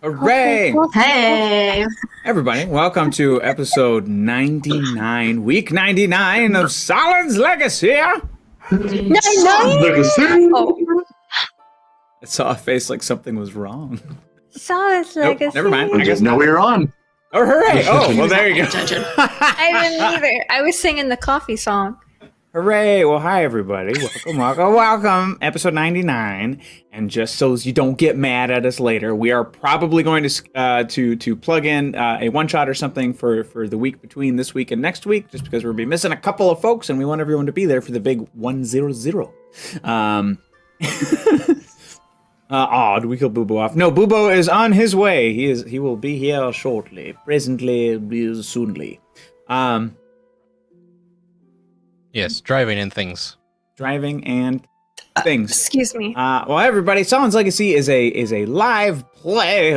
Hooray! Hey! Everybody, welcome to episode 99, week 99 of Sahlen's Legacy. Oh, I saw a face like something was wrong. Sahlen's Nope, Legacy. never mind. I just know we were on. Oh, hooray! Oh, well, there you go. I didn't either. I was singing the coffee song. Hooray! Well, hi everybody. Welcome. Episode 99. And just so you don't get mad at us later, we are probably going to plug in a one shot or something for the week between this week and next week, just because we'll be missing a couple of folks, and we want everyone to be there for the big 100. Do we kill Bubo off? No, Bubo is on his way. He will be here shortly. Presently, soonly. Yes, driving and things. Driving and things. Excuse me. Well, everybody, Sahlen's Legacy is a live play,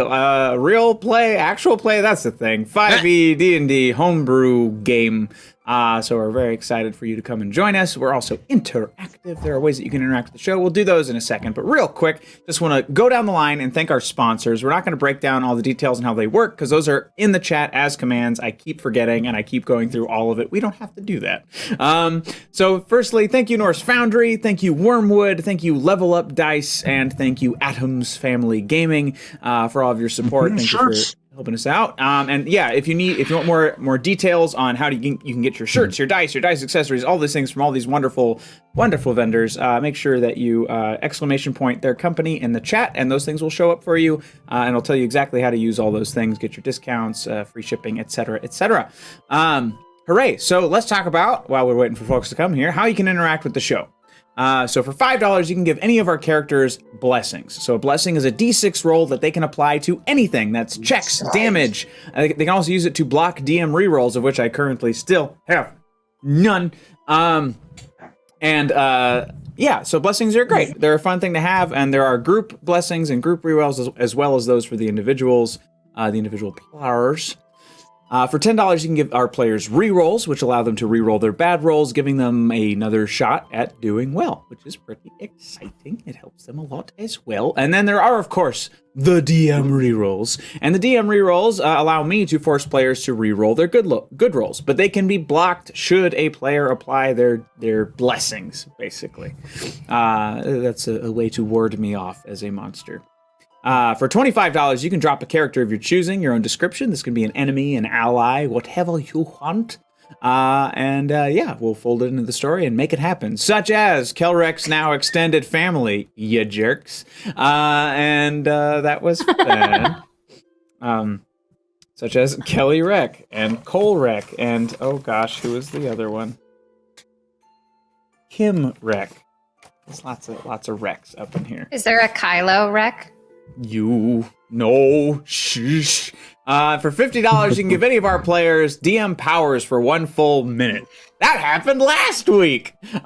real play, actual play. That's the thing. 5e D&D homebrew game. So we're very excited for you to come and join us. We're also interactive. There are ways that you can interact with the show. We'll do those in a second. But real quick, just want to go down the line and thank our sponsors. We're not going to break down all the details and how they work because those are in the chat as commands. I keep forgetting and I keep going through all of it. We don't have to do that. So firstly, thank you Norse Foundry. Thank you Wormwood. Thank you Level Up Dice. And thank you Atoms Family Gaming for all of your support. Thank you for helping us out. And yeah, if you want more details on how you can get your shirts, your dice accessories, all these things from all these wonderful vendors, make sure that you exclamation point their company in the chat, and those things will show up for you, and it'll tell you exactly how to use all those things, get your discounts, free shipping, etc., etc. Hooray! So let's talk about, while we're waiting for folks to come here, how you can interact with the show. So for $5, you can give any of our characters blessings. So a blessing is a d6 roll that they can apply to anything. That's checks, damage. They can also use it to block DM rerolls, of which I currently still have none. Yeah, so blessings are great. They're a fun thing to have, and there are group blessings and group rerolls as well as those for the individuals, the individual players. For $10, you can give our players rerolls, which allow them to reroll their bad rolls, giving them another shot at doing well, which is pretty exciting. It helps them a lot as well. And then there are, of course, the DM rerolls. And the DM rerolls allow me to force players to reroll their good rolls, but they can be blocked should a player apply their blessings, basically. That's a way to ward me off as a monster. For $25, you can drop a character of your choosing, your own description. This can be an enemy, an ally, whatever you want. Yeah, we'll fold it into the story and make it happen. Such as Kelrek's now extended family, ya jerks. That was fun. Such as Kelly Rec and Cole Rec and, oh gosh, who was the other one? Kim Rec. There's lots of Recs up in here. Is there a Kylo wreck? No, shush. For $50, you can give any of our players DM powers for 1 full minute. That happened last week. And a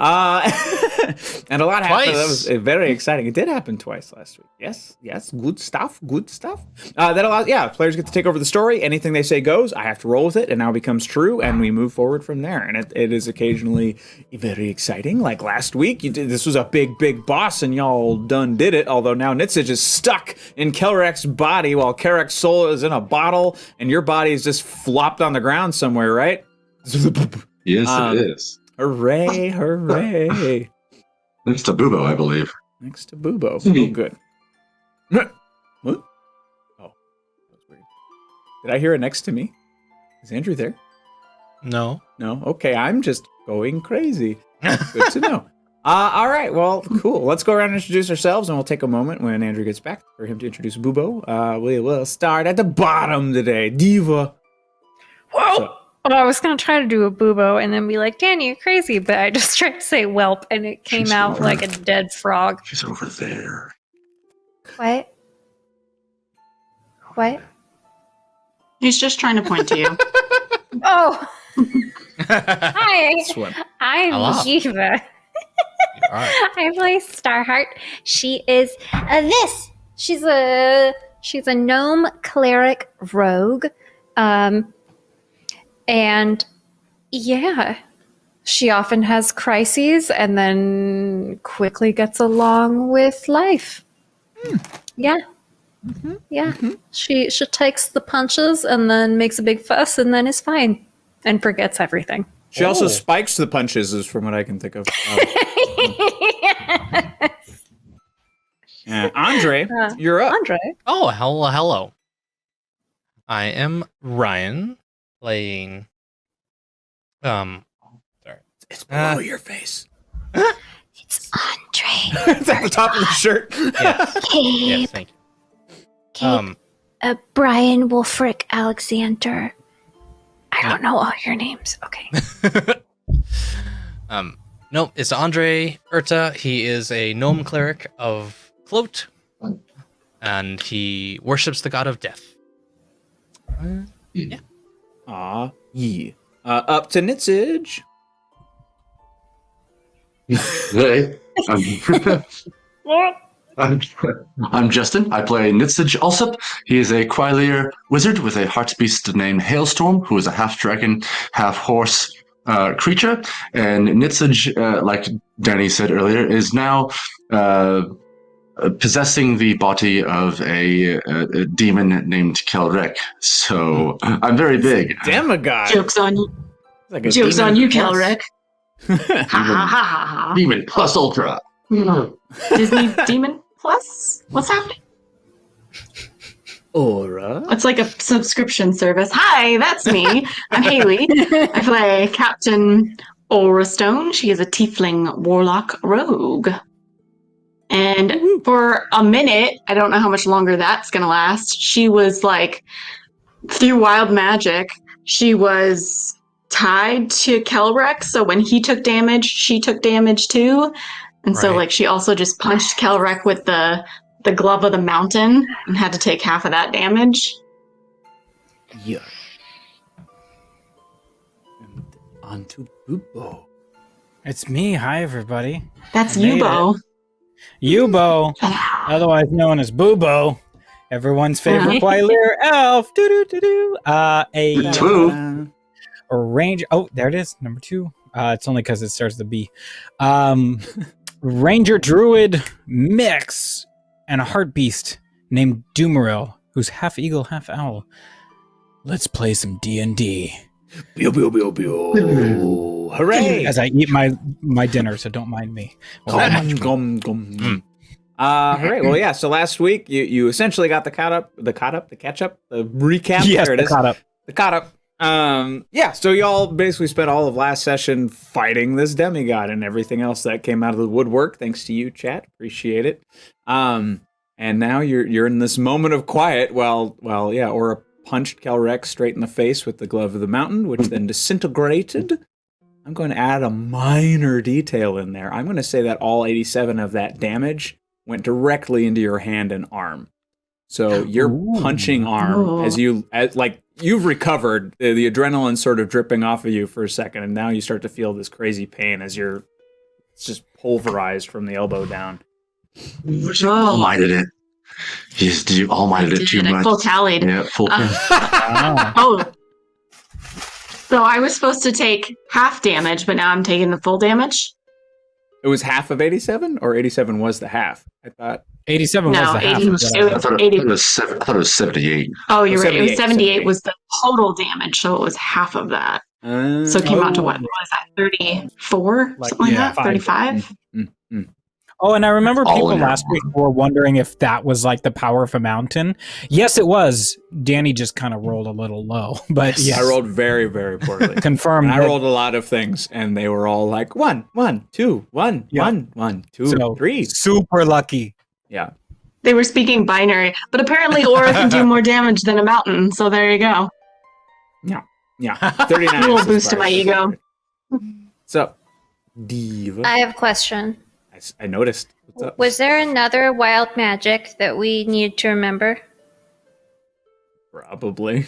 lot happened. That was very exciting. It did happen twice last week. Yes. Good stuff. That allows, players get to take over the story. Anything they say goes. I have to roll with it. It now becomes true, and we move forward from there. And it is occasionally very exciting. Like last week, this was a big boss, and y'all done did it. Although now Nitzage is stuck in Kelrek's body, while Kelrek's soul is in a bottle, and your body is just flopped on the ground somewhere, right? Yes, it is. Hooray. Next to Bubo, I believe. Next to Bubo. Oh, good. What? Oh, that was weird. Did I hear a next to me? Is Andrew there? No. Okay, I'm just going crazy. Good to know. All right, well, cool. Let's go around and introduce ourselves, and we'll take a moment when Andrew gets back for him to introduce Bubo. We will start at the bottom today. Diva. Whoa! So, I was going to try to do a Bubo and then be like, Danny, you're crazy, but I just tried to say whelp, and it came out like a dead frog. She's over there. What? He's just trying to point to you. Oh! Hi! I'm Eva. I play Starheart. She is this. She's a gnome cleric rogue. And yeah, she often has crises and then quickly gets along with life. Yeah. Yeah. She takes the punches and then makes a big fuss and then is fine and forgets everything. She also spikes the punches, is from what I can think of. Yeah. Andre, you're up. Andre. Oh, hello. I am Ryan, playing. Sorry. It's below your face. It's Andre. It's at the top of the shirt. Yes, thank you. Brian Wolfric Alexander. I don't know all your names. Okay. No, it's Andre Urta. He is a gnome cleric of Cloat, and he worships the god of death. Yeah. Aw, yeah. Up to Nitzage. Hey, I'm Justin. I play Nitzage Alsup. He is a Quilier wizard with a heart beast named Hailstorm, who is a half dragon, half horse creature. And Nitzage, like Danny said earlier, is now possessing the body of a demon named Kelrek. So I'm very big. Demigod. Joke's on you. Like a Joke's demon on you, plus. Kelric. Ha ha ha ha ha. Demon plus ultra. Disney Demon Plus? What's happening? Aura. It's like a subscription service. Hi, that's me. I'm Haley. I play Captain Aura Stone. She is a tiefling warlock rogue. And for a minute, I don't know how much longer that's going to last, she was like, through wild magic, she was tied to Kelrek. So when he took damage, she took damage too. And so Right. like she also just punched Kelrek with the glove of the mountain and had to take half of that damage. Yeah. And on to Bubo. It's me. Hi, everybody. That's I made Yubo. Yubo, otherwise known as Bubo, everyone's favorite Quilier elf. Doo-doo-doo-doo. A ranger. Oh, there it is. Number 2. It's only because it starts with the B. Ranger druid mix and a heart beast named Doomeril, who's half eagle, half owl. Let's play some D&D. Pew, pew, pew, pew. Hooray! As I eat my dinner, so don't mind me. Gum. Hooray! Well, yeah. So last week you essentially got the catch up, the recap. Yes, there it is. the caught up. Yeah. So y'all basically spent all of last session fighting this demigod and everything else that came out of the woodwork. Thanks to you, chat. Appreciate it. And now you're in this moment of quiet. Aura punched Kelrek straight in the face with the glove of the mountain, which then disintegrated. I'm going to add a minor detail in there. I'm going to say that all 87 of that damage went directly into your hand and arm. So your punching arm, as you've recovered, the adrenaline sort of dripping off of you for a second, and now you start to feel this crazy pain as it's just pulverized from the elbow down. All-minded it. Did you all-minded it too I much? full tallied. Yeah, full. Oh. So I was supposed to take half damage, but now I'm taking the full damage? It was half of 87, or 87 was the half? I thought 87 was No, the half. 80 of was- what it I- was- I thought it was 78. Oh, you're right. It 78, was 78 was the total damage, so it was half of that. So it came out to what was that, 34? Like, Something like yeah, that? 35? Oh, and I remember All people in your last week were wondering if that was like the power of a mountain. Yes, it was. Danny just kind of rolled a little low, but yes, I rolled very, very poorly. confirmed. And I that- rolled a lot of things, and they were all like 1, 1, 2, 1, Yeah. 1, 2, so 3. super lucky. Yeah. They were speaking binary, but apparently Aura can do more damage than a mountain, so there you go. Yeah. 39. A little is boost to my fire. ego. So, Diva. I have a question. I noticed. What's up? Was there another wild magic that we need to remember? Probably.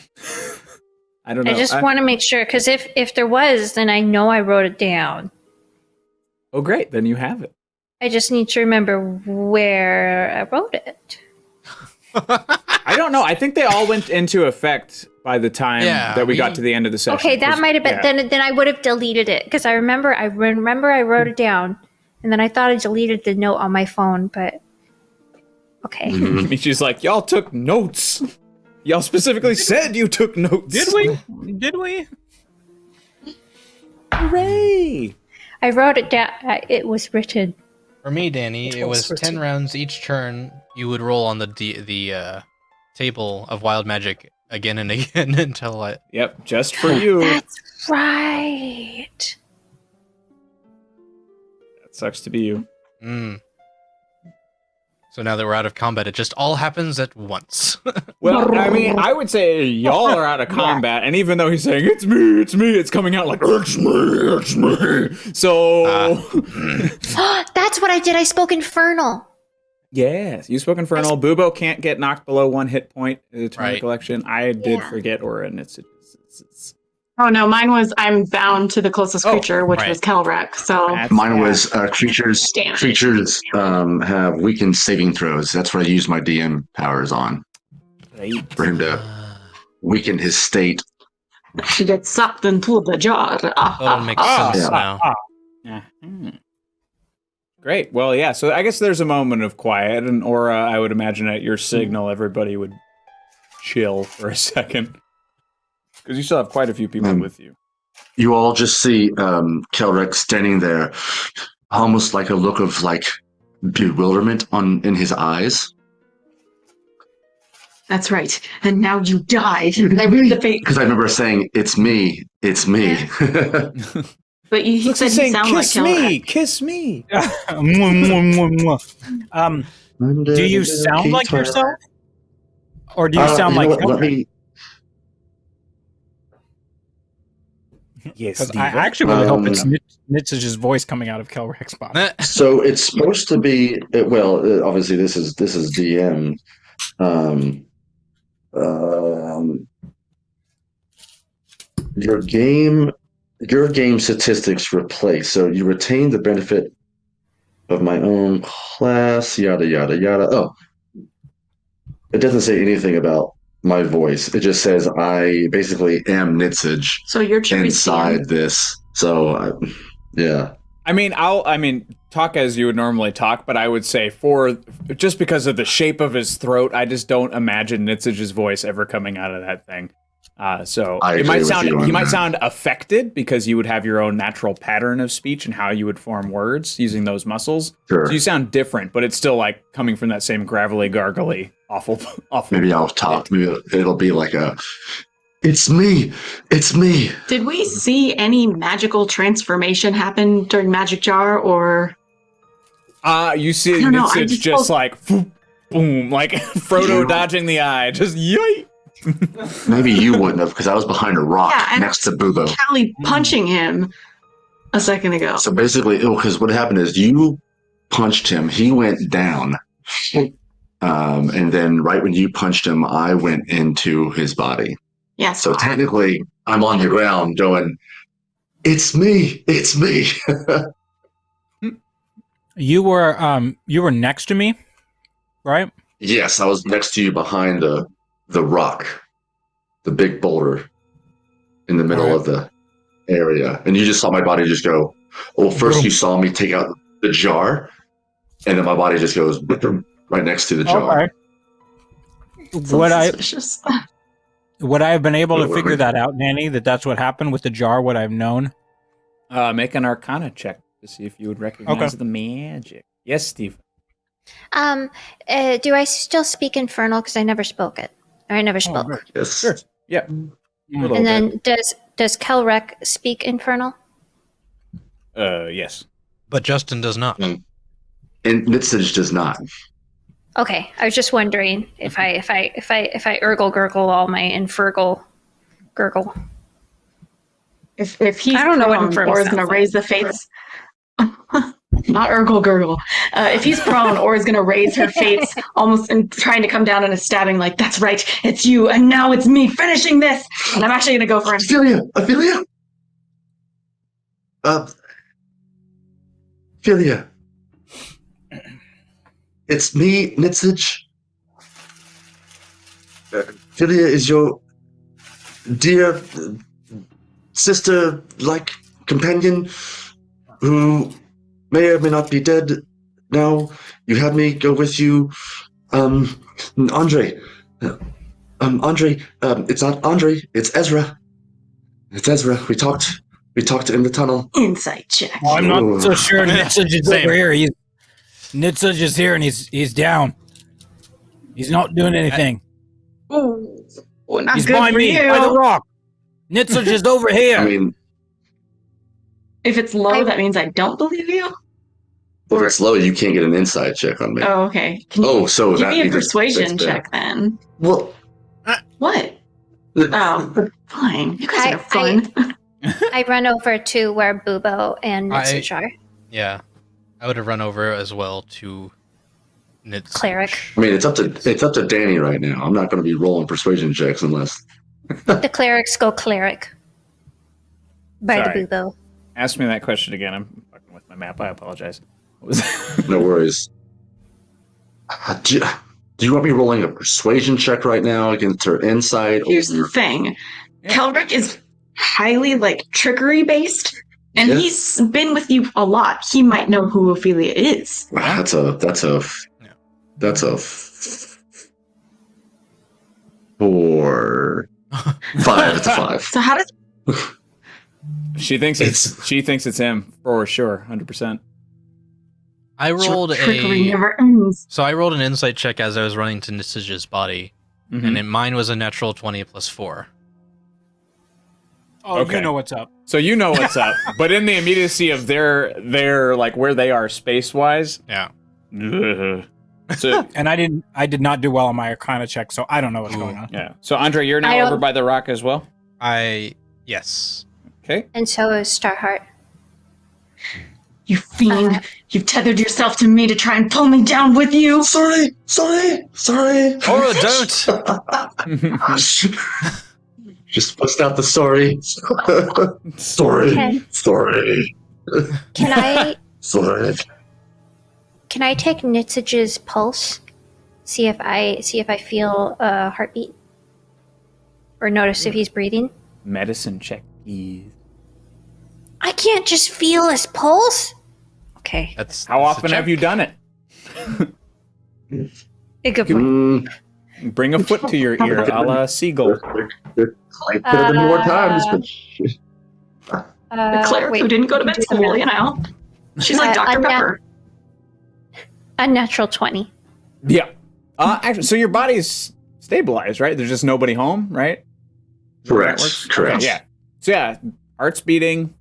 I don't know. I just want to make sure, because if there was, then I know I wrote it down. Oh, great. Then you have it. I just need to remember where I wrote it. I don't know. I think they all went into effect by the time that we got to the end of the session. Okay, that might have been. Yeah. Then I would have deleted it because I remember I wrote it down, and then I thought I deleted the note on my phone. But Okay. Mhm. Michi's like, y'all took notes. Y'all specifically said you took notes. Did we? Did we? Hooray! I wrote it down. It was written. For me, Danny, it was 10 rounds each turn. You would roll on the table of wild magic again and again until I. Yep, just for you. That's right. That sucks to be you. Mm. So now that we're out of combat, it just all happens at once. Well, I mean, I would say y'all are out of combat, and even though he's saying it's me, it's coming out like it's me. So, That's what I did. I spoke Infernal. yes, you spoke Infernal. Bubo can't get knocked below 1 hit point in the turn Right. collection. I did Yeah. forget Aura, and it's Oh no, mine was I'm bound to the closest Oh, creature, which right. was Kelrek. So that's Mine bad. was creatures. Damn. Creatures have weakened saving throws. That's what I use my DM powers on Right. for him to weaken his state. she gets sucked into the jar. That'll make ah, sense yeah. now. Mhm. Great. Well, yeah. So I guess there's a moment of quiet, and Aura, I would imagine at your signal, everybody would chill for a second, because you still have quite a few people with you. You all just see Kelrek standing there, almost like a look of like bewilderment in his eyes. That's right. And now you died. And I read the fate. Because I remember saying, "It's me, it's me." But he Looks said like he saying, sounded like "Kiss Kelrek. me, kiss me." Mwah, mwah, mwah. Do you sound like yourself? Or do you sound like Let me. Yes, Because I Diva. actually really hope it's Um, Nitz's voice coming out of Kelrek's body. So it's supposed to be. Obviously, this is DM. Um, um, your game statistics replace. So you retain the benefit of my own class. Yada yada yada. Oh, it doesn't say anything about my voice. It just says I basically am Nitzage So you're Cherry inside this. So, yeah. I mean, talk as you would normally talk, but I would say just because of the shape of his throat, I just don't imagine Nitsage's voice ever coming out of that thing. So I it agree might with sound you on he might that. sound affected because you would have your own natural pattern of speech and how you would form words using those muscles. Sure. So you sound different, but it's still like coming from that same gravelly, gargly, awful. Maybe I'll talk. Maybe it'll be like it's me. It's me. Did we see any magical transformation happen during Magic Jar, or You see I don't know, I Nitsage just just felt- like boom, like Frodo dodging the eye, just yay. Maybe you wouldn't have because I was behind a rock Yeah, and- next to Bubo. Callie punching him a second ago? So basically, because what happened is you punched him, he went down. And then right when you punched him, I went into his body. Yes. So technically, I'm on the ground going, it's me. It's me. You were next to me, right? Yes, I was next to you behind the rock, the big boulder in the middle Alright. of the area. And you just saw my body just go, well, first you saw me take out the jar, and then my body just goes right next to the jar. Okay. So Would I suspicious. have been able to Wait, figure wait. that out, Nanny? That's what happened with the jar? Would I've known? Make an Arcana check to see if you would recognize Okay. the magic. Yes, Steve. Do I still speak Infernal? Because I never spoke it. Or I never spoke. good. Yes. Sure. Yeah. Little And bit. then does Kelrek speak Infernal? Yes. But Justin does not. And Nitsage does not. Okay, I was just wondering if I urgle gurgle all my infergal gurgle. If he's I don't know what prone, Infernal or is going to sounds raise the fates. Not Urgle Gurgle. If he's prone, or is going to raise her fates, almost and trying to come down and is stabbing, like, that's right, it's you, and now it's me finishing this, and I'm actually going to go for him. Ophelia. Ophelia. It's me, Nitsage. Ophelia is your dear sister-like companion who may or may not be dead now. You had me go with you Andre. Andre. It's not Andre. It's Ezra. It's Ezra. We talked in the tunnel. Insight check. Oh, I'm not so sure Nitsuj is Same. over here. Nitsuj is here and he's down. He's not doing anything. Ooh, not He's good by for me, you. by the rock. Nitsuj is over here. I mean, If it's low, that means I don't believe you. if it's low, you can't get an inside check on me. Oh, okay. Can you So give that me a means it's persuasion bad. check then? Well, What? Oh, fine. You guys are fun. I run over to where Bubo and Nitsuj are. Yeah, I would have run over as well to Nitsuj. Cleric. I mean, it's up to Danny right now. I'm not going to be rolling persuasion checks unless. The clerics go cleric. By Sorry. the Bubo. Ask me that question again. I'm fucking with my map. I apologize. What was that? No worries. Do you want me rolling a persuasion check right now against her insight? Here's the thing. Kelric is highly trickery based, and Yeah. he's been with you a lot. He might know who Ophelia is. Wow, that's a 4, 5. It's a 5. So how does She thinks it's him for sure, 100%. I rolled trickery never ends? So I rolled an insight check as I was running to Nisij's body, Mhm. and mine was a natural 20 plus 4. Oh, Okay. you know what's up. So you know what's up, but in the immediacy of their like where they are space wise, Yeah. so And I did not do well on my Arcana check, so I don't know what's going on. yeah. So Andre, you're I now don't- over by the rock as well. Yes. Okay. And so is Starheart. You fiend! You've tethered yourself to me to try and pull me down with you. Sorry. Aura, don't! Just bust out the sorry. Sorry. Okay. Sorry. Can I Sorry. can I take Nitsuj's pulse? See if I feel a heartbeat? Or notice if he's breathing? Medicine check, please. I can't just feel his pulse. Okay. That's How often have you done it? A good point. Bring a foot to your ear, a la seagull. I could have been more times, but The cleric who didn't go to med school, you know. She's like Dr. Pepper. Unnatural 20. Yeah. Actually, so your body's stabilized, right? There's just nobody home, right? Is that how that correct. works? Correct. Okay, yeah. So yeah, heart's beating,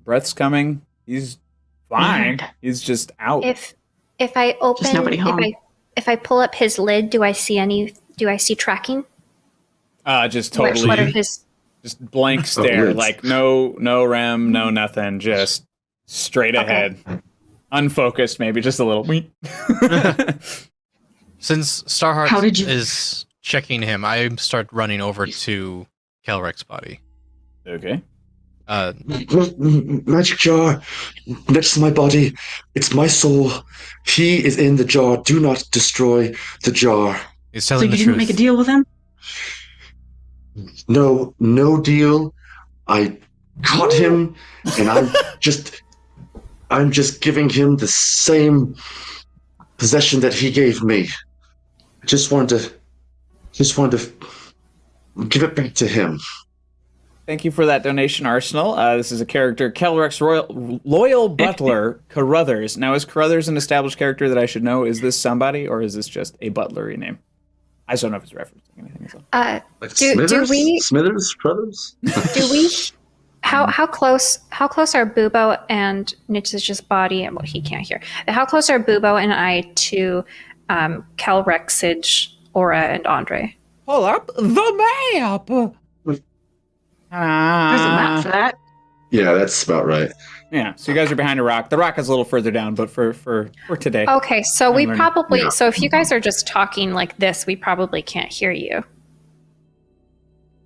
breath's coming. He's fine. Weird. He's just out. If I open nobody home. if I pull up his lid, do I see tracking? Just What are totally, his just blank stare, lids. like no REM, no nothing, just straight Okay. ahead, unfocused, maybe just a little. Since Starheart How did you- is checking him, I start running over to Kelric's body. Okay. Magic jar next to my body. It's my soul. He is in the jar. Do not destroy the jar. He's So telling you the didn't truth. make a deal with him? No deal. I caught him, and I'm just giving him the same possession that he gave me. Just wanted to give it back to him. Thank you for that donation, Arsenal. This is a character, Kelrex Loyal Butler Carruthers. Now, is Carruthers an established character that I should know? Is this somebody, or is this just a butlery name? I just don't know if it's referencing anything. So. Like Do Smithers? we- Smithers Brothers? do we how close are Bubo and Nitz's body and well he can't hear. How close are Bubo and I to Kelrexage, Aura, and Andre? Pull up the map. There's a map for that. Yeah, that's about right. Yeah, so you guys are behind a rock. The rock is a little further down, but for today. Okay, so we I'm learning. probably Yeah. so if you guys are just talking like this, we probably can't hear you.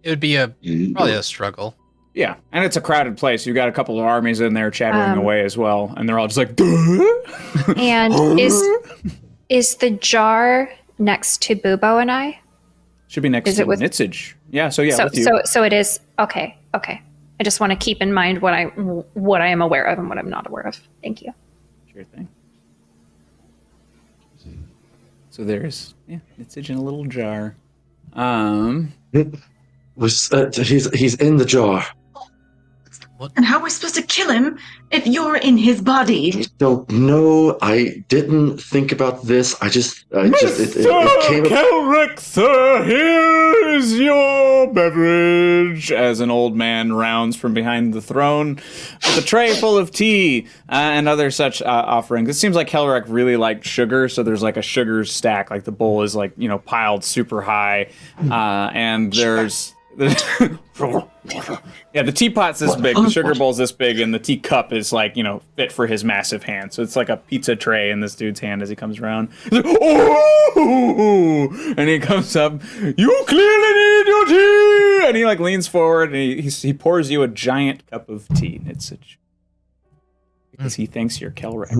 It would be probably a struggle. Yeah, and it's a crowded place. You've got a couple of armies in there chattering away as well, and they're all just like, duh. And is the jar next to Bubo and I? Should be next Is to it with- Nitzage. Yeah, so yeah, so with you. so it is okay. I just want to keep in mind what I am aware of and what I'm not aware of. Thank you. Sure thing. So there's Nitsage in a little jar. He's in the jar. And how are we supposed to kill him if you're in his body? I don't know. I didn't think about this. it came up. Kelrick, sir, here's your beverage. As an old man rounds from behind the throne with a tray full of tea and other such offerings. It seems like Kelrick really liked sugar, so there's like a sugar stack. Like the bowl is like, piled super high. And there's... Yeah, the teapot's this big, the sugar bowl's this big, and the teacup is like, fit for his massive hand. So it's like a pizza tray in this dude's hand as he comes around. He's like, oh! And he comes up, you clearly need your tea! And he like leans forward and he pours you a giant cup of tea, Nitsage. Because he thinks you're Kelrick.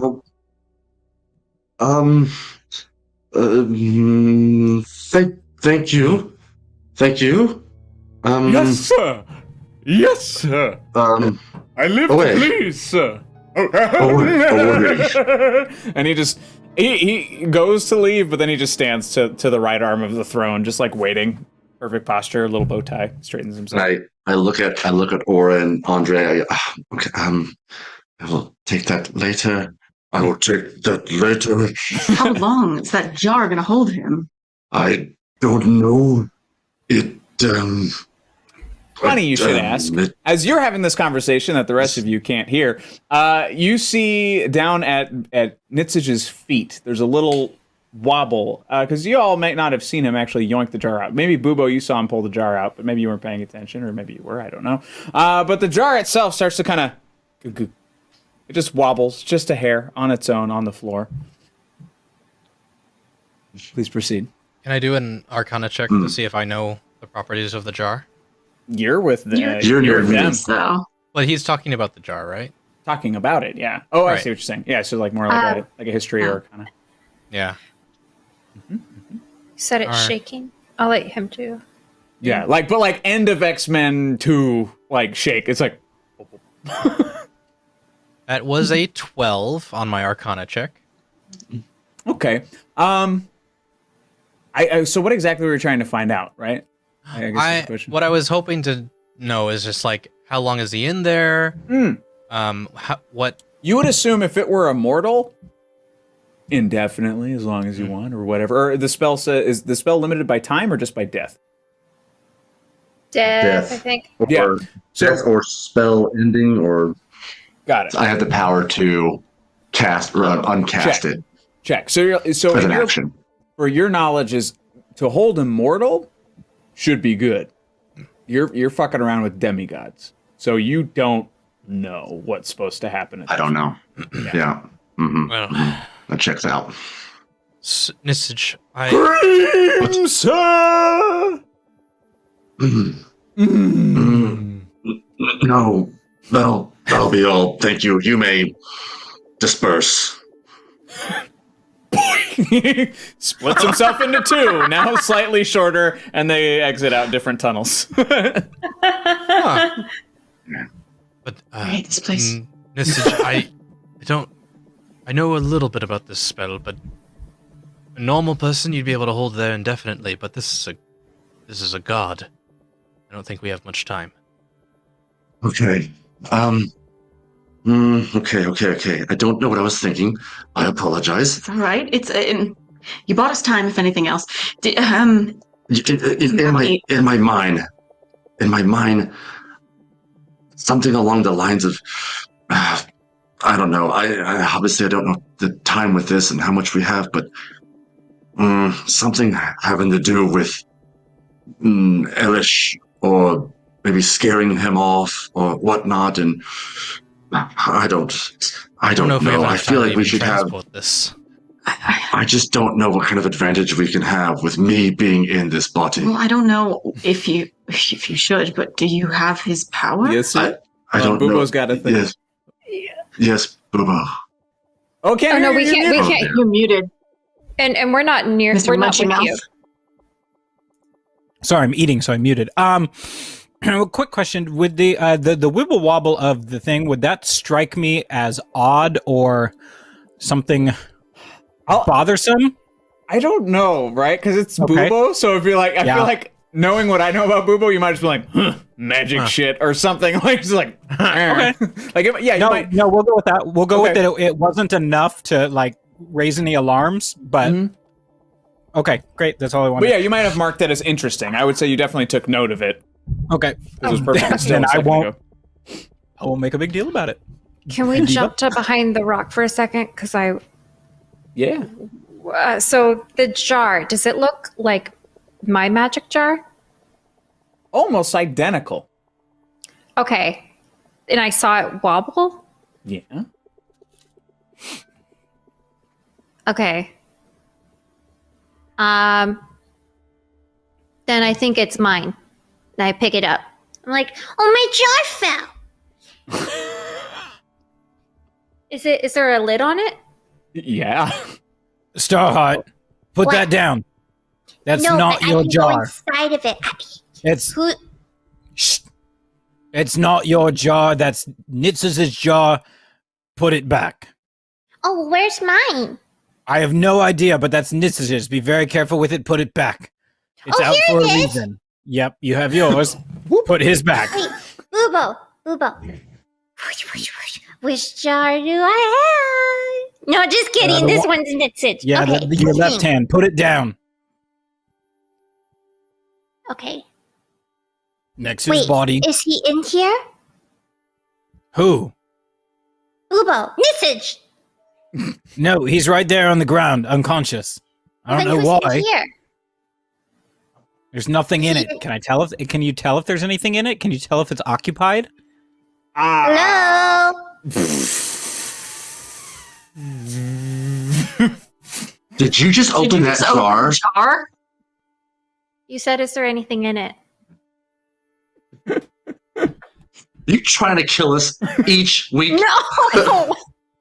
Thank you. Thank you. Yes, sir. Yes, sir. I live to please, sir. And he goes to leave, but then he just stands to the right arm of the throne, just like waiting. Perfect posture, a little bow tie, straightens himself. I look at Aura and Andre. I will take that later. How long is that jar gonna hold him? I don't know. Funny you should ask. As you're having this conversation that the rest of you can't hear, you see down at Nitsage's feet, there's a little wobble, because you all might not have seen him actually yoink the jar out. Maybe Bubo, you saw him pull the jar out, but maybe you weren't paying attention, or maybe you were, I don't know. But the jar itself starts to kind of... It just wobbles, just a hair, on its own, on the floor. Please proceed. Can I do an Arcana check to see if I know the properties of the jar? You're with the... You're near them. So. Well, he's talking about the jar, right? Talking about it, yeah. Oh, I Right. see what you're saying. Yeah, so like more like a history or kind of... Yeah. Said it's Alright. shaking. I'll let him do. Yeah, but end of X-Men 2, shake. It's like... That was a 12 on my Arcana check. Okay. So what exactly were we trying to find out, right? I guess that's the question. What I was hoping to know is just how long is he in there? What You would assume if it were immortal, indefinitely, as long as you want, or whatever. Or the spell is the spell limited by time or just by death? Death, I think. Or Yeah. death or spell ending, or Got it. I have the power to cast or uncast Check. it Check. So as an action. for your knowledge, is to hold immortal should be good. You're fucking around with demigods, so you don't know what's supposed to happen. I don't know. Yeah. Mm-hmm. well, That checks out. Nissage, Cream, sir. No, that'll be all. Thank you. You may disperse. Splits himself into two, now slightly shorter, and they exit out different tunnels. But Right, this place. Nissage, I know a little bit about this spell, but a normal person you'd be able to hold there indefinitely, but this is a god. I don't think we have much time. Okay. Okay. I don't know what I was thinking. I apologize. It's all right. It's you bought us time, if anything else. In my mind, something along the lines of, I don't know. I obviously I don't know the time with this and how much we have, but something having to do with Elish, or maybe scaring him off or whatnot, and I don't know if we have know. I enough feel time like to we even should have. transport this. I just don't know what kind of advantage we can have with me being in this body. Well, I don't know if you should, but do you have his power? Yes, sir. I don't know. Bubo's got a thing. Yes. Yes, Bubo. Okay. Oh no, we can't. We Oh, can't. You're muted, And we're not near. Mr. We're not with Munchy you. Mouth. Sorry, I'm eating, so I'm muted. A quick question: would the wibble wobble of the thing, would that strike me as odd or something bothersome? I don't know, right? Because it's Okay. Bubo. So if you're like, I Yeah. feel like knowing what I know about Bubo, you might just be like, magic shit or something. Like, just like, okay. Like, yeah, you No, might. no, we'll go with that. We'll go with Okay. it. It wasn't enough to like raise any alarms, but Mhm. okay, great. That's all I wanted. But yeah, you might have marked that as interesting. I would say you definitely took note of it. Okay, It was perfectly still. then a I second won't. ago. I won't make a big deal about it. Can we jump to behind the rock for a second? Because Yeah. so the jar, does it look like my magic jar? Almost identical. Okay. And I saw it wobble? Yeah. Okay. Then I think it's mine. And I pick it up. I'm like, oh, my jar fell. Is there a lid on it? Yeah. Starheart, put What? that down. That's no, not but your I can jar. go inside of it. It's Who? Shh. It's not your jar. That's Nitz's jar. Put it back. Oh, where's mine? I have no idea, but that's Nitz's. Be very careful with it. Put it back. It's Oh, out here for a it is. reason. Yep, you have yours. Put his back. Wait, Bubo. Which jar do I have? No, just kidding. the This one- one's Nitz's. Yeah, okay. your left hand. Put it down. Okay. Next to Wait, his body. is he in here? Who? Bubo. Nitzig. No, he's right there on the ground, unconscious. I don't Then know who's why. in here? There's nothing in it. Can I tell if? Can you tell if there's anything in it? Can you tell if it's occupied? Hello? Did you just open that Just open jar? the jar? You said, is there anything in it? You trying to kill us each week? No!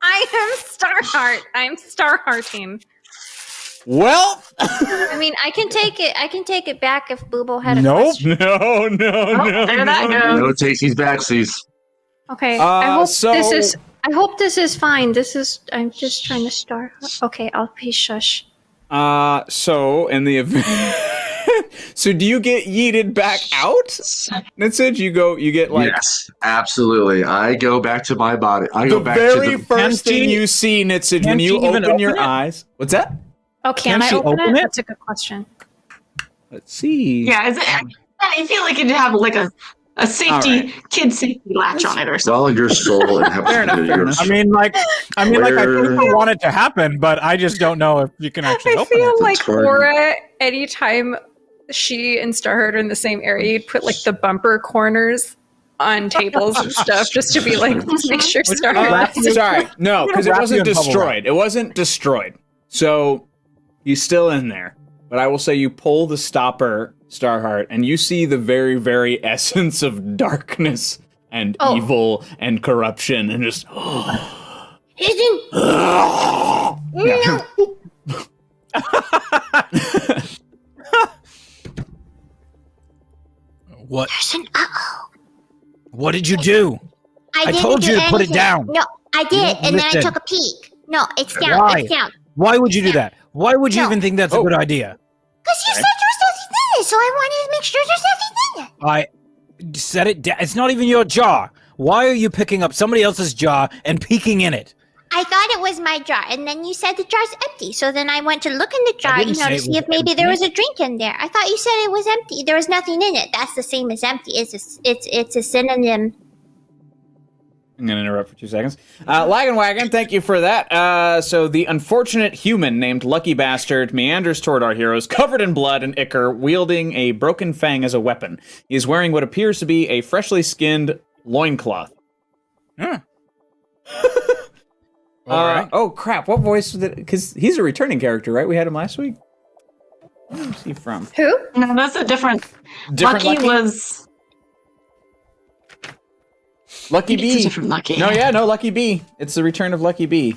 I am Starheart. I'm Starhearting. Well. I mean, I can take it back if Boobo had a Nope. question. No. There that no. goes. No takesies backsies. Okay. So- I hope this is fine. I'm just trying to start. Okay, I'll be shush. So in the event, so do you get yeeted back out? Nitzig, you get like Yes, absolutely. I go back to my body. I the go back very to the. first Can thing she- you see, Nitzig, when can you she even open your open it? eyes. What's that? Oh, can Can I she open open it? it? That's a good question. Let's see. Yeah, I feel like it'd have like a safety, kid safety latch on it or something. Well, your soul and Fair enough, fair enough. I mean, like I think Where- I want it to happen, but I just don't know if you can actually I open feel it. like target. Aura, anytime she and Starheart are in the same area, you'd put like the bumper corners on tables and stuff just to be like, let's make sure Starheart. Sorry, no, because it Wrap you wasn't in bubble destroyed. It wasn't destroyed. So he's still in there. But I will say you pull the stopper, Starheart, and you see the very, very essence of darkness and evil and corruption and just Isn't. No. What? There's an uh-oh. What did you do? I I didn't told do you to put it anything. down. No, I did, won't and then I listen. took a peek. No, it's down. Why? It's down. Why would you do that? Why would you No. even think that's a good idea? Because you said there was nothing in it, so I wanted to make sure there's nothing in it. I set it down. It's not even your jar. Why are you picking up somebody else's jar and peeking in it? I thought it was my jar, and then you said the jar's empty. So then I went to look in the jar, didn't say to it see was if maybe empty. there was a drink in there. I thought you said it was empty. There was nothing in it. That's the same as empty. It's a synonym. I'm going to interrupt for 2 seconds. Laggin' Wagon, thank you for that. So the unfortunate human named Lucky Bastard meanders toward our heroes, covered in blood and ichor, wielding a broken fang as a weapon. He is wearing what appears to be a freshly skinned loincloth. All right. Oh, crap. What voice was it? Because he's a returning character, right? We had him last week. Where's he from? Who? No, that's a different. Different Lucky was. Lucky It's a B. different Lucky. No, Lucky B. It's the return of Lucky B.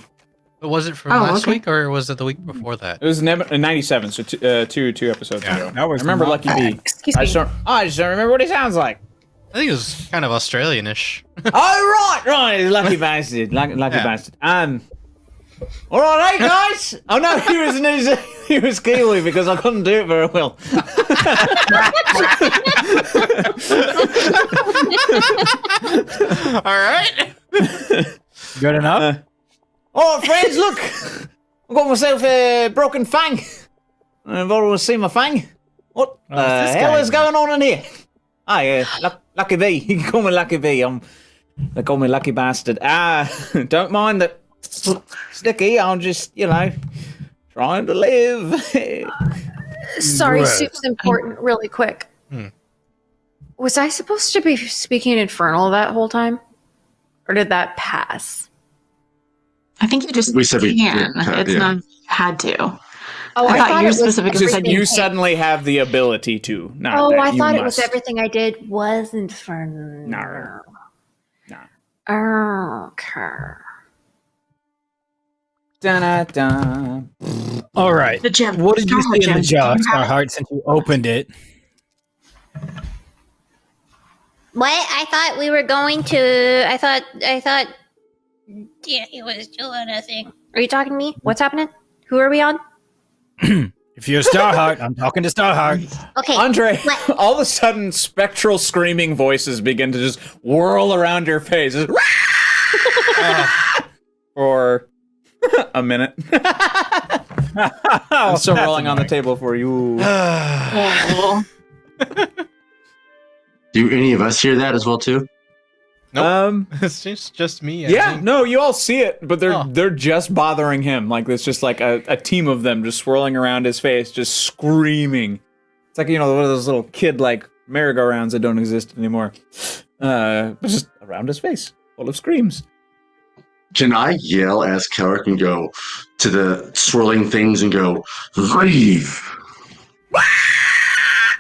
But was it from Oh, last okay. week or was it the week before that? It was in 97, so two episodes Yeah, ago. that was I remember not- Lucky B. Excuse I me. just don't remember what he sounds like. I think it was kind of Australian-ish. Oh, right, lucky bastard, lucky Yeah. bastard. All right, guys. Oh no, he was Kiwi because I couldn't do it very well. All right. Good enough. All right, friends, look. I've got myself a broken fang. I've always seen my fang. What the this hell guy is going on in here? Hi, Lucky V. You can call me Lucky V. They call me Lucky Bastard. Don't mind that sticky. I'm just, trying to live. Sorry, Right. soup's important. Really quick. Was I supposed to be speaking Infernal that whole time, or did that pass? I think you just We said we can. did, It's yeah. not had to. Oh, I thought it you was specifically Just said you everything. suddenly have the ability to. Not Oh, that I you thought it was must. everything I did was infernal. No. Okay. Da-da-da. All right. The gem. What did you Star see in the gem. jar, Do you have it? Starheart, since you opened it? What? I thought we were going to. I thought. Yeah, he was doing a thing. Are you talking to me? What's happening? Who are we on? If you're Starheart, I'm talking to Starheart. Okay. Andre, What? all of a sudden, spectral screaming voices begin to just whirl around your face. Just, for a minute. I'm still That's rolling on the annoying. table for you. Oh. Do any of us hear that as well too? Nope. It's just me. I Yeah, think. no, you all see it, but Oh. they're just bothering him. Like it's just like a team of them just swirling around his face, just screaming. It's like one of those little kid like merry-go-rounds that don't exist anymore. But just around his face, full of screams. Can I yell as Kelrick and go to the swirling things and go, leave?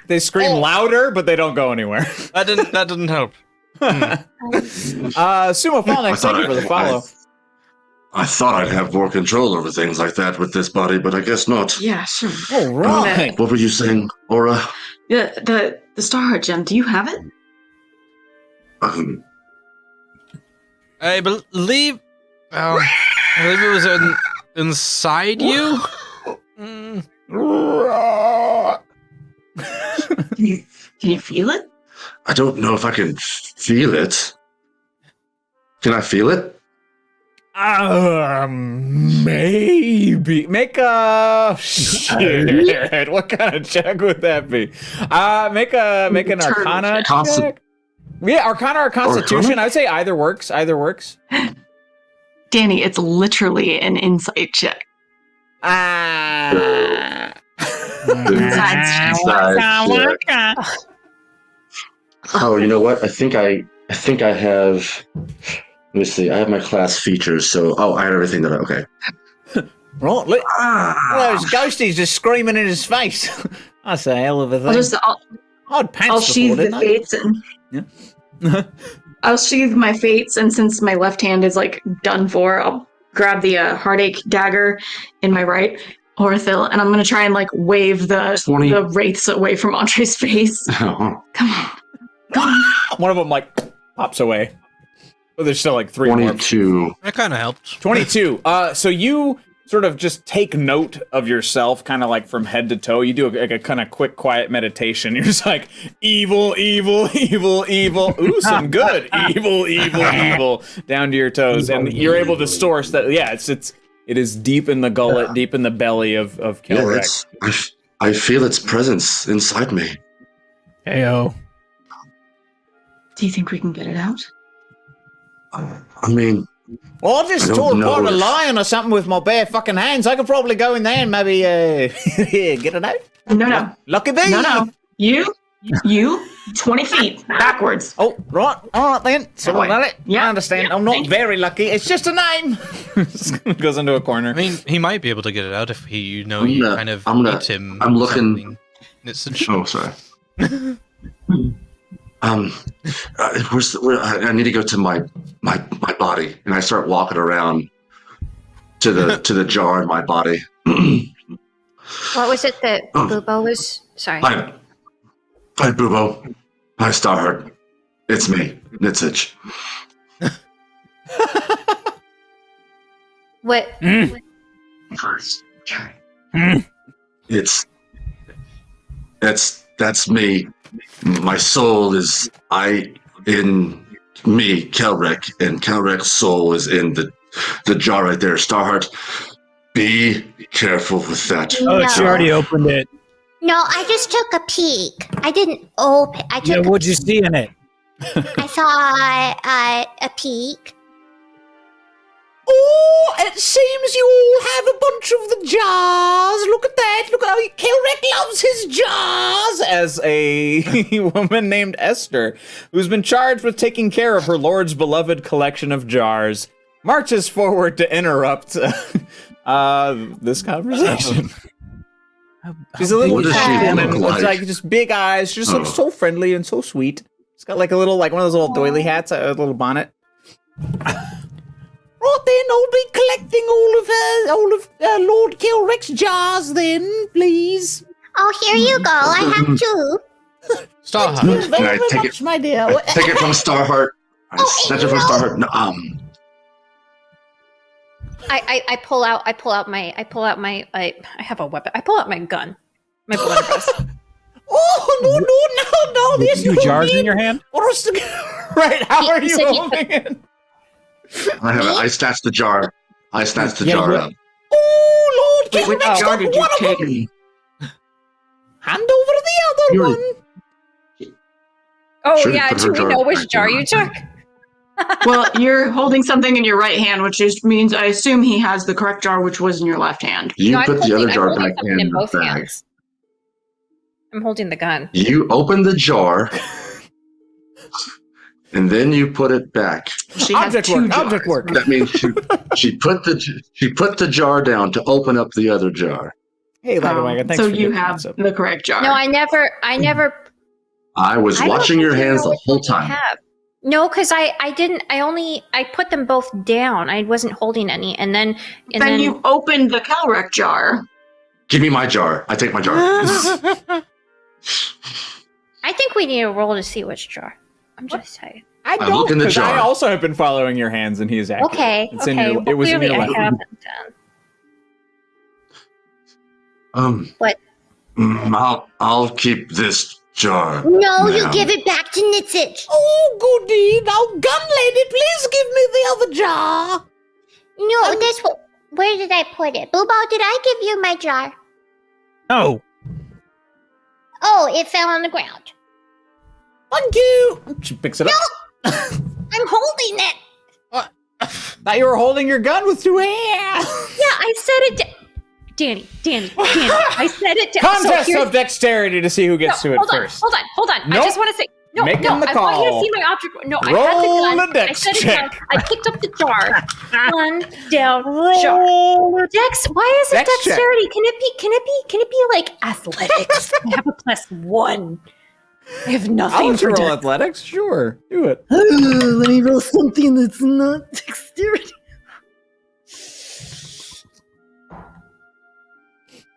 They scream louder, but they don't go anywhere. That didn't help. Sumo Falnex, thank you for the follow. I thought I'd have more control over things like that with this body, but I guess not. Yeah, sure. All right. What were you saying, Aura? Yeah, the Starheart gem. Do you have it? I believe it was inside you. Mm. Can you feel it? I don't know if I can feel it. Can I feel it? Maybe make a shit. What kind of check would that be? Make an Internal Arcana check. check. Yeah, Arcana or Constitution. I would say either works. Either works. Danny, it's literally an insight check. Inside check. Oh, you know what? I think I have. Let me see. I have my class features. So, I have everything that okay. Right, look, those ghosties just screaming in his face. That's a hell of a thing. I'd pants I'll before, sheathe the didn't I? fates and Yeah. I'll sheathe my fates, and since my left hand is like done for, I'll grab the heartache dagger in my right, Orthil, and I'm gonna try and like wave the 20. the wraiths away from Andre's face. Come on. One of them like pops away. But there's still like 3 more. 22. That kind of helped. 22. So you sort of just take note of yourself, kind of like from head to toe. You do a kind of quick, quiet meditation. You're just like, evil, evil, evil, evil. Ooh, some good. Evil, evil, evil. Down to your toes. And you're able to source that. Yeah, it is deep in the gullet, deep in the belly of Yeah, Kelrek. I feel its presence inside me. Heyo. Do you think we can get it out? I mean, Well, I just I don't tore know apart a if- lion or something with my bare fucking hands. I could probably go in there and maybe get it out. No. Lucky me. No. You 20 feet backwards. Oh, right. All right, then. So That way. I Yeah, understand. yeah, I'm not thank you. very lucky. It's just a name. Goes into a corner. I mean, he might be able to get it out if you I'm you gonna- kind of I'm gonna- meet him. I'm looking- something. It's a oh, sorry. I need to go to my body, and I start walking around to the jar in my body. What was it that Oh. Bubo was? Sorry. Hi, Bubo. Hi, Starheart. It's me, Nitsich. What? That's me. My soul is in me, Kelrek, and Kelrek's soul is in the jar right there. Starheart, be careful with that. Oh, she already opened it. No, I just took a peek. I didn't open. I took. What'd you see in it? I saw a peek. Oh, it seems you all have a bunch of the jars. Look at that. Look at how Kelrek loves his jars. As a woman named Esther, who's been charged with taking care of her lord's beloved collection of jars, marches forward to interrupt this conversation. She's a little What does she cat look and like? like just big eyes. She just looks so friendly and so sweet. She's got like a little, like one of those little doily hats, a little bonnet. Right then, I'll be collecting all of Lord Kelrek's jars then, please. Oh, here you go. I have two. Starheart. Thank you Can I very take much, my dear. Take it from Starheart. I snatch it from Starheart. No, I pull out my I have a weapon. I pull out my gun. My blunderbuss. Oh, no, there's Two no jars need in your hand? for us to Right, how are you said he holding it? I snatched the jar. I snatched the jar out. Oh, Lord Wait, which Kelrek's jar got did you one of take? them. Hand over the other You're- one. Oh Should've yeah, put do her we jar know which back jar in. you took? Well, you're holding something in your right hand, which just means I assume he has the correct jar, which was in your left hand. You No, I'm put the holding- other I'm jar holding back something in in the both bag. hands. I'm holding the gun. You open the jar, and then you put it back. She has Object two work, jars. object work. That means she put the jar down to open up the other jar. Hey, Lagawaga, thanks so for you getting have that up. the correct jar. No, I never. I was I don't watching your think I hands know the which whole one you time. have. No, because I didn't. I put them both down. I wasn't holding any, and then then you opened the Kelrek jar. Give me my jar. I take my jar. I think we need a roll to see which jar. I'm just saying. I I don't, look in the because I jar. also have been following your hands, and he is accurate. Okay. It's in okay. your, Well, it was in clearly your I left. haven't then. What? I'll keep this jar. No, you ma'am. give it back to Nitsich. Oh, goody. Now, gun lady, please give me the other jar. No, that's what. Where did I put it? Boobo, did I give you my jar? No. Oh, it fell on the ground. Thank you. She picks it up. I'm holding it. Thought you were holding your gun with two hands. Yeah, I said it. Danny. I said it. Contest here's- of dexterity to see who gets to it hold first. Hold on. Nope. I just want to say. No, Making no, the I want you to call. see my object. No, I Roll had the gun. a dex I set it down. check. I picked up the jar. One down jar. Roll it. Dex. Why is it Dex check. dexterity? Can it be like athletics? I have a +1. I have I'll nothing let you for roll dex. athletics. Sure, do it. Let me roll something that's not dexterity.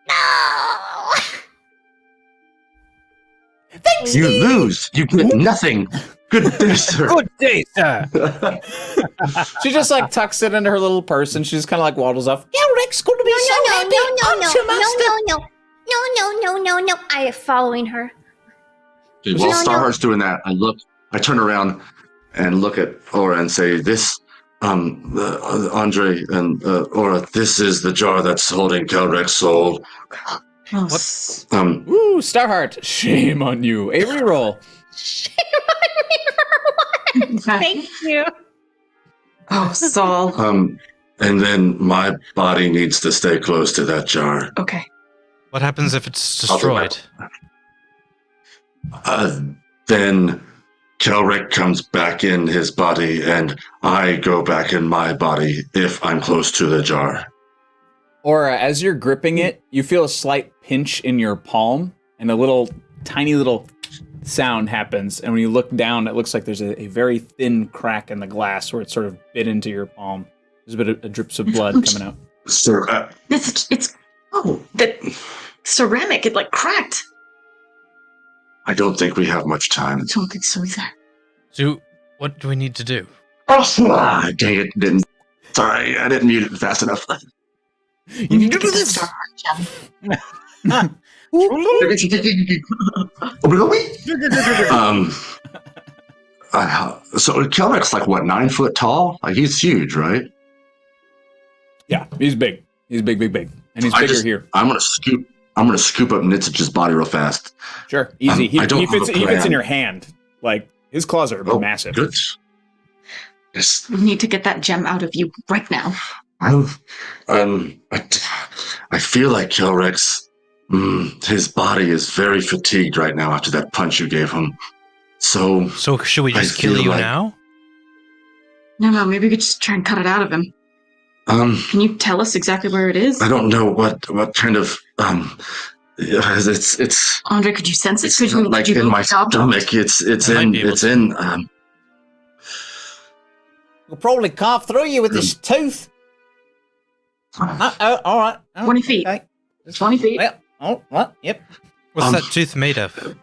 No. Thanks, You Steve. lose. You get nothing. Good day, sir. Good day, sir. She just like tucks it into her little purse, and she just kind of like waddles off. Yeah, Rick's going to be so happy. Punch him, master. No. I am following her. While Starheart's doing that, I turn around and look at Aura and say, "This, Andre and Aura, this is the jar that's holding Kelrek's soul." What? Ooh, Starheart. Shame on you. A reroll. Thank you. Oh, Saul. and then my body needs to stay close to that jar. Okay. What happens if it's I'll do that. destroyed? Then Kelrek comes back in his body, and I go back in my body if I'm close to the jar. Aura, as you're gripping it, you feel a slight pinch in your palm, and a tiny little sound happens. And when you look down, it looks like there's a very thin crack in the glass where it sort of bit into your palm. There's a bit of drips of blood coming out. Sir, That ceramic, it like cracked. I don't think we have much time. I don't think so either. So, what do we need to do? Dang it, didn't. Sorry, I didn't mute it fast enough. You need to get this star gem. So Kelrick's like what, 9 foot tall? Like he's huge, right? Yeah, he's big. He's big, and he's bigger here. I'm gonna scoop up Nitzich's body real fast. Sure, easy. He fits in plan. your hand. Like his claws are massive. Good. Yes. We need to get that gem out of you right now. I feel like Kelrex, his body is very fatigued right now after that punch you gave him. So should we just kill you now? No, maybe we could just try and cut it out of him. Can you tell us exactly where it is? I don't know what kind of it's Andre, could you sense it? Could you like in my stomach. It's in. We'll probably carve through you with this tooth. All right. 20 feet. Okay. 20 feet. Well, what? Yep. What's that tooth made of?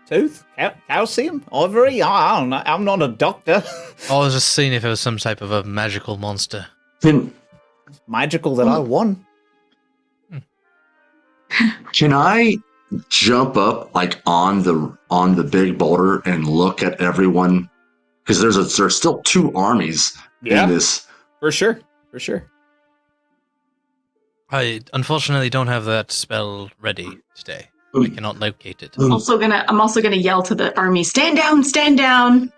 Tooth? Calcium? Ivory? I don't know. I'm not a doctor. I was just seeing if it was some type of a magical monster. Magical that I won. Can I jump up like on the big boulder and look at everyone? Because there's still 2 armies in this. For sure. I unfortunately don't have that spell ready today. I cannot locate it. I'm also gonna yell to the army, stand down, stand down.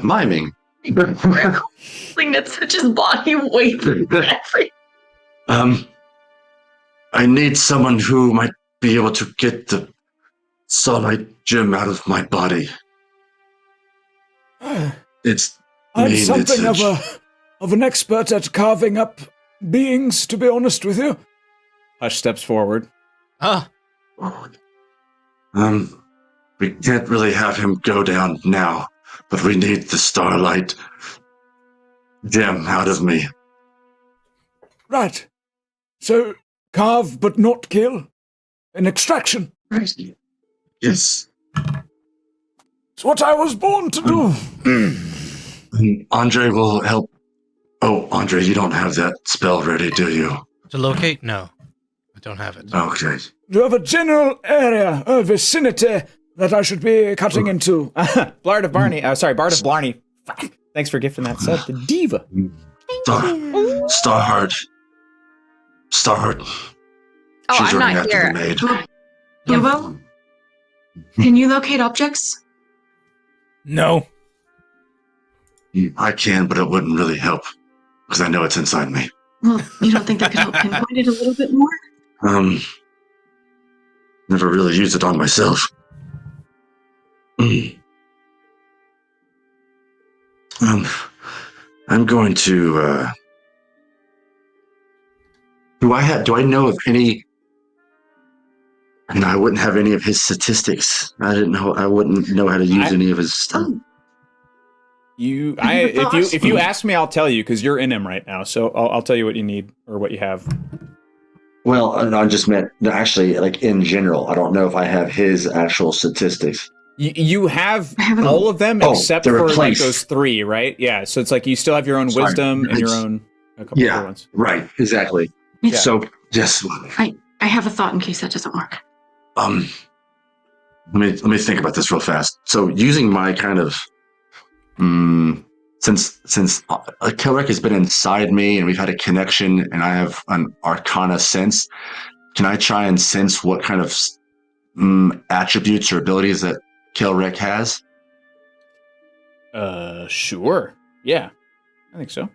Miming. That's such his body weight. I need someone who might be able to get the Starlight gem out of my body. It's I'm something of an expert at carving up beings, to be honest with you. Hush steps forward. We can't really have him go down now, but we need the Starlight gem out of me. Right. So, carve but not kill? An extraction? Right. Yes. It's what I was born to do. Andre will help. Oh, Andre, you don't have that spell ready, do you? To locate? No. I don't have it. Okay. Do you have a general area or vicinity that I should be cutting into? Bard of Blarney. Bard of Blarney. Thanks for gifting that sub to Diva. Starheart. Oh, She's I'm running not after here. the maid. Bubo, can you locate objects? No. I can, but it wouldn't really help because I know it's inside me. Well, you don't think that could help pinpoint it a little bit more? Never really used it on myself. I'm going to. Do I know of any? And I wouldn't have any of his statistics. I wouldn't know how to use any of his stuff. If you ask me, I'll tell you because you're in him right now. So I'll tell you what you need or what you have. Well, I just meant actually, like in general. I don't know if I have his actual statistics. You have all of them except for like those 3, right? Yeah. So it's like you still have your own wisdom and your own a couple other ones. Right. Exactly. Yeah. So yes. I have a thought in case that doesn't work. Let me think about this real fast. So using my kind of since Kelrick has been inside me and we've had a connection and I have an arcana sense, can I try and sense what kind of attributes or abilities that Kelrick has? Sure. Yeah, I think so.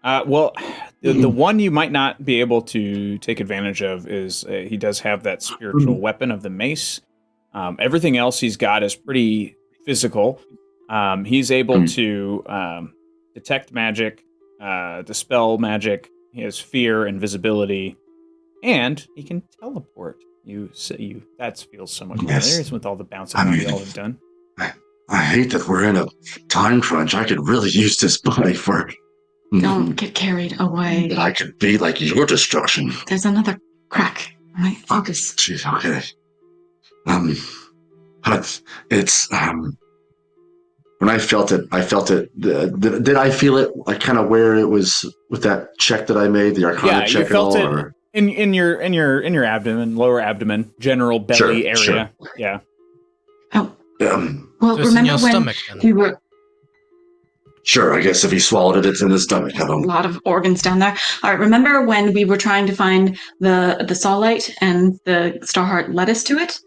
Well, the one you might not be able to take advantage of is he does have that spiritual weapon of the mace. Everything else he's got is pretty physical. He's able to detect magic, dispel magic. He has fear, invisibility, and he can teleport. That feels somewhat familiar with all the bouncing around y'all have done. I hate that we're in a time crunch. I could really use this body for. Don't get carried away. I could be like your destruction. There's another crack. All right, focus. Jeez, okay. But it's when I felt it. Did I feel it? Like kind of where it was with that check that I made, the Arcana check, you felt and all, it or? in your abdomen, lower abdomen, general belly area. Sure. Yeah. Oh, Um, well, So it's in remember your when stomach, then. we were sure. I guess if he swallowed it, it's in his stomach. a lot of organs down there. All right, remember when we were trying to find the Sawlight and the Starheart led us to it?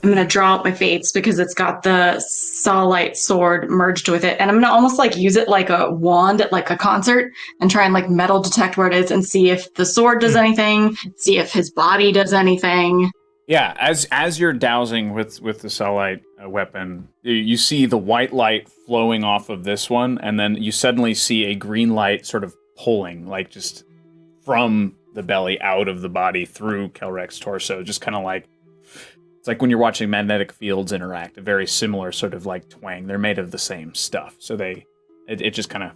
I'm gonna draw out my fates because it's got the Sawlight sword merged with it, and I'm gonna almost like use it like a wand at like a concert and try and like metal detect where it is and see if the sword does anything, see if his body does anything. Yeah, as you're dousing with the Sahlen weapon, you see the white light flowing off of this one, and then you suddenly see a green light sort of pulling, like just from the belly out of the body through Kelrek's torso, just kind of like, it's like when you're watching magnetic fields interact, a very similar sort of like twang. They're made of the same stuff, so it just kind of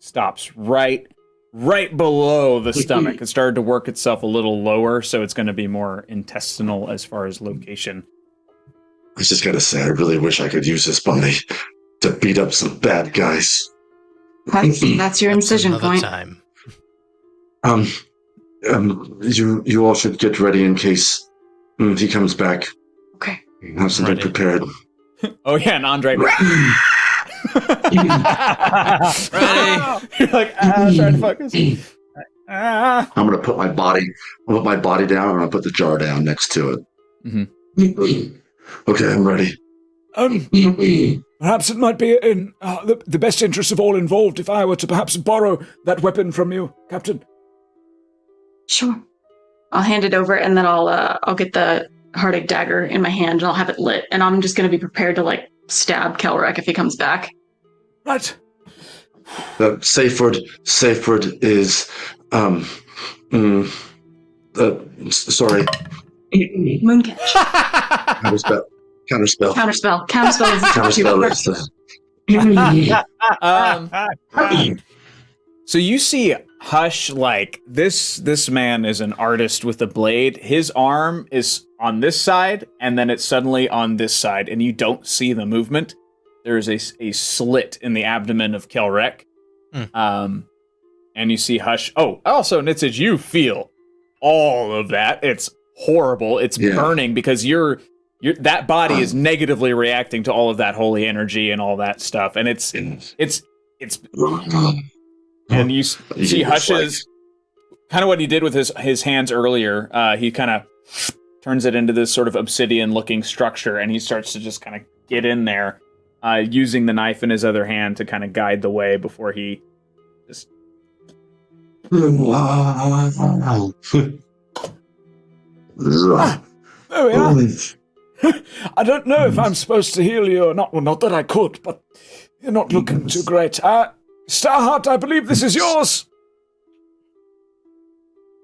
stops right below the stomach. It started to work itself a little lower, so it's going to be more intestinal as far as location. I just gotta say, I really wish I could use this body to beat up some bad guys. That's your That's incision another point. time. You all should get ready in case he comes back. Okay. Have something Ready. prepared. Oh yeah, and Andre. Ready. You're like, trying to focus. I'm gonna put my body down. I'm gonna put the jar down next to it. Mm-hmm. Okay, I'm ready. Perhaps it might be in the best interest of all involved if I were to perhaps borrow that weapon from you, Captain. Sure. I'll hand it over, and then I'll get the heartache dagger in my hand, and I'll have it lit, and I'm just gonna be prepared to like stab Kelrek if he comes back. Right. Safe word is sorry. Mooncatch. Counterspell. Counterspell is So you see Hush, like this man is an artist with a blade. His arm is on this side, and then it's suddenly on this side, and you don't see the movement. There is a slit in the abdomen of Kelrek. And you see Hush. Oh, also, Nitzage, you feel all of that. It's horrible. It's burning because that body is negatively reacting to all of that holy energy and all that stuff. And it's and you see Hush's kind of what he did with his hands earlier. He kind of turns it into this sort of obsidian-looking structure, and he starts to just kind of get in there, using the knife in his other hand to kind of guide the way before he just. There we are. I don't know if I'm supposed to heal you or not. Well, not that I could, but you're not looking too great. Starheart, I believe this is yours.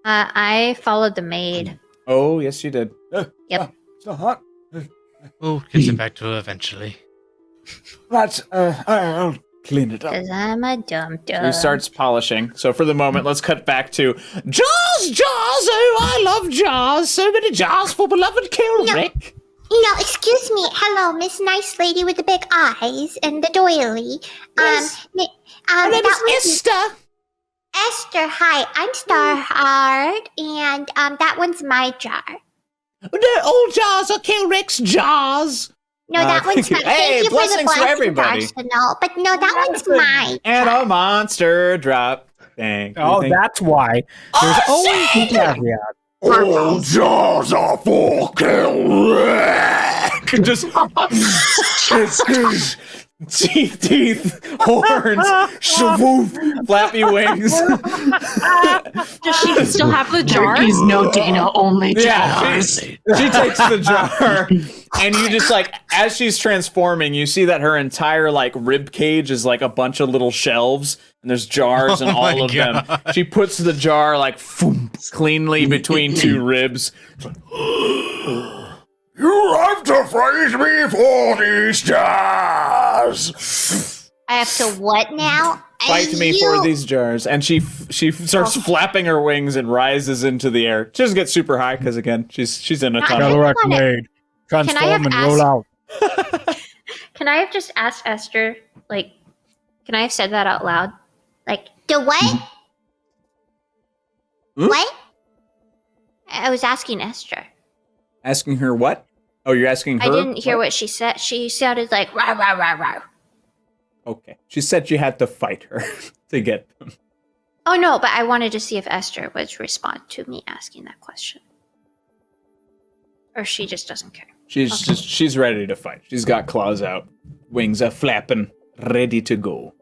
I followed the maid. Oh, yes, you did. Yep. Starheart. We'll get it back to her eventually. Right, I'll clean it up. Because I'm a dum-dum. He starts polishing. So for the moment, let's cut back to Jaws! Oh, I love Jaws. So many Jaws for beloved Kelrick. Excuse me. Hello, Miss Nice Lady with the big eyes and the doily. Yes. My name is Esther. Esther, hi. I'm Starheart, and that one's my jar. All Jaws are Kelrick's Jaws. No, that one's mine. Hey, Thank you blessings for everybody. arsenal, but no, that one's mine. And a monster drop. Thank you. Oh, thank you. that's why. There's always a caveat. All Jaws are for Kelrick. Just teeth, horns, shavoof, flappy wings. Does she still have the jar? He's no Dana, only Yeah, jars. she takes the jar, and you just like, as she's transforming, you see that her entire like rib cage is like a bunch of little shelves, and there's jars and all of them. She puts the jar like cleanly between two ribs. You have to praise me for these jars. I have to what now? I fight me for these jars. And she starts flapping her wings and rises into the air. She doesn't get super high because, again, she's in a tunnel. Cataract made. Transform and roll out. Can I have just asked Esther, like, can I have said that out loud? Like, the what? What? I was asking Esther. Asking her what? Oh, you're asking her? I didn't hear what she said. She sounded like, rah, rah, rah, rah. Okay. She said you had to fight her to get them. Oh, no, but I wanted to see if Esther would respond to me asking that question. Or she just doesn't care. She's ready to fight. She's got claws out, wings are flapping, ready to go.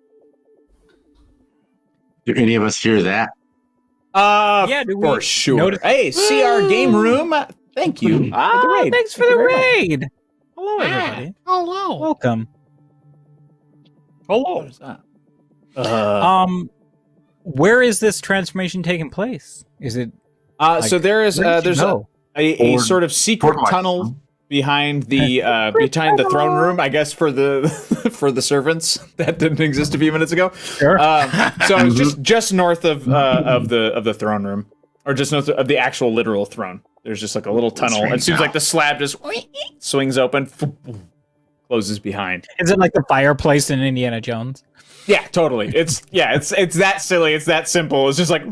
Do any of us hear that? Yeah, for sure. Hey, CR Game Room, thank you for the raid. Thanks for the raid. Hello, everybody. Hello. Welcome. Hello. Where is this transformation taking place? Is it? So there's a sort of secret tunnel behind the throne room, I guess, for the servants that didn't exist a few minutes ago. Sure. So it's just north of the throne room, or just north of the actual literal throne. There's just like a little tunnel. It seems like the slab just swings open, closes behind. Is it like the fireplace in Indiana Jones? Yeah, totally. It's that silly. It's that simple. It's just like.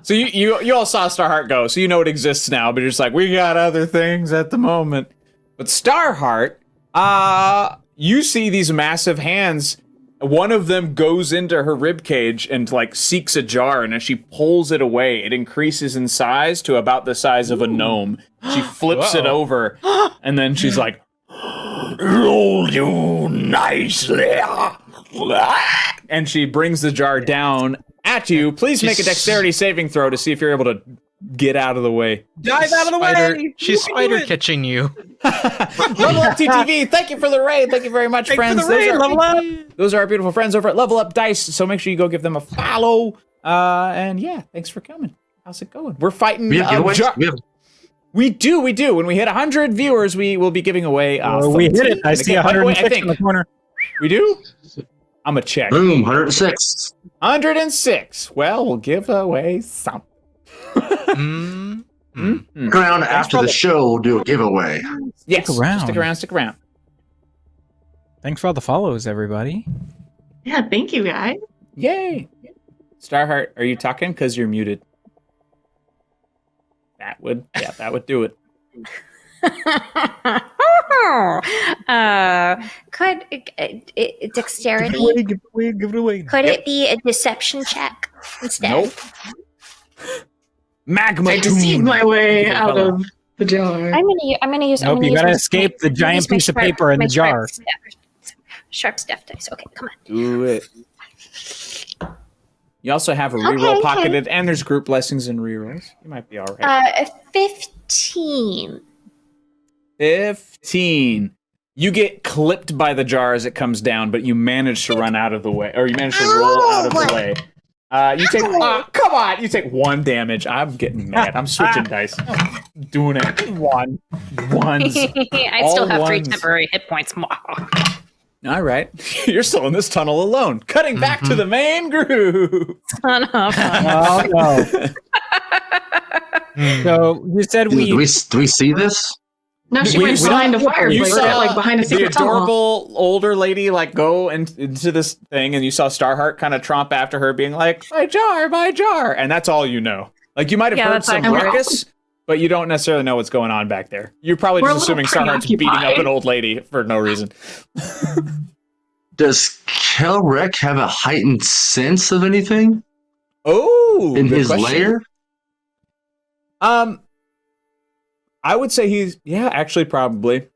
So you all saw Starheart go, so you know it exists now, but you're just like, we got other things at the moment. But Starheart, you see these massive hands. One of them goes into her ribcage and like seeks a jar, and as she pulls it away, it increases in size to about the size of a gnome. She flips it over, and then she's like, roll you nicely. And she brings the jar down at you. Please make a dexterity saving throw to see if you're able to get out of the way. Dive out of the way! She's spider catching you. Level Up TTV, thank you for the raid. Thank you very much, friends. For the raid, Level Up. Those are our beautiful friends over at Level Up Dice, so make sure you go give them a follow. And yeah, thanks for coming. How's it going? We're fighting. We have giveaways? We do. When we hit 100 viewers, we will be giving away. We hit it. I see 106 in the corner. We do? I'm going to check. Boom, 106. 106. Well, we'll give away some. Around after the show, we'll do a giveaway. Yes, stick around. Thanks for all the follows, everybody. Yeah, thank you, guys. Yay. Starheart, are you talking? Because you're muted. That would do it. Could dexterity? Give it away. Could it be a deception check instead? Nope. Magma. I deceived my way out of the jar. I'm gonna use. Nope, you gotta escape the giant piece of paper in the jar. Sharp stuff dice. Okay, come on. Do it. You also have a reroll pocketed, and there's group blessings and rerolls. You might be all right. 15. 15. You get clipped by the jar as it comes down, but you manage to run out of the way, or you manage to roll out of the way. You take. Come on! You take 1 damage. I'm getting mad. I'm switching dice. Doing it. Ones. I still have 3 temporary hit points. All right. You're still in this tunnel alone. Cutting back to the main group. Son of Oh, no. So you said Do we see this? No, she went behind a fireplace. You saw like behind a the secret tunnel. adorable older lady like go into this thing, and you saw Starheart kind of tromp after her, being like, my jar, and that's all you know. Like you might have heard some ruckus, but you don't necessarily know what's going on back there. You're probably just assuming Starheart's beating up an old lady for no reason. Does Kelrek have a heightened sense of anything? Oh, in his lair? I would say probably.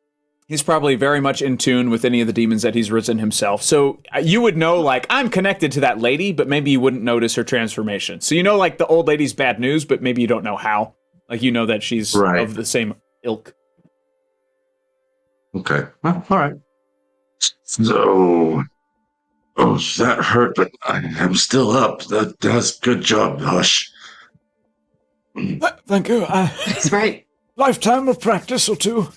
He's probably very much in tune with any of the demons that he's risen himself. So you would know, like, I'm connected to that lady, but maybe you wouldn't notice her transformation. So you know, like, the old lady's bad news, but maybe you don't know how. Like, you know that she's of the same ilk. Okay. Well, all right. So, that hurt, but I'm still up. That's good job, Hush. Thank you. That's right. Lifetime of practice or 2.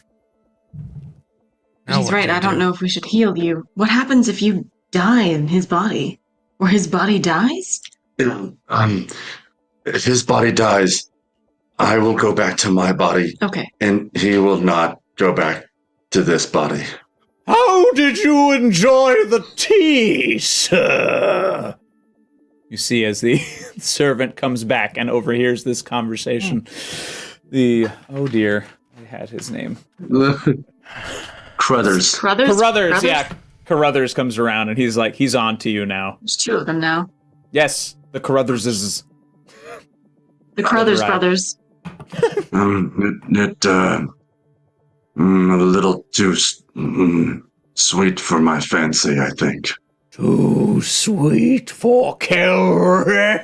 He's right. I don't know if we should heal you. What happens if you die in his body? Or his body dies? If his body dies, I will go back to my body, Okay. and he will not go back to this body. How did you enjoy the tea, sir? You see, as the servant comes back and overhears this conversation, oh dear, I had his name. Carruthers. Carruthers, yeah. Carruthers comes around and he's on to you now. There's two of them now. Yes, the Carruthers is. The Carruthers Right. brothers. A little too sweet for my fancy, I think. Too sweet for Kelrick.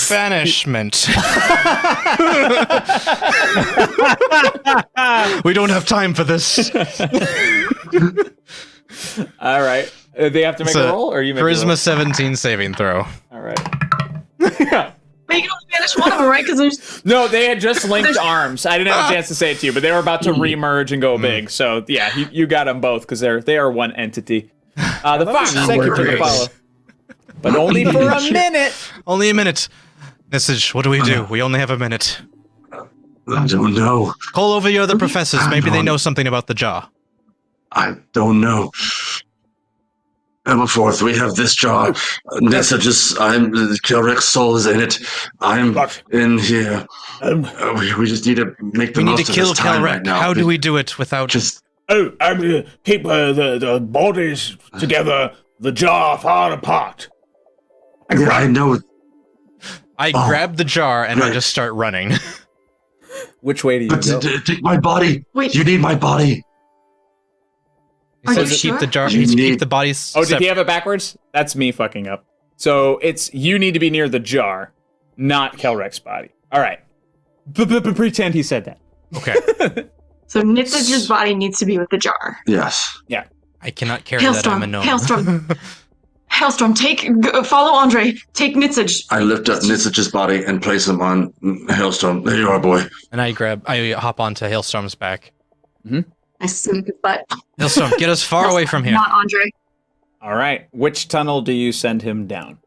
Banishment. We don't have time for this. All right. They have to make a roll, or you make a roll? Charisma 17 saving throw. All right. But you can only banish one of them, right? Because there's... No, they had just linked arms. I didn't have a chance to say it to you, but they were about to remerge and go big. So yeah, you got them both because they are one entity. The Fox, thank you for the follow. But only for a minute. Only a minute. Message, what do? We only have a minute. I don't know. Call over your other professors. Maybe they know something about the jaw. I don't know. Everforth, we have this jaw. Nessa Kelrick's soul is in it. I'm in here. We just need to make the We need most to of kill this time Kelrick. right now. How do we do it without Just Oh, keep the bodies together, the jar far apart. yeah, I know. I grab the jar and I just start running. Which way do you But go? take my body. Wait. You need my body. He Are says you keep sure? the jar. You Keep need- the bodies. Oh, did he have it backwards? That's me fucking up. So it's you need to be near the jar, not Kelrick's body. All right. Pretend he said that. Okay. So Nitsage's body needs to be with the jar. Yes. I cannot carry that. I'm a Hailstorm. gnome. Hailstorm. Hailstorm, follow Andre. Take Nitsage. I lift up Nitsage's body and place him on Hailstorm. There you are, boy. And I hop onto Hailstorm's back. I smack his butt. Hailstorm, get us far away from here. Not Andre. All right. Which tunnel do you send him down?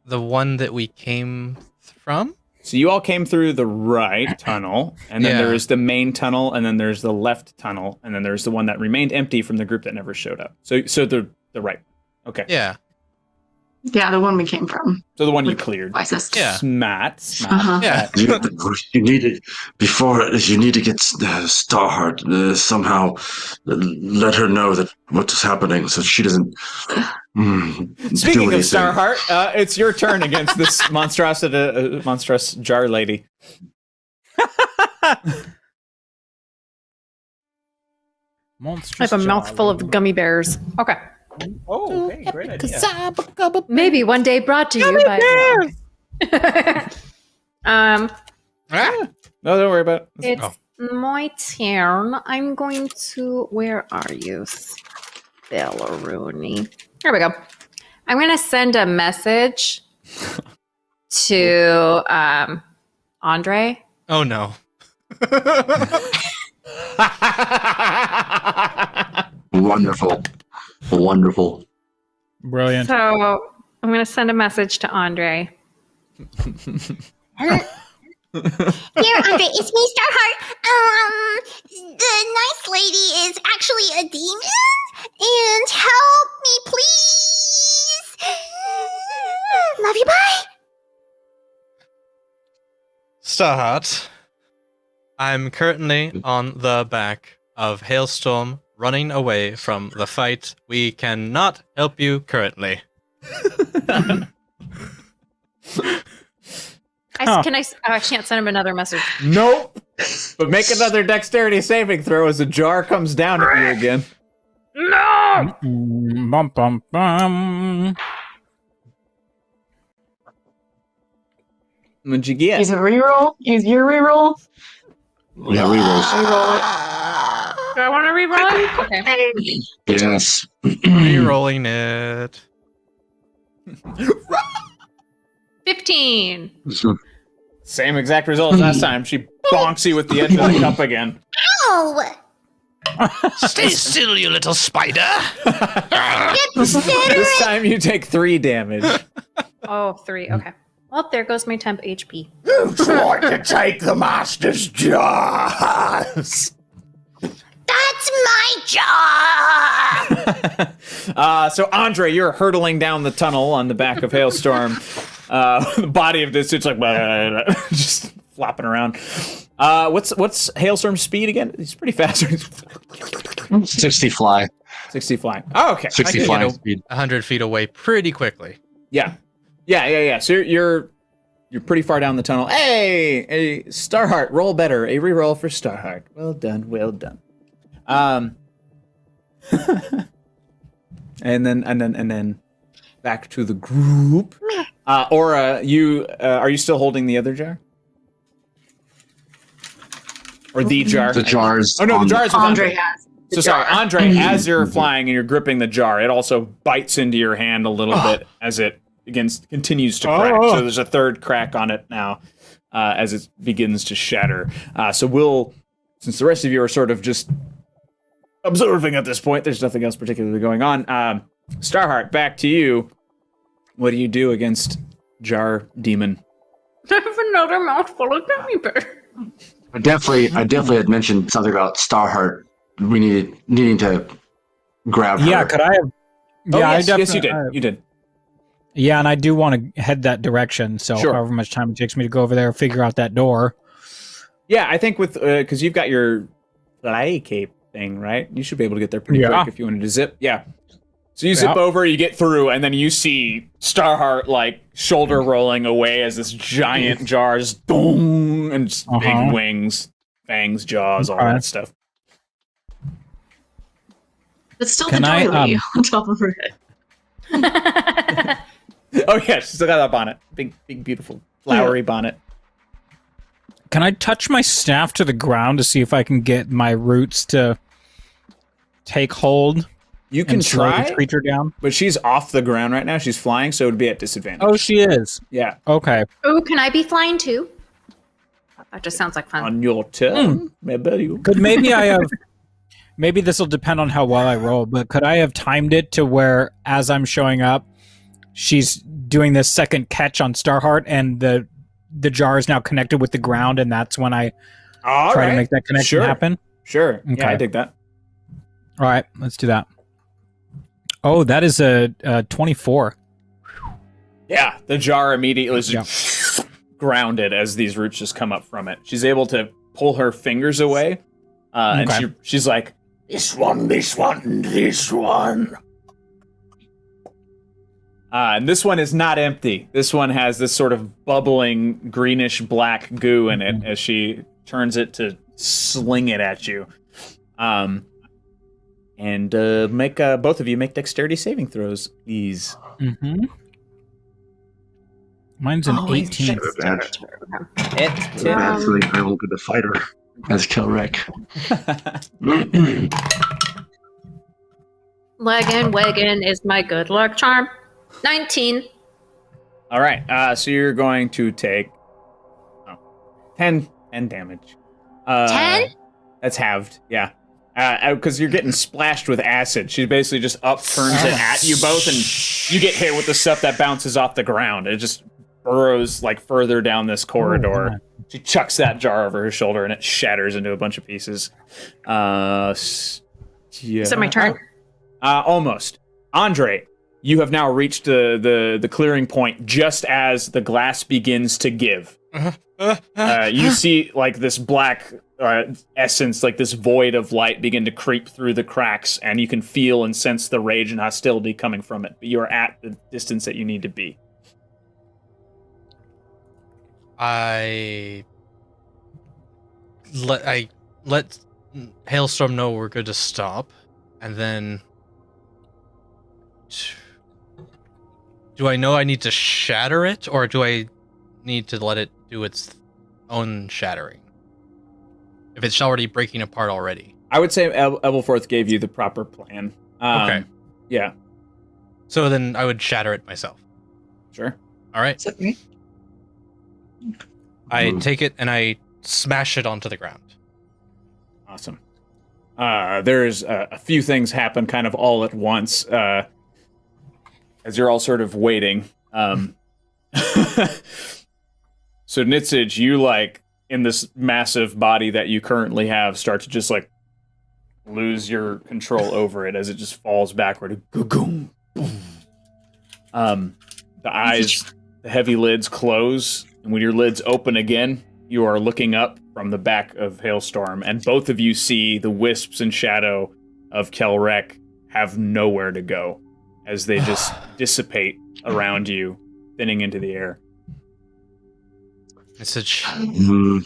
The one that we came from? So you all came through the right tunnel, and then Yeah. there is the main tunnel, and then there's the left tunnel, and then there's the one that remained empty from the group that never showed up. So the right. Okay. Yeah. Yeah, the one we came from. So the one you cleared. Wisest. Yeah. Smart. Uh-huh. Yeah. You need it before you need to get Starheart somehow. Let her know that what's happening, so she doesn't. Speaking of Starheart, it's your turn against this monstrous jar lady. Monstrous I have a jar mouthful of lady. gummy bears. Okay. Oh, hey, great idea. Maybe one day brought to you by. Ah! No, don't worry about it. It's Oh. my turn. I'm going to. Where are you, Spellaroonie? There we go. I'm going to send a message to Andre. Oh no. Wonderful. Brilliant. So I'm going to send a message to Andre. Here, Andre, it's me, Starheart. The nice lady is actually a demon, and help me, please. Love you, bye. Starheart, I'm currently on the back of Hailstorm, running away from the fight. We cannot help you currently. I can't send him another message. Nope. But make another dexterity saving throw as a jar comes down at you again. No! Bum, bum, bum. What'd you get? Use a reroll. Use your reroll. Yeah, rerolls. Reroll it. Do I want to reroll it? Okay. Yes. Rerolling it. 15. Same exact result as last time. She bonks you with the edge of the cup again. Ow! Stay still, you little spider. This time you take 3 damage. Oh, 3. Okay. Well, there goes my temp HP. You tried to take the master's jars. That's my job! So Andre, you're hurtling down the tunnel on the back of Hailstorm. The body of this, it's like just flopping around. What's Hailstorm's speed again? He's pretty fast. 60 fly. 60 flying. Oh, okay. 60 can flying get speed. 100 feet away pretty quickly. Yeah. So you're pretty far down the tunnel. Hey, Starheart, roll better. A reroll for Starheart. Well done. And then back to the group. Aura, you are you still holding the other jar? Or the jar? The jars. Oh no, the jar is with Andre Andre. has. So sorry, Andre, as you're flying and you're gripping the jar, it also bites into your hand a little bit as it continues to crack. So there's a third crack on it now as it begins to shatter. So since the rest of you are sort of just observing at this point, there's nothing else particularly going on. Starheart, back to you. What do you do against Jar Demon? I have another mouthful of gummy bear. I definitely had mentioned something about Starheart. We needing to grab her. Yeah, could I have? Oh, Yeah, yes, you did. You did. Yeah, and I do want to head that direction. So Sure. however much time it takes me to go over there, figure out that door. Yeah, I think with because you've got your fly cape thing, right? You should be able to get there pretty quick if you wanted to zip. Yeah. So you zip over, you get through, and then you see Starheart like shoulder rolling away as this giant jar just boom and just big wings, fangs, jaws, all that stuff. It's still Can the I, doily on top of her head. Oh yeah, she's still got that bonnet, big, beautiful, flowery bonnet. Can I touch my staff to the ground to see if I can get my roots to take hold? You can and slow try, the creature down. but she's off the ground right now. She's flying, so it would be at disadvantage. Oh, she is. Yeah. Okay. Oh, can I be flying too? That just sounds like fun. On your turn, maybe you. Could maybe I have? Maybe this will depend on how well I roll. But could I have timed it to where, as I'm showing up, she's doing this second catch on Starheart, and the jar is now connected with the ground, and that's when I try to make that connection happen. Sure. Okay. Yeah, I dig that. All right, let's do that. Oh, that is a 24. Yeah, the jar immediately is grounded as these roots just come up from it. She's able to pull her fingers away, and she's like, This one, this one, this one. And this one is not empty. This one has this sort of bubbling greenish black goo in it as she turns it to sling it at you. And make both of you make dexterity saving throws, please. Mm-hmm. Mine's an 18. Actually, I will be the fighter as Kilrek. Wagon is my good luck charm. 19. All right, so you're going to take 10 damage. 10? That's halved, yeah. Because you're getting splashed with acid. She basically just turns it at you both, and you get hit with the stuff that bounces off the ground. It just burrows like further down this corridor. She chucks that jar over her shoulder, and it shatters into a bunch of pieces. Is it my turn? Almost. Andre, you have now reached the clearing point just as the glass begins to give. You see like this black essence, like this void of light begin to creep through the cracks, and you can feel and sense the rage and hostility coming from it. But you are at the distance that you need to be. I let Hailstorm know we're good to stop, and then do I know I need to shatter it, or do I need to let it do its own shattering? If it's already breaking apart already. I would say Ebelforth gave you the proper plan. Okay. Yeah. So then I would shatter it myself. Sure. All right. Is it me? I take it and I smash it onto the ground. Awesome. there's a few things happen kind of all at once as you're all sort of waiting. So Nitzig, you like in this massive body that you currently have start to just like lose your control over it as it just falls backward. The eyes, the heavy lids close, and when your lids open again, you are looking up from the back of Hailstorm, and both of you see the wisps and shadow of Kelrek have nowhere to go as they just dissipate around you, thinning into the air. Message. Mm,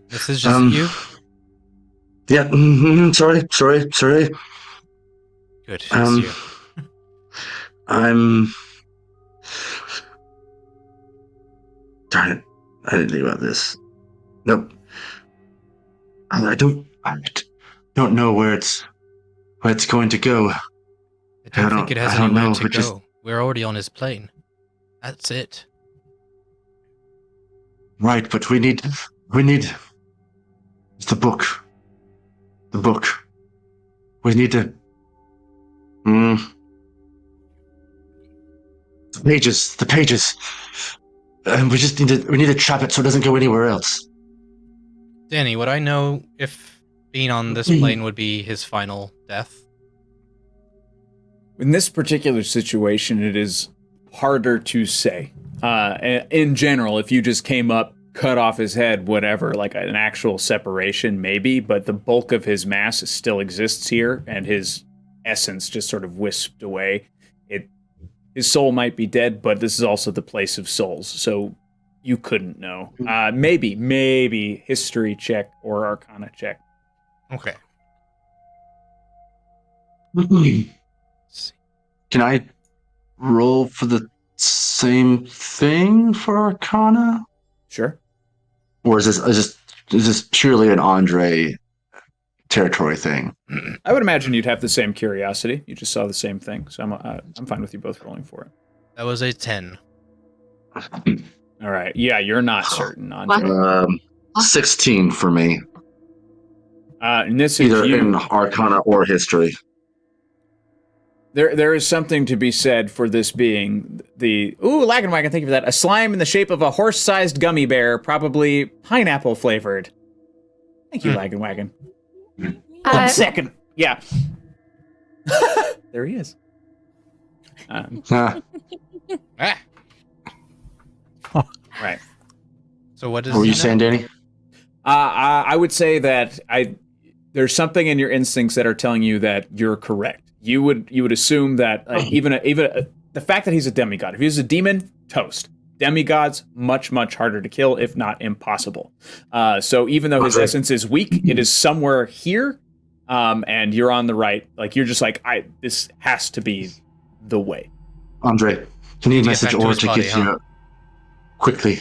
This is just you? yeah, sorry. Good. It's you. I'm... Darn it. I didn't think about this. Nope. I don't know where it's going to go. I don't think it has I don't anywhere know, to but go. just- We're already on his plane. That's it. Right, but we need it's the book. The book. We need to the pages. And we need to trap it so it doesn't go anywhere else. Danny, would I know if being on this plane would be his final death? In this particular situation, it is harder to say. In general, if you just came up, cut off his head, whatever, like an actual separation, maybe, but the bulk of his mass still exists here, and his essence just sort of wisped away. His soul might be dead, but this is also the place of souls, so you couldn't know. Maybe history check or arcana check. Okay. Can I roll for the same thing for arcana? Sure. Or is this purely an Andre territory thing? I would imagine you'd have the same curiosity. You just saw the same thing, so I'm fine with you both rolling for it. That was a 10. All right. Yeah, you're not certain, Andre. 16 for me. Nissan, Either in arcana or history. There is something to be said for this being Lagenwagon, thank you for that. A slime in the shape of a horse-sized gummy bear, probably pineapple flavored. Thank you, Lagenwagon. 1 second. Yeah. There he is. Ah. Right. So what is What were he you now? saying, Danny? I would say that there's something in your instincts that are telling you that you're correct. You would assume that even the fact that he's a demigod. If he was a demon, toast. Demigods much harder to kill, if not impossible. So even though his essence is weak, it is somewhere here, and you're on the right. Like you're just like this has to be the way. Andre, can you Need to get message back to Aura his to body, get huh? here quickly?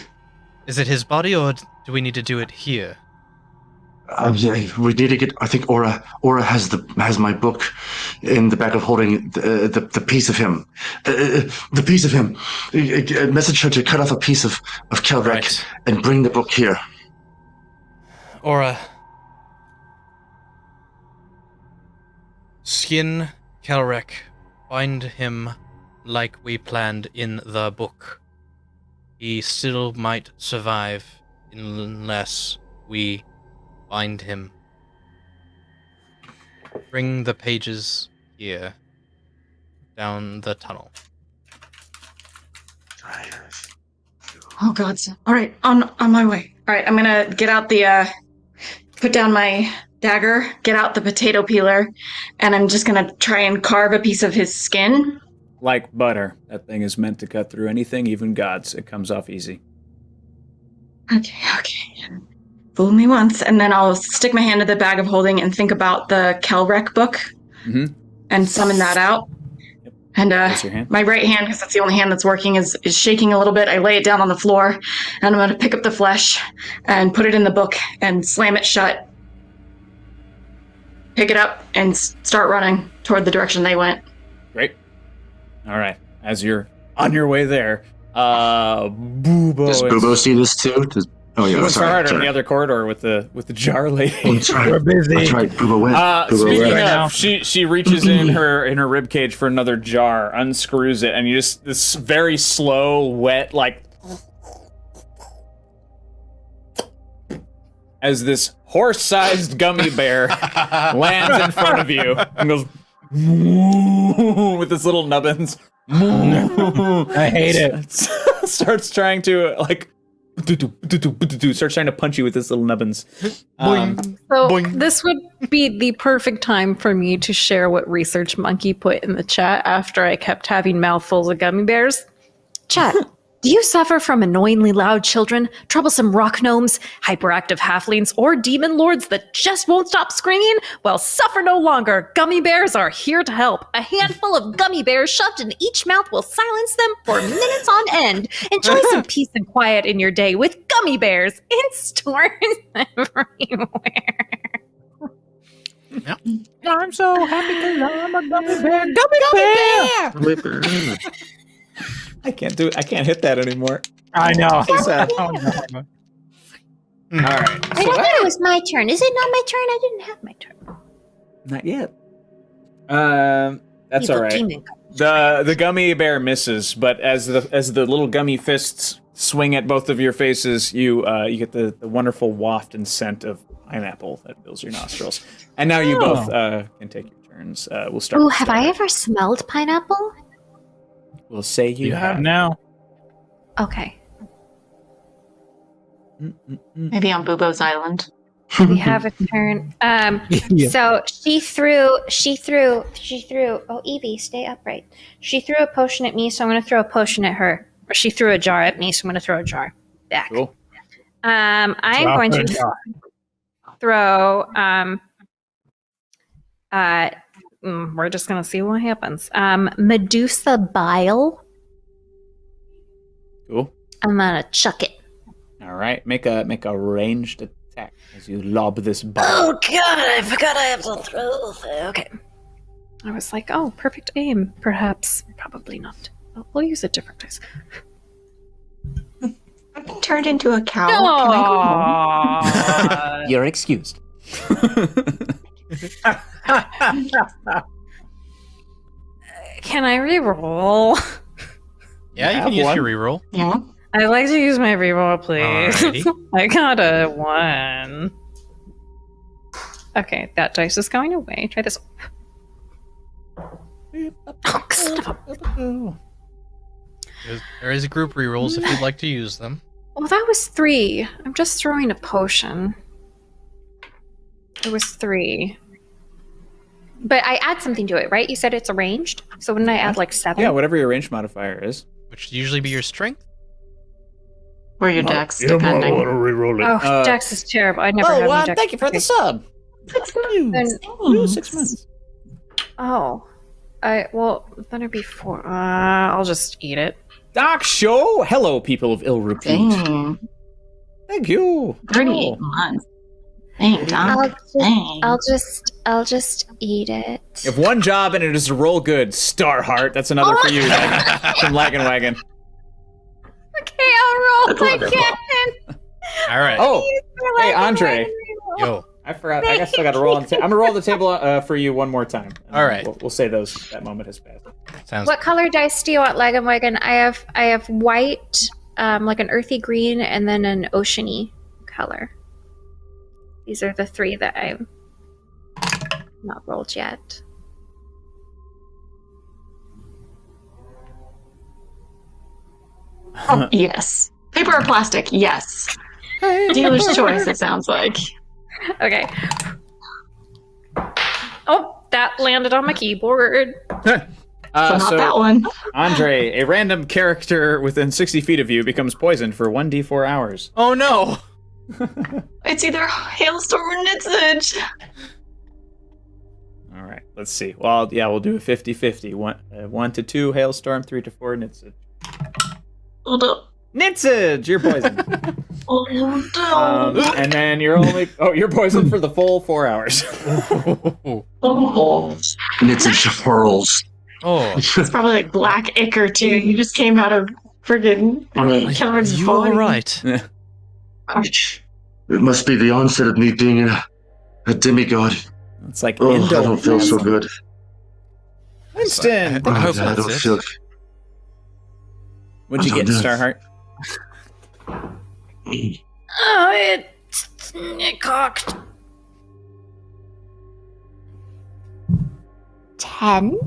Is it his body, or do we need to do it here? Yeah, we need to get. I think Aura has my book in the back of holding the piece of him. The piece of him. Message her to cut off a piece of Kelrek Right. and bring the book here. Aura. Skin Kelrek. Find him like we planned in the book. He still might survive unless we find him. Bring the pages here. Down the tunnel. Oh God! All right, on my way. All right, I'm gonna get out put down my dagger, get out the potato peeler, and I'm just gonna try and carve a piece of his skin. Like butter, that thing is meant to cut through anything, even gods. It comes off easy. Okay. Fool me once, and then I'll stick my hand to the bag of holding and think about the Kelrek book, and summon that out. Yep. And Raise your hand. my right hand, because that's the only hand that's working, is shaking a little bit. I lay it down on the floor, and I'm going to pick up the flesh and put it in the book and slam it shut. Pick it up and start running toward the direction they went. Great. All right. As you're on your way there, Bubo. Does Bubo see this too? Oh yeah, What's harder in sorry. the other corridor with the jar lady? Oh, that's right. We're busy. That's right. Booba went. Speaking right of, now. she reaches in her rib cage for another jar, unscrews it, and you just this very slow, wet, like as this horse-sized gummy bear lands in front of you and goes with its little nubbins. I hate it. Starts trying to like starts trying to punch you with its little nubbins. So this would be the perfect time for me to share what Research Monkey put in the chat after I kept having mouthfuls of gummy bears. Chat, do you suffer from annoyingly loud children, troublesome rock gnomes, hyperactive halflings, or demon lords that just won't stop screaming? Well, suffer no longer. Gummy bears are here to help. A handful of gummy bears shoved in each mouth will silence them for minutes on end. Enjoy some peace and quiet in your day with gummy bears in stores everywhere. I'm so happy because I'm a gummy bear. Gummy bear! I can't do it. I can't hit that anymore. I know. So sad. Oh, no. All right. I thought it was my turn. Is it not my turn? I didn't have my turn. Not yet. That's Evil all right. demon. The gummy bear misses, but as the little gummy fists swing at both of your faces, you get the wonderful waft and scent of pineapple that fills your nostrils. And now you both can take your turns. We'll start. Ooh, with have Sarah. I ever smelled pineapple? We'll say you have now. Okay. Maybe on Bubo's Island. We have a turn. Yeah. So she threw, oh, Evie, stay upright. She threw a potion at me, so I'm going to throw a potion at her. Or she threw a jar at me, so I'm going to throw a jar back. Cool. I'm Drop going a to jar. throw, we're just going to see what happens. Medusa Bile. Cool. I'm going to chuck it. All right. Make a ranged attack as you lob this ball. Oh, God, I forgot I have to throw. Okay. I was like, oh, perfect aim. Perhaps. Probably not. We'll use a different dice. I've been turned into a cow. Can I go home? You're excused. Can I reroll? Yeah, you have can use one. your reroll. Yeah. I'd like to use my reroll, please. Alrighty. I got a 1. Okay, that dice is going away. Try this. Oh, son of a- There is a group rerolls if you'd like to use them. Well, that was 3. I'm just throwing a potion. It was 3. But I add something to it, right? You said it's arranged. So wouldn't I add like 7? Yeah, whatever your range modifier is. Which would usually be your strength. Or your dex, You might want to depending. reroll it. Oh, Dex is terrible. I never had my Dex. thank you for the Okay. sub. Then- 6 months. Oh. Then it'd be 4. I'll just eat it. Doc Show. Hello, people of ill repute. Dang. Thank you. 38 Oh. months. Dang, Doc. Dang. I'll just eat it. You have one job and it is to roll good. Starheart. That's another for you then. From Laggin' Wagon. Okay, I'll roll That's again. All right. Oh, hey, Andre. Yo. I forgot. I guess I got to roll on the table. I'm going to roll the table for you one more time. And All right. We'll say that moment has passed. Sounds What color dice do you want, Lag and Wagon? I have white, like an earthy green, and then an oceany color. These are the 3 that I've not rolled yet. Yes. Paper or plastic? Yes. Dealer's choice, it sounds like. Okay. Oh, that landed on my keyboard. So not that one. Andre, a random character within 60 feet of you becomes poisoned for 1d4 hours. Oh no! It's either hailstorm or Nitsage. All right, let's see. Well, yeah, we'll do a 50-50. 1 to 2 hailstorm, 3 to 4 Nitsage. Hold up. Nitsage, you're poisoned. Oh, no. And then you're you're poisoned for the full 4 hours. Oh. And it's in swirls. Oh, It's probably like black ichor too. You just came out of friggin' Cameron's you body. all right? It must be the onset of me being a demigod. It's like Oh, I don't feel so endoplasm. good. Winston, I hope I that's don't it. feel. what'd you get, Starheart? Oh, it cocked. 10.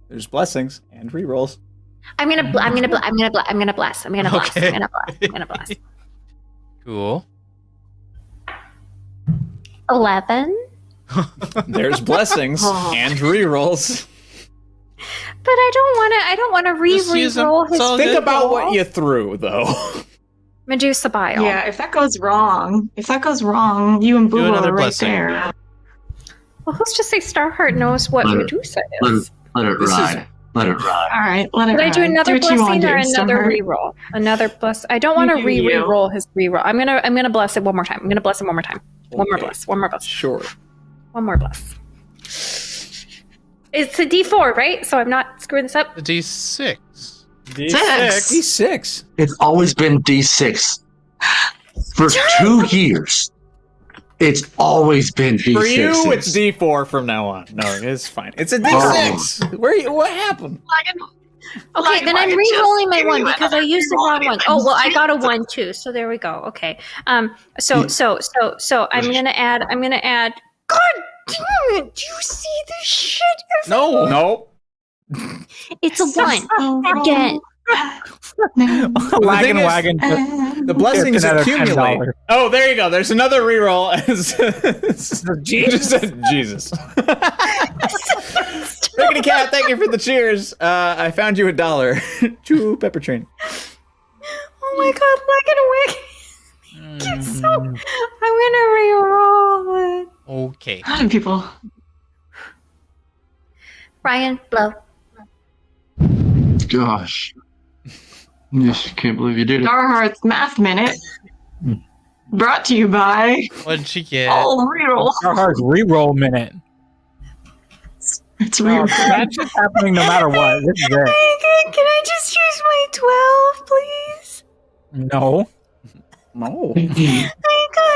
There's blessings and rerolls. I'm gonna bless. Cool. 11. There's blessings and rerolls. But I don't want to Just use them. re-roll his. It's all Think good. about what you threw, though. Medusa bile. Yeah, if that goes wrong, you and Do Boo another are right blessing. there. Well, who's to say Starheart knows what Let it- Medusa Let is? it, let it This is- ride. Let it ride. All right, let it Did I do ride. another what you blessing want, or dude, another Starheart. reroll? Another bless. I don't want to You do you. re-roll his reroll. I'm gonna bless it one more time. I'm gonna bless it one more time. One more Okay. bless. One more bless. Sure. One more bless. It's a D4, right? So I'm not screwing this up. The D6. Six. D6. It's always been D6. For 2 years, it's always been D6. For you, it's D4 from now on. No, it's fine. It's a D6. What happened? Okay, then I'm re-rolling my one because I used the wrong one. Oh well, I got a 1 too. So there we go. Okay. So I'm gonna add. God damn it! Do you see this shit? No. Nope. It's a 1 again. The Wagon thing is, wagon. the blessings another accumulate. $10. Oh, there you go. There's another reroll. Jesus. Jesus. Rickety Cat, thank you for the cheers. I found you $1. Choo pepper train. Oh my God, wagon. So I'm gonna re-roll it. Okay. God, people. Ryan, blow. Gosh. Yes, can't believe you did it. Starheart's Math Minute. Brought to you by What'd she get? All Reroll. Starheart's reroll minute. It's real. That's just happening no matter what. This is it. Can I just use my 12, please? No. No.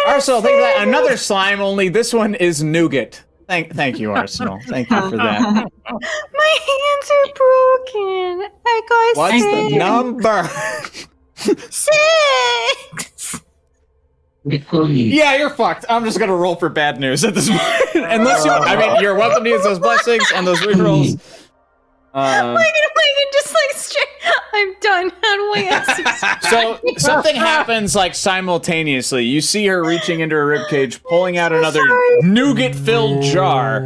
Arsenal, thank you for that. Another slime, only this one is nougat. Thank you, Arsenal. Thank you for that. My hands are broken. I got What's the 6. number? 6. Yeah, you're fucked. I'm just gonna roll for bad news at this point. Unless you're welcome to use those blessings and those rerolls. Just like straight. I'm done. How do I answer? So something happens like simultaneously. You see her reaching into her ribcage, pulling out another nougat-filled jar.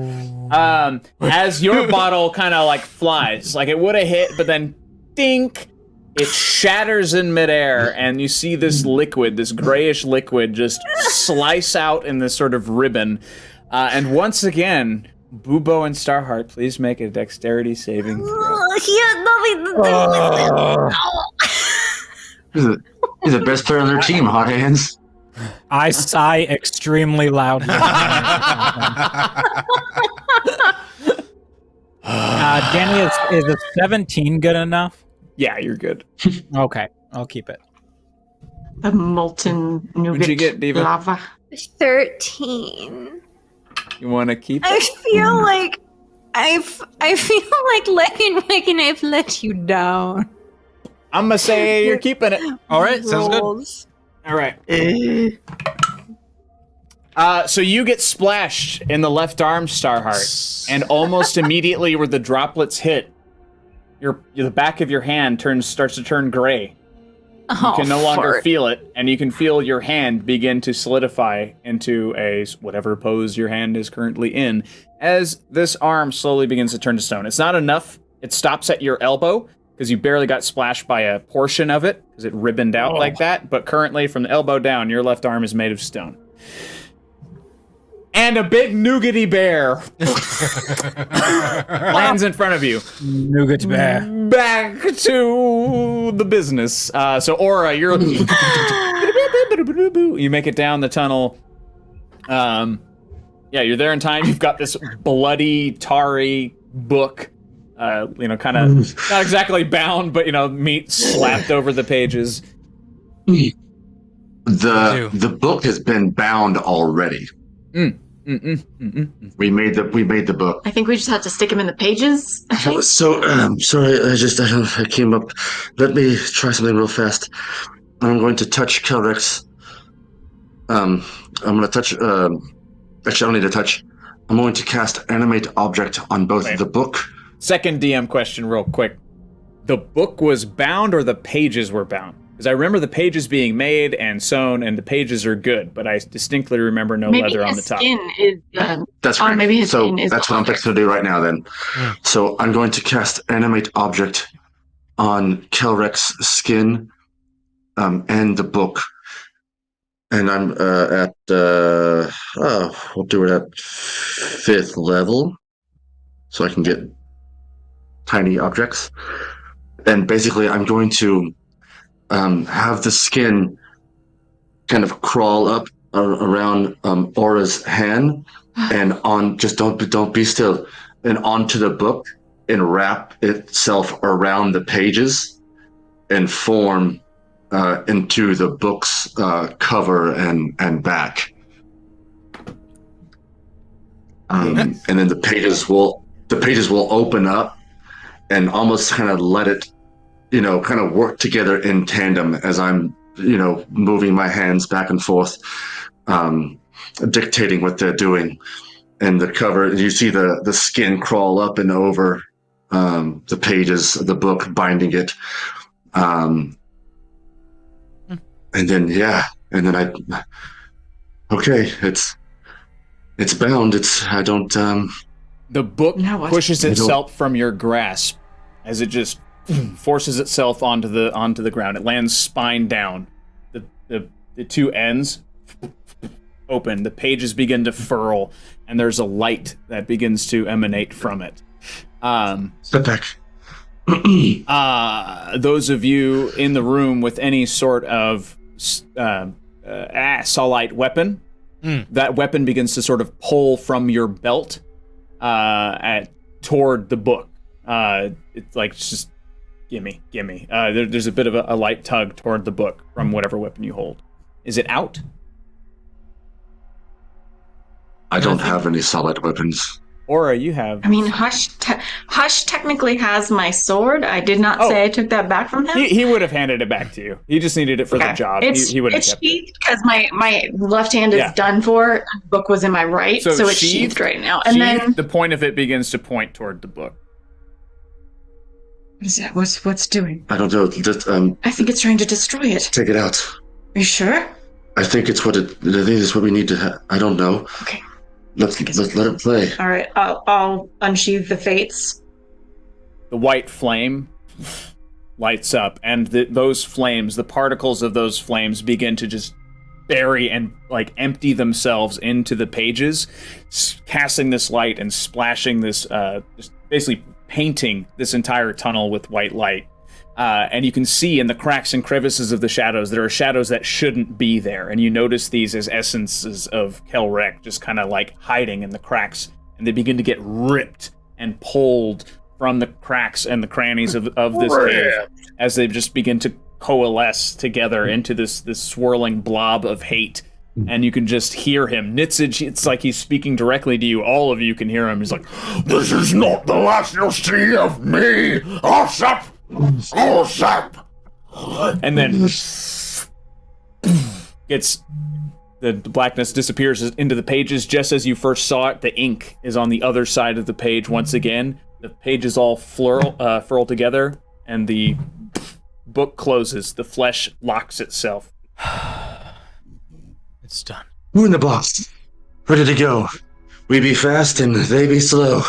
As your bottle kind of like flies, like it would have hit, but then dink, it shatters in midair, and you see this liquid, this grayish liquid, just slice out in this sort of ribbon. And once again, Bubo and Starheart, please make a dexterity saving throw. He had nothing to do with it. He's the best player on their team, Hot Hands. I sigh extremely loudly. Danny, is a 17 good enough? Yeah, you're good. Okay, I'll keep it. The molten nougat you get, Diva? lava. 13. You want to keep I it? feel like I feel like Wagon, I've let you down. I'm gonna say you're keeping it. All right, sounds good. Rolls. All right. So you get splashed in the left arm, Starheart, and almost immediately where the droplets hit, the back of your hand starts to turn gray. You can no longer feel it, and you can feel your hand begin to solidify into whatever pose your hand is currently in, as this arm slowly begins to turn to stone. It's not enough. It stops at your elbow, because you barely got splashed by a portion of it, because it ribboned out like that, but currently, from the elbow down, your left arm is made of stone. And a big nougaty bear lands in front of you. Nougat bear. Back to the business. So Aura, you're you make it down the tunnel. Yeah, you're there in time. You've got this bloody, tarry book. Kind of not exactly bound, but meat slapped over the pages. The book has been bound already. We made the book. I think we just have to stick him in the pages. I think. So sorry, I came up. Let me try something real fast. I'm going to touch Kelrex. I'm going to touch. Actually, I don't need to touch. I'm going to cast Animate Object on both the book. Second DM question, real quick. The book was bound or the pages were bound? Because I remember the pages being made and sewn, and the pages are good, but I distinctly remember no leather on the top. Skin is, that's right. Maybe his so skin is that's what I'm fixing to do right now. Then, so I'm going to cast Animate Object on Kelrex's skin, and the book, and I'm at we'll do it at 5th level, so I can get tiny objects, and basically I'm going to have the skin kind of crawl up around Aura's hand and on. Just don't be still, and onto the book and wrap itself around the pages and form into the book's cover and back. And then the pages will open up and almost kind of let it, kind of work together in tandem as I'm, moving my hands back and forth, dictating what they're doing. And the cover, you see the skin crawl up and over the pages of the book, binding it. And then, okay, it's bound. The book pushes itself from your grasp as it just forces itself onto the ground. It lands spine down. The two ends open. The pages begin to furl, and there's a light that begins to emanate from it. Step back. Those of you in the room with any sort of Sahlen weapon, that weapon begins to sort of pull from your belt toward the book. It's like, just gimme. There's a bit of a light tug toward the book from whatever weapon you hold. Is it out? I don't have any solid weapons. Aura, you have. I mean, Hush technically has my sword. I did not say I took that back from him. He would have handed it back to you. He just needed it for the job. He would have kept it. Because my left hand is done for. The book was in my right, so it's sheathed right now. And then the point of it begins to point toward the book. What is that? What's doing? I don't know. Just I think it's trying to destroy it. Take it out. Are you sure? I think it's what we need to have. I don't know. Okay. Let's let it play. All right, I'll unsheathe the fates. The white flame lights up, and those flames, the particles of those flames, begin to just bury and empty themselves into the pages, casting this light and splashing this, just basically painting this entire tunnel with white light. And you can see in the cracks and crevices of the shadows, there are shadows that shouldn't be there. And you notice these as essences of Kelrek just kind of hiding in the cracks. And they begin to get ripped and pulled from the cracks and the crannies of this cave as they just begin to coalesce together into this swirling blob of hate. And you can just hear him. Nitzig, it's like he's speaking directly to you. All of you can hear him. He's like, "This is not the last you'll see of me, Osap! Osap!" And then the blackness disappears into the pages. Just as you first saw it, the ink is on the other side of the page once again. The pages all furl together, and the book closes. The flesh locks itself. It's done. We're in the box. Ready to go. We be fast and they be slow.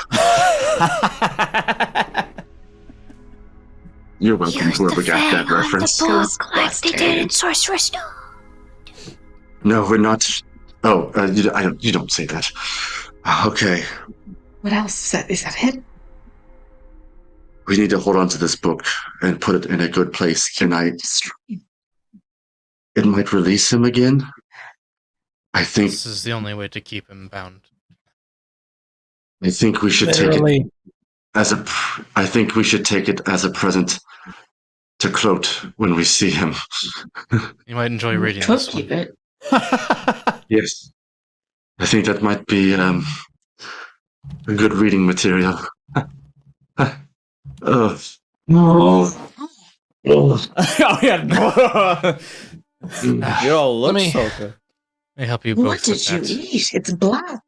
You're welcome, whoever got that reference. The book like they did in Sorcerer's Stone. No, we're not. Oh, you don't say that. Okay. What else? Is that it? We need to hold on to this book and put it in a good place. It might release him again. I think this is the only way to keep him bound. I think we should take it as a present to quote when we see him. You might enjoy reading Twelve this one. keep it. Yes. I think that might be a good reading material. Oh. Oh. Oh yeah. You all look so good. Let me help you both What with did you that. eat? It's black.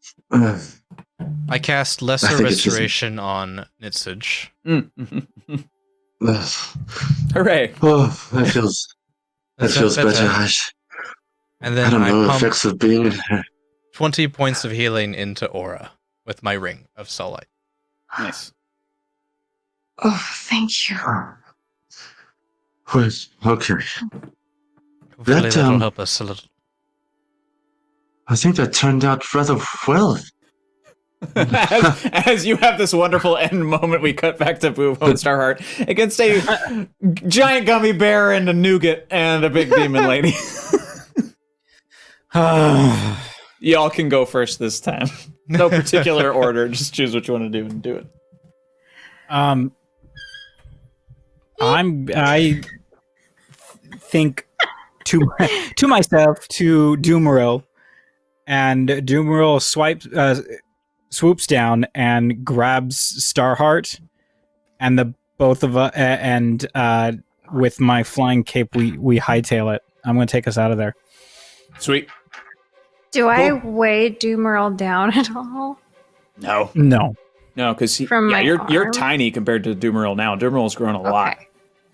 I cast I Lesser think it's just- Restoration on Nitsage. Hooray. Oh, that feels better. And I then don't I know pump effects of being in here. 20 points of healing into Aura with my ring of Soullight. Nice. Oh, thank you. Wait, okay. Hopefully that'll um, help us a little. I think that turned out rather well. as you have this wonderful end moment, we cut back to Boo and Starheart against a giant gummy bear and a nougat and a big demon lady. Y'all can go first this time. No particular order. Just choose what you want to do and do it. I think to myself to Doomeril, and Doomeril swoops down and grabs Starheart, and the both of us and with my flying cape we hightail it. I'm going to take us out of there. Sweet. Do I weigh Doomerl down at all? No. No. No, because From my you're arm? tiny compared to Doomeril now. Doomeril's grown a lot. Okay.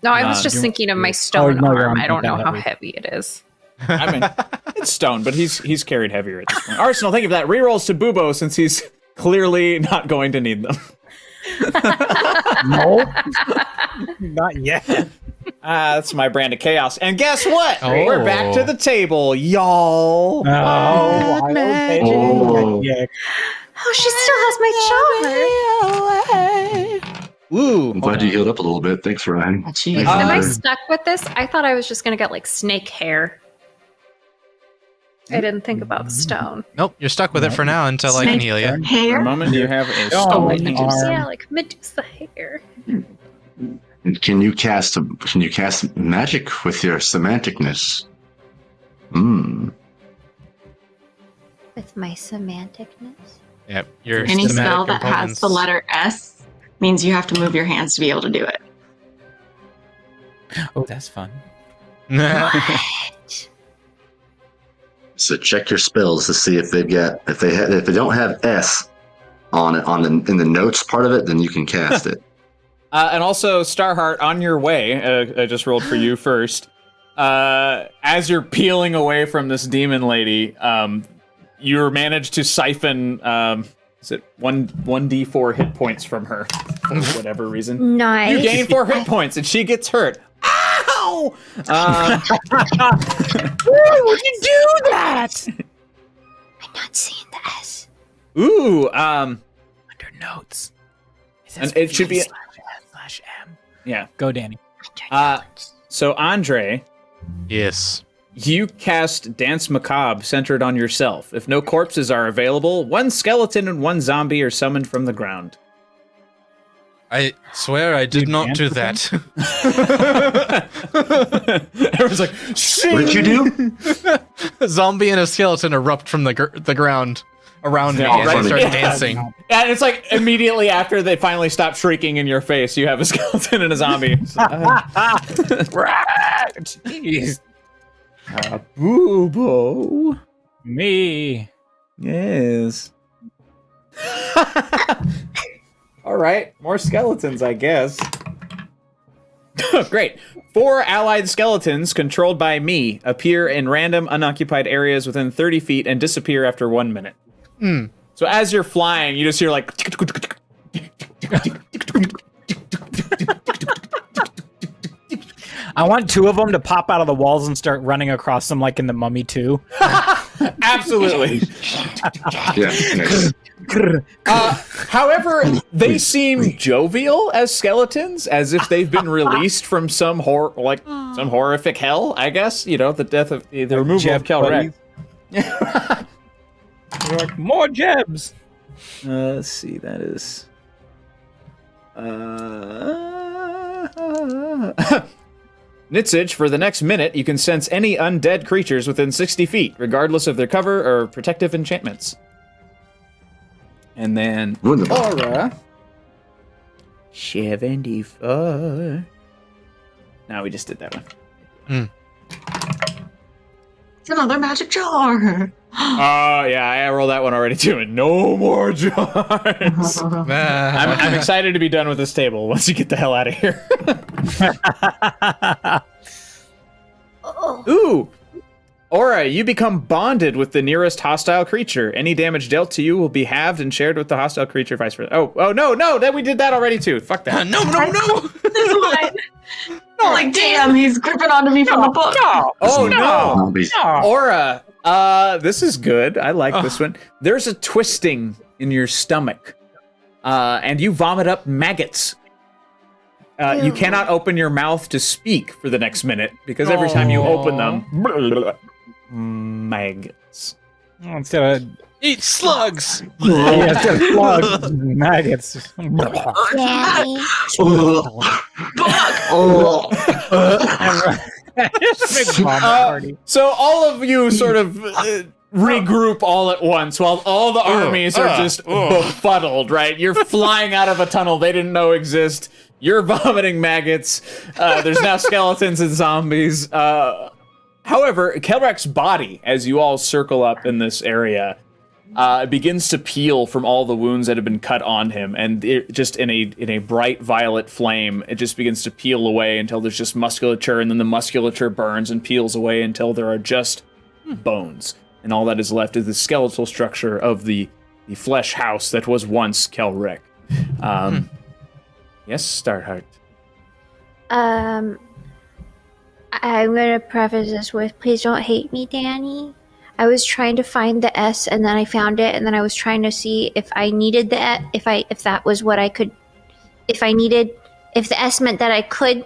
No, I was just thinking of my stone no, your arm. arm's I don't not know that how heavy. heavy it is. I mean, it's stone, but he's carried heavier at this point. Arsenal, thank you for that. Rerolls to Bubo since he's clearly not going to need them. No. Not yet. That's my brand of chaos. And guess what? Oh. We're back to the table, y'all. Oh, yeah. Oh, she still has my charm. Ooh. I'm glad you healed up a little bit. Thanks, Ryan. Jeez. Am I Um, stuck with this? I thought I was just gonna get like snake hair. I didn't think about the stone. Nope, you're stuck with it for now until I can heal you. For a Hair? moment, you have a Oh, stone. my Medusa. Yeah, like Medusa hair. Can you cast magic with your semanticness? With my semanticness. Yep, your Any schematic spell that has components. the letter S means you have to move your hands to be able to do it. Oh, that's fun. So check your spells to see if if they don't have S on it in the notes part of it, then you can cast it. And also, Starheart, on your way, I just rolled for you first. As you're peeling away from this demon lady, you managed to siphon, is it 1d4 hit points from her for whatever reason. Nice. You gain 4 hit points, and she gets hurt. Ow! Why would you do that? I'm not seeing the S. Ooh, Under notes. And it should be- /M. yeah. Go, Danny. So, Andre, Yes. you cast Dance Macabre centered on yourself. If no corpses are available, one skeleton and one zombie are summoned from the ground. I swear I did You not dance do with that. Everyone's like, What did you do? A zombie and a skeleton erupt from the ground around me Yeah, and right. they start Yeah. dancing. and it's like immediately after they finally stop shrieking in your face, you have a skeleton and a zombie. Jeez. Boobo. Me. Yes. All right, more skeletons, I guess. Great. 4 allied skeletons controlled by me appear in random unoccupied areas within 30 feet and disappear after 1 minute. So as you're flying, you just hear like... I want 2 of them to pop out of the walls and start running across them like in the Mummy 2. Absolutely. Yeah. Nice. However, they seem jovial as skeletons, as if they've been released from some some horrific hell. I guess the death of the removal Jeb of Kelrek. They're like, more Jebs. Let's see. That is. Nitsage, for the next minute, you can sense any undead creatures within 60 feet, regardless of their cover or protective enchantments. And then Aura. 74. No, we just did that one. It's another magic jar. Oh, yeah, I rolled that one already too, and no more jars. I'm excited to be done with this table once you get the hell out of here. Ooh! Aura, you become bonded with the nearest hostile creature. Any damage dealt to you will be halved and shared with the hostile creature, vice versa. Oh, no, that we did that already too. Fuck that. No. This is why. Like, damn, he's gripping onto me from the book. Oh, no. No. Aura, this is good. I like this one. There's a twisting in your stomach, and you vomit up maggots. You cannot open your mouth to speak for the next minute, because every time you open them, maggots. Instead of Eat slugs! instead of slugs, maggots. Daddy. Big vomit party. So all of you sort of regroup all at once while all the armies are just befuddled, right? You're flying out of a tunnel they didn't know exist. You're vomiting maggots. There's now skeletons and zombies. However, Kelrek's body, as you all circle up in this area, begins to peel from all the wounds that have been cut on him, and it just in a bright violet flame, it just begins to peel away until there's just musculature, and then the musculature burns and peels away until there are just bones, and all that is left is the skeletal structure of the flesh house that was once Kelrek. Yes, Starheart. I'm gonna preface this with, please don't hate me, Danny. I was trying to find the S, and then I found it, and then I was trying to see if I needed the if that was what I could, if the S meant that I could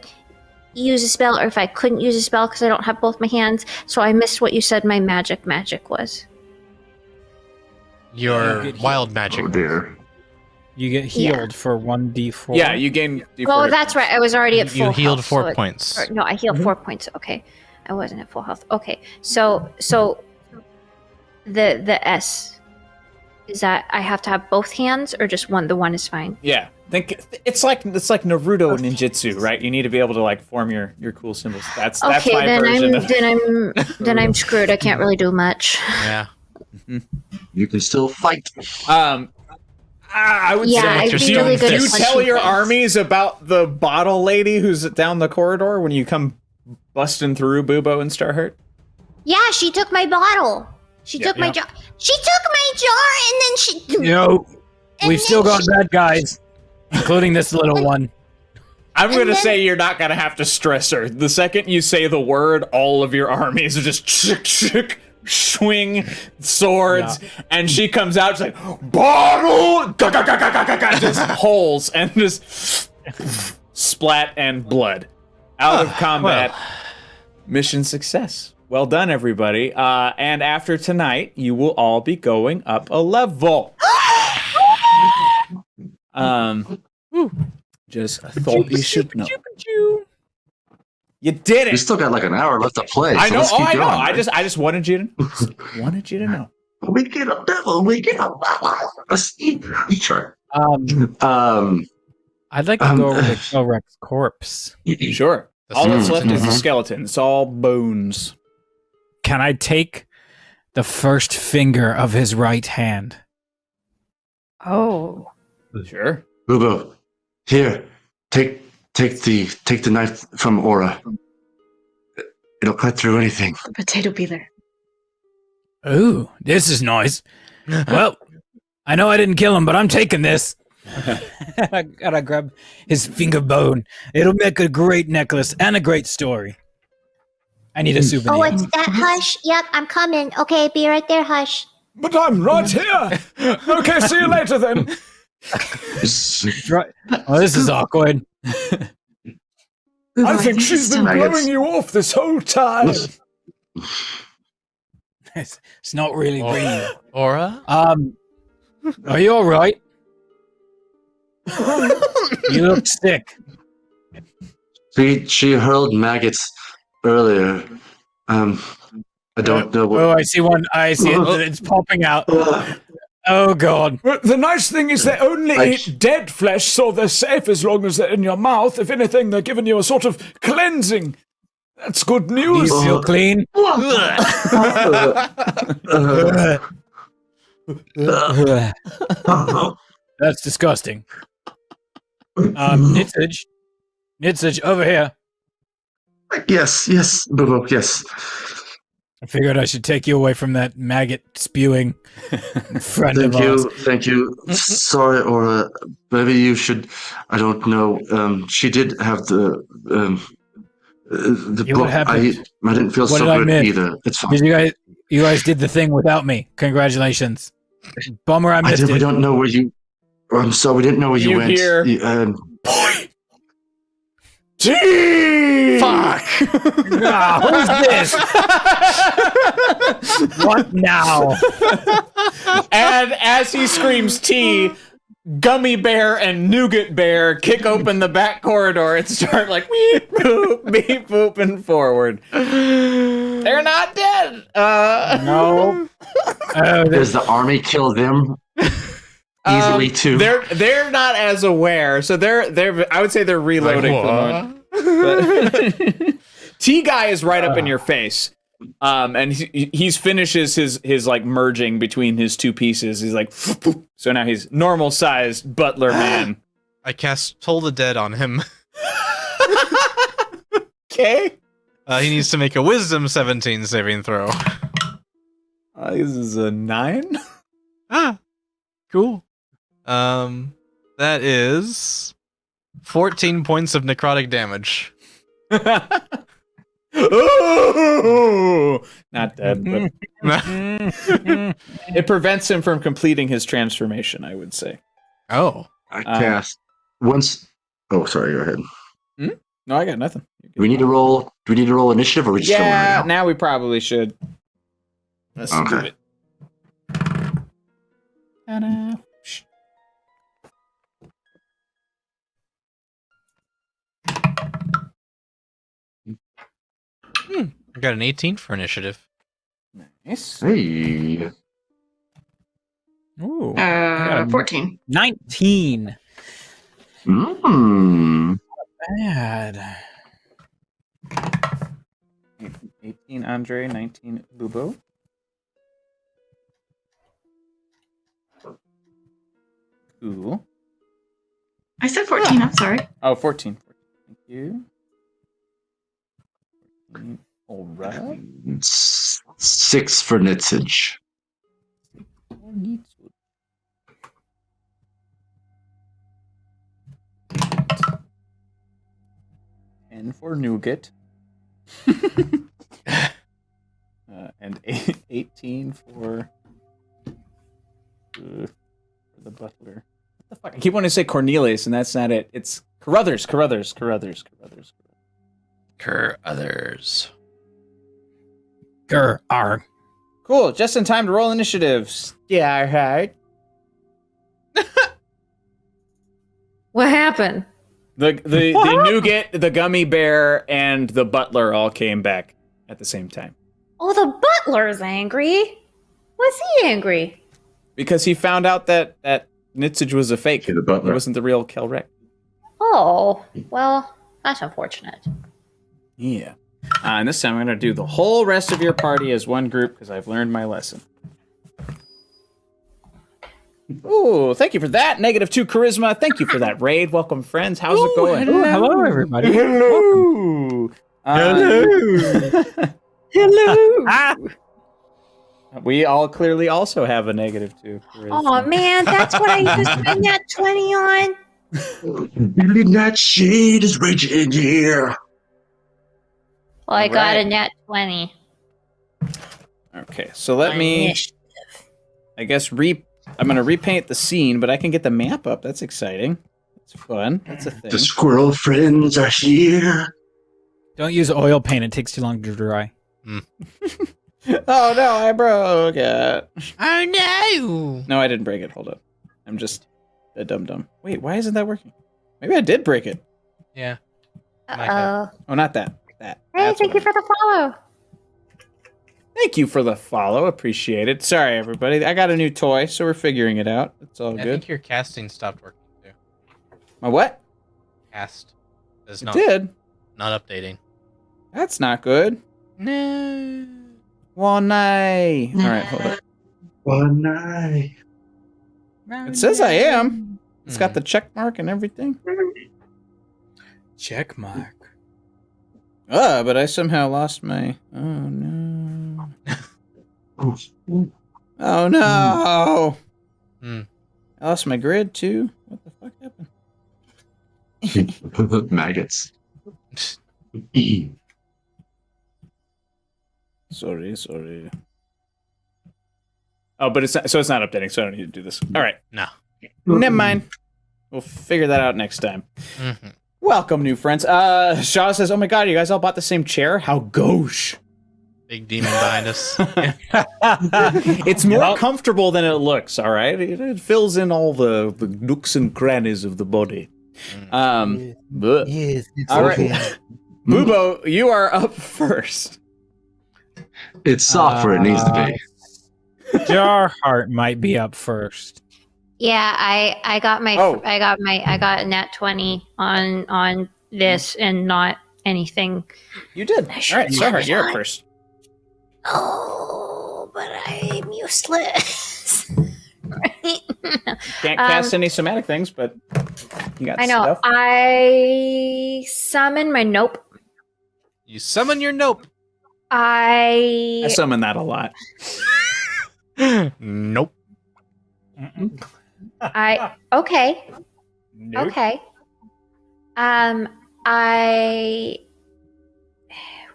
use a spell, or if I couldn't use a spell because I don't have both my hands. So I missed what you said my magic was. Your wild magic. Oh dear. You get healed for 1d4. Yeah, you gain D4. Oh, that's right. I was already at full You healed health, 4 so it- points. or- no, I healed 4 points. Okay, I wasn't at full health. Okay, so the S, is that I have to have both hands or just one? The one is fine. Yeah, think it's like Naruto ninjutsu, right? You need to be able to like form your cool symbols. That's Okay, my then version I'm screwed. I can't really do much. Yeah. You can still fight. I would Yeah, say, I'd be do really good you at tell punching your things. armies about the bottle lady who's down the corridor when you come busting through Bubo and Starheart? Yeah, she took my bottle. She took my jar. She took my jar, and then she. No, and we've still then got bad guys, including this little one. I'm going to then- say you're not going to have to stress her. The second you say the word, all of your armies are just swing swords, and she comes out, she's like, bottle! Just holes, and just splat and blood. Out of combat. Mission success. Well done, everybody. And after tonight, you will all be going up a level. Just thought you should know. You did We it. still got like an hour left to play. I so know. let's Oh, keep I know. going, I right? just wanted you to know. We get a devil. We get a Let's eat. Sure. I'd like to go over to Kelrek's corpse. Sure. All that's left is the Mhm. skeleton. It's all bones. Can I take the first finger of his right hand? Oh. Sure. Boo boo. Here. Take the knife from Aura. It'll cut through anything. The potato peeler. Ooh, this is nice. Well, I know I didn't kill him, but I'm taking this. I gotta grab his finger bone. It'll make a great necklace and a great story. I need a souvenir. Oh, it's that Hush. Yep, I'm coming. Okay, be right there, Hush. But I'm right here. Okay, see you later then. Right. Oh, this is awkward. I think she's been blowing you off this whole time. It's not really green. Aura? Are you all right? You look sick. She hurled maggots earlier. I don't know what. Oh, I see one. I see it. It's popping out. Oh god. Well, the nice thing is they only eat dead flesh, so they're safe as long as they're in your mouth. If anything, they're giving you a sort of cleansing. That's good Do news. you feel clean? That's disgusting. Nitsage, over here. Yes, Boo, yes. I figured I should take you away from that maggot spewing friend of ours. Thank you. Sorry, Aura. Maybe you should. I don't know. She did have the Yeah, book. what happened? I didn't feel What so did I good miss? either. It's fine. Did you guys did the thing without me. Congratulations. Bummer I missed it. We don't know where you. I'm sorry, we didn't know where you went. Hear, Fuck! Who's this? What now? And as he screams T, Gummy Bear and Nougat Bear kick open the back corridor and start like beep booping forward. They're not dead. No. Does the army kill them easily too? They're not as aware, so they're I would say they're reloading for the moment. But T guy is right up in your face. And he's finishes his like merging between his two pieces. He's like, so now he's normal sized butler man. I cast Toll the Dead on him. Okay. He needs to make a Wisdom 17 saving throw. This is a 9. Cool. That is 14 points of necrotic damage. Ooh, not dead, but it prevents him from completing his transformation, I would say. Oh. I cast once. Oh, sorry. Go ahead. No, I got nothing. Do we need to roll initiative, or we just going Yeah, right now? now we probably should. Let's do Okay. it. Ta-da. I got an 18 for initiative. Nice. Hey. Ooh. 14. 19. Bad. 18 Andre, 19 Bubo. Cool. I said 14. I'm sorry. Oh, 14. Thank you. 14. All right. 6 for Nitsage. And for Nougat. And 18 for the butler. What the fuck? I keep wanting to say Cornelius, and that's not it. It's Carruthers. Arg. Cool. Just in time to roll initiatives. Yeah, right. What happened? The Nougat, the Gummy Bear, and the Butler all came back at the same time. Oh, the butler's angry. Why's he angry? Because he found out that Nitsage was a fake. Okay, the Butler. It wasn't the real Kelrek. Oh, well, that's unfortunate. Yeah. And this time I'm going to do the whole rest of your party as one group because I've learned my lesson. Ooh, thank you for that. -2 charisma. Thank you for that raid. Welcome, friends. How's it going? Hello, everybody. Hello. Hello. We all clearly also have a -2 charisma. Oh man, that's what I used to spend that 20 on. Midnight shade is raging in here. Well, I got Alright. a nat 20. Okay, so let me, I guess, I'm going to repaint the scene, but I can get the map up. That's exciting. That's fun. That's a thing. The squirrel friends are here. Don't use oil paint. It takes too long to dry. Oh no, I broke it. Oh no! No, I didn't break it. Hold up. I'm just a dum-dum. Wait, why isn't that working? Maybe I did break it. Yeah. Uh-oh. Oh, not that. That. Hey, That's thank what you for the follow. Thank you for the follow. Appreciate it. Sorry, everybody. I got a new toy, so we're figuring it out. It's all I good. think your casting stopped working too. My what? Cast is It not did. not updating. That's not good. No. Well, nay. All right, hold up. One night. It says I am. It's got the check mark and everything. Check mark. But I somehow lost my. Oh no. Oh no. Hmm. I lost my grid too. What the fuck happened? Maggots. Sorry. Oh, but it's not, so it's not updating, so I don't need to do this. All right. No. Never mind. We'll figure that out next time. Mm-hmm. Welcome, new friends. Shaw says, "Oh my god, you guys all bought the same chair? How gauche!" Big demon behind us. It's more comfortable than it looks. All right, it fills in all the nooks and crannies of the body. But- Yes. all right, Bubo, you are up first. It's soft where it needs to be. Jarheart might be up first. Yeah, I got my Oh. I got a nat 20 on this and not anything. You did. All right, sorry, you're up first. Oh, but I'm useless. Right? Can't cast any somatic things, but you got I know. stuff. I summon my nope. You summon your nope. I summon that a lot. Nope. Okay. Nope. Okay.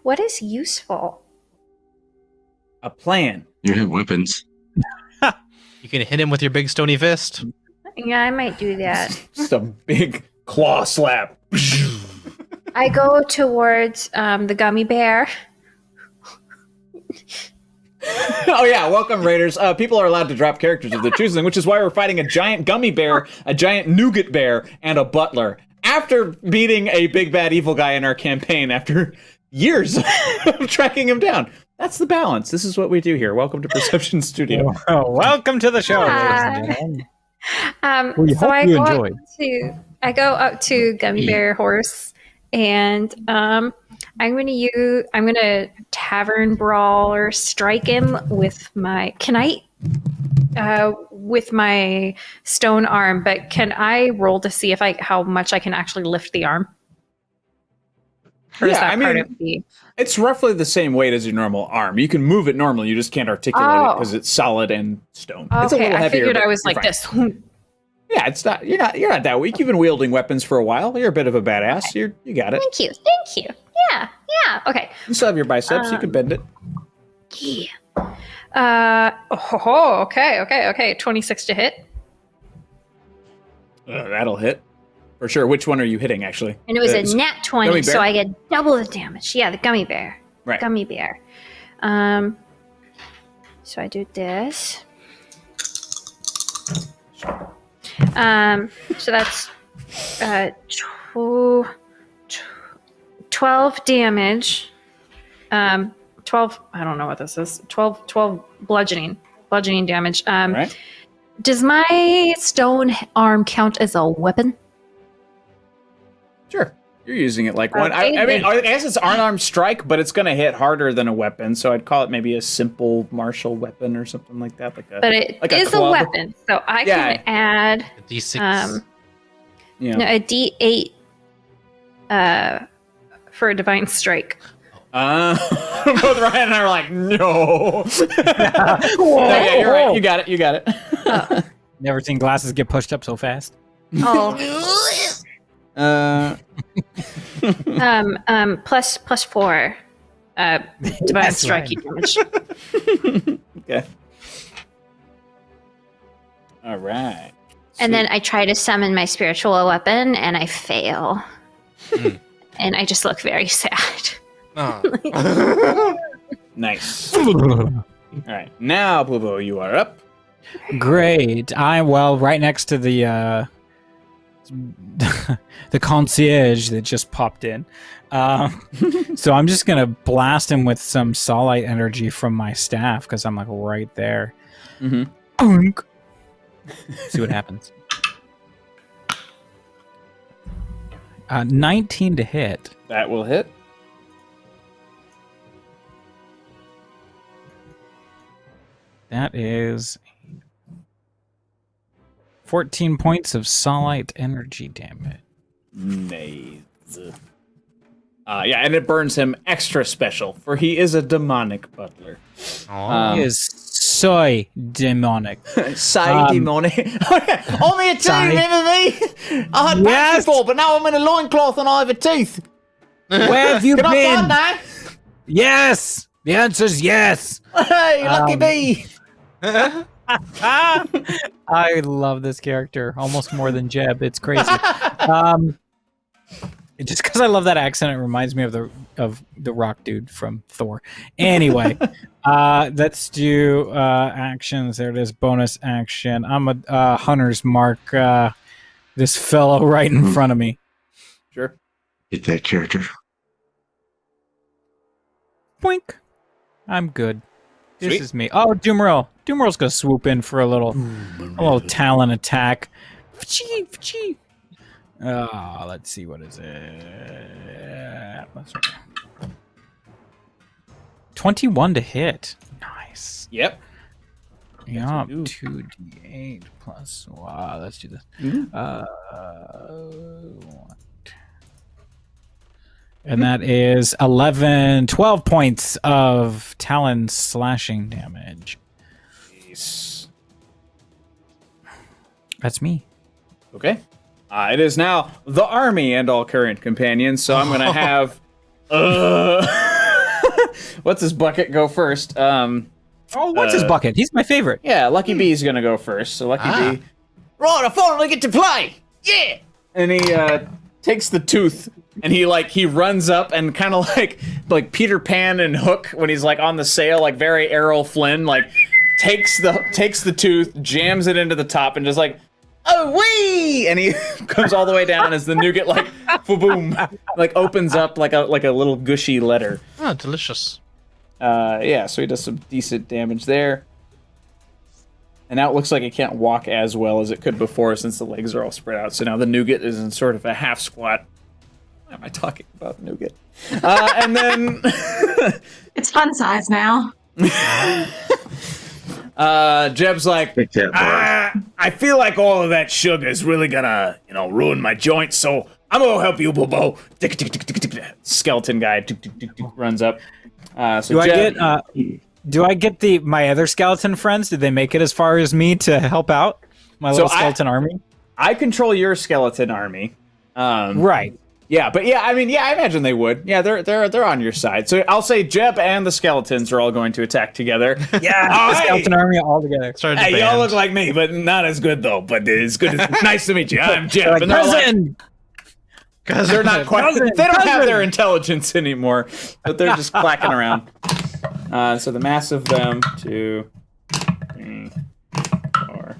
What is useful? A plan. You have weapons. You can hit him with your big stony fist. Yeah, I might do that. Just a big claw slap. I go towards the gummy bear. Oh yeah, welcome Raiders. People are allowed to drop characters of their choosing, which is why we're fighting a giant gummy bear, a giant nougat bear, and a butler. After beating a big bad evil guy in our campaign, after years of tracking him down. That's the balance. This is what we do here. Welcome to Perception Studio. Oh, welcome to the show, ladies and gentlemen. We So hope you enjoyed. I go up to Gummy Bear Horse, and I'm gonna Tavern Brawl or strike him with my with my stone arm. But can I roll to see if how much I can actually lift the arm? Or is Yeah, that I part mean, of the? it's roughly the same weight as your normal arm. You can move it normally, you just can't articulate it because it's solid and stone. It's a Okay, little I heavier. figured but I was you're like fine. this. Yeah, it's not. You're not that weak. You've been wielding weapons for a while. You're a bit of a badass. You got it. Thank you. Yeah. Okay. You still have your biceps. You can bend it. Yeah. Okay. 26 to hit. That'll hit for sure. Which one are you hitting actually? And it was a It's nat 20, gummy bear? so I get double the damage. Yeah, the gummy bear. Right. Gummy bear. So I do this. So that's 12 damage. 12, I don't know what this is. 12 bludgeoning damage. Right. Does my stone arm count as a weapon? Sure. You're using it like one. Okay, I mean, then. I guess it's unarmed strike, but it's going to hit harder than a weapon. So I'd call it maybe a simple martial weapon or something like that. But it like is a club. weapon, so I can add A D6. a D8 for a divine strike. Both Ryan and I are like, no. No, yeah, you're right. You got it. Never seen glasses get pushed up so fast. Oh. Plus 4 divine That's strike right. damage. Okay. All right. And then I try to summon my spiritual weapon, and I fail. And I just look very sad. Oh. Nice. All right. Now, Blubo, you are up. Great. I'm right next to the the concierge that just popped in. So I'm just gonna blast him with some Sahlen energy from my staff because I'm like right there. Mm-hmm. See what happens. 19 to hit. That will hit. That is 14 points of Sahlen energy damage. Nice. Yeah, and it burns him extra special, for he is a demonic butler. He is soy demonic. Say demonic. Only a two, remember me? I had pants before, but now I'm in a loincloth and I have a tooth. Where have you Can been? I find that? Yes! The answer's yes! Hey, lucky me! I love this character almost more than Jeb. It's crazy. Just because I love that accent, it reminds me of the rock dude from Thor. Anyway, let's do actions. There it is, bonus action. I'm a hunter's mark this fellow right in front of me. Sure. Get that character. Boink. I'm good. This is me. Oh, Doomeril. Doomeril's gonna swoop in for a little talon attack. Fchee. Let's see, what is it? 21 to hit. Nice. Yep. Yeah, 2d8 plus. Wow, let's do this. And that is 12 points of talon slashing damage. Jeez. That's me. Okay. It is now the army and all current companions, so I'm gonna have what's his bucket go first? What's his bucket? He's my favorite. Yeah, Lucky B's gonna go first. So Lucky B. Right, I finally get to play! Yeah! And he takes the tooth and he runs up and kinda like Peter Pan and Hook when he's like on the sail, like very Errol Flynn, like takes the tooth, jams it into the top and just like, oh wee! And he comes all the way down as the nougat like boom, like opens up like a little gushy letter. Oh, delicious. Yeah, so he does some decent damage there. And now it looks like it can't walk as well as it could before since the legs are all spread out. So now the nougat is in sort of a half squat. Why am I talking about nougat? And then It's fun size now. Jeb's like, I feel like all of that sugar is really gonna, ruin my joints, so I'm gonna help you, Bobo. Skeleton guy runs up. Do I get my other skeleton friends? Did they make it as far as me to help out my little skeleton army? I control your skeleton army. Right. Yeah, but I imagine they would. Yeah, they're on your side. So I'll say Jeb and the skeletons are all going to attack together. Yeah, the skeleton army all together. Hey, y'all look like me, but not as good though. But it's good. Nice to meet you. I'm Jeb. And because they're not quite. They don't have their intelligence anymore, but they're just clacking around. So the mass of them 2, 3, 4,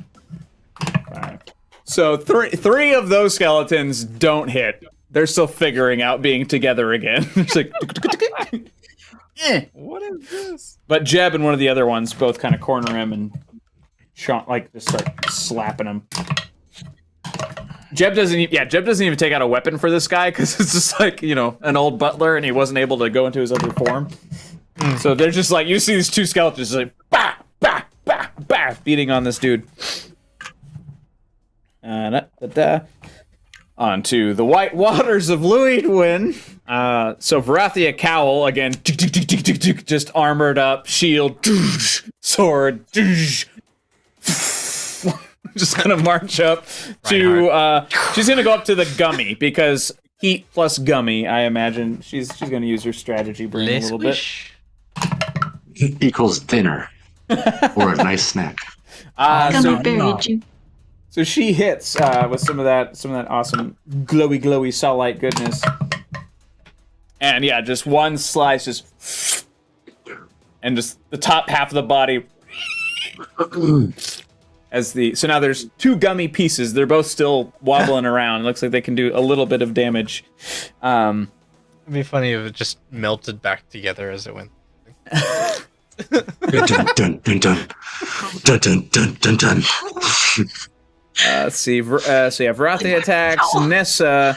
5. So three of those skeletons don't hit. They're still figuring out being together again. It's like, What is this? But Jeb and one of the other ones both kind of corner him and just start slapping him. Jeb doesn't even take out a weapon for this guy because it's just like, an old butler and he wasn't able to go into his other form. So they're just like, you see these two skeletons just like, bah, bah, bah, bah, beating on this dude. Onto the white waters of Luidwin. So Varathia Cowl, again, just armored up, shield, sword, just gonna march up to, she's gonna go up to the gummy, because heat plus gummy, I imagine, she's gonna use her strategy brain a little bit. Equals dinner. Or a nice snack. So she hits with some of that awesome glowy Sahlen goodness, and yeah, just one slice, and just the top half of the body, So now there's 2 gummy pieces. They're both still wobbling around. It looks like they can do a little bit of damage. It'd be funny if it just melted back together as it went. Dun dun dun dun dun dun dun dun dun. Let's see. So you have Varathia attacks. Nessa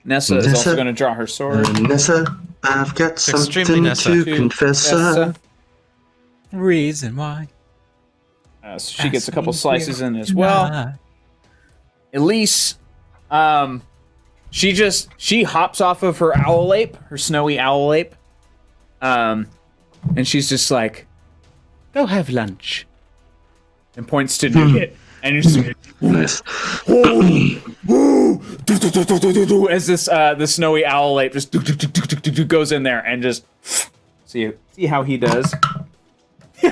is also going to draw her sword. Nessa, I've got extremely something Nessa. to confess. Nessa. Reason why. So she gets a couple slices in as well. Elise, she hops off of her owl ape, her snowy owl ape, and she's just like, "Go have lunch," and points to Nougat, and you're just Nice. as this the snowy owl ape just goes in there and just see how he does. You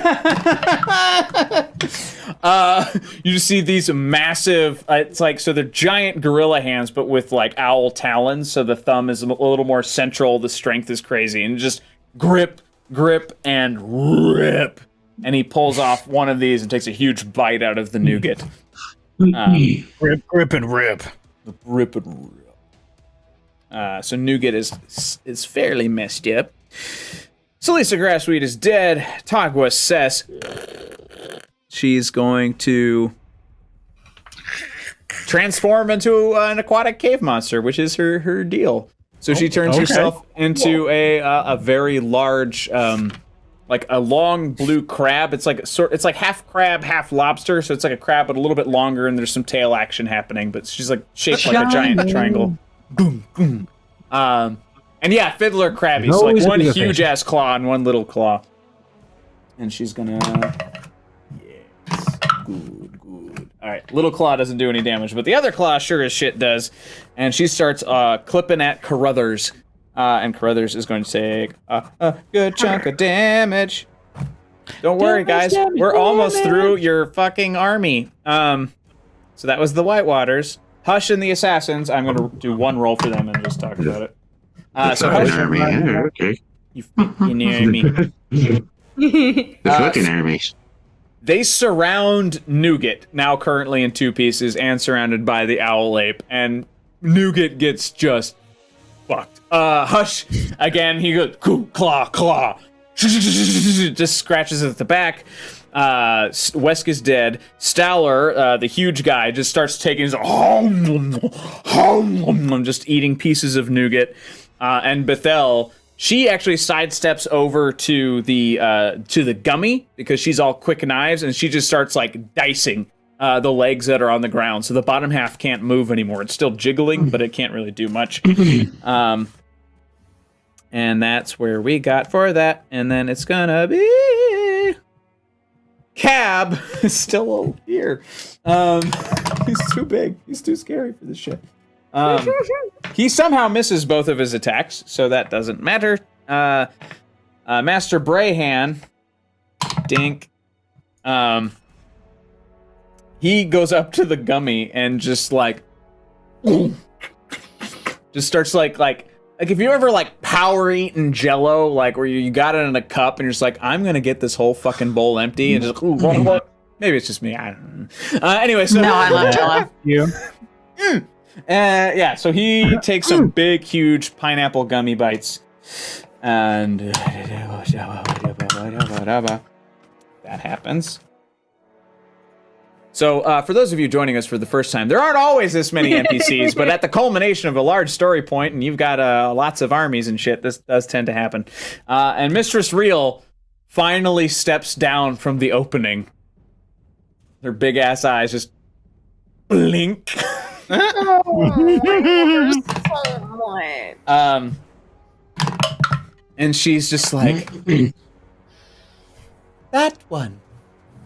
just see these massive it's like, so they're giant gorilla hands but with like owl talons, so the thumb is a little more central, the strength is crazy, and just grip and rip, and he pulls off one of these and takes a huge bite out of the nougat. Grip and rip. Rip and rip. So nougat is fairly messed up. So Lisa Grassweed is dead. Tagwa says she's going to transform into an aquatic cave monster, which is her deal. So she turns herself into a very large, like a long blue crab. It's like half crab, half lobster. So it's like a crab, but a little bit longer, and there's some tail action happening. But she's like shaped like a giant triangle. Boom, boom. And yeah, Fiddler Krabby. So like one huge ass claw and one little claw. And she's gonna. Yes. Good. Alright, little claw doesn't do any damage, but the other claw sure as shit does. And she starts clipping at Carruthers. And Carruthers is going to take a good chunk of damage. Don't worry, guys. We're almost through your fucking army. So that was the Whitewaters. Hush and the Assassins. I'm gonna do one roll for them and just talk about it. So Hush, army. Yeah, okay. you fucking army. The fucking army. They surround Nougat, now currently in 2 pieces and surrounded by the owl ape, and Nougat gets just fucked. Hush, again, he goes, claw, just scratches at the back. Wesk is dead. Stowler, the huge guy, just starts taking his just eating pieces of nougat. And Bethel, she actually sidesteps over to the gummy because she's all quick knives, and she just starts like dicing the legs that are on the ground. So the bottom half can't move anymore. It's still jiggling, but it can't really do much. And that's where we got for that. And then it's gonna be Cab is still over here. He's too big. He's too scary for this shit. He somehow misses both of his attacks, so that doesn't matter. Master Brayhan, dink. He goes up to the gummy and just like, just starts like if you ever like power eaten Jello, like where you got it in a cup and you're just like, I'm gonna get this whole fucking bowl empty and just maybe it's just me. I don't know. Anyway, so No, I love Jello. You. Yeah, so he takes some big, huge pineapple gummy bites, and that happens. So, for those of you joining us for the first time, there aren't always this many NPCs, but at the culmination of a large story point, and you've got lots of armies and shit, this does tend to happen. And Mistress Real finally steps down from the opening. Her big ass eyes just blink. And she's just like, that one,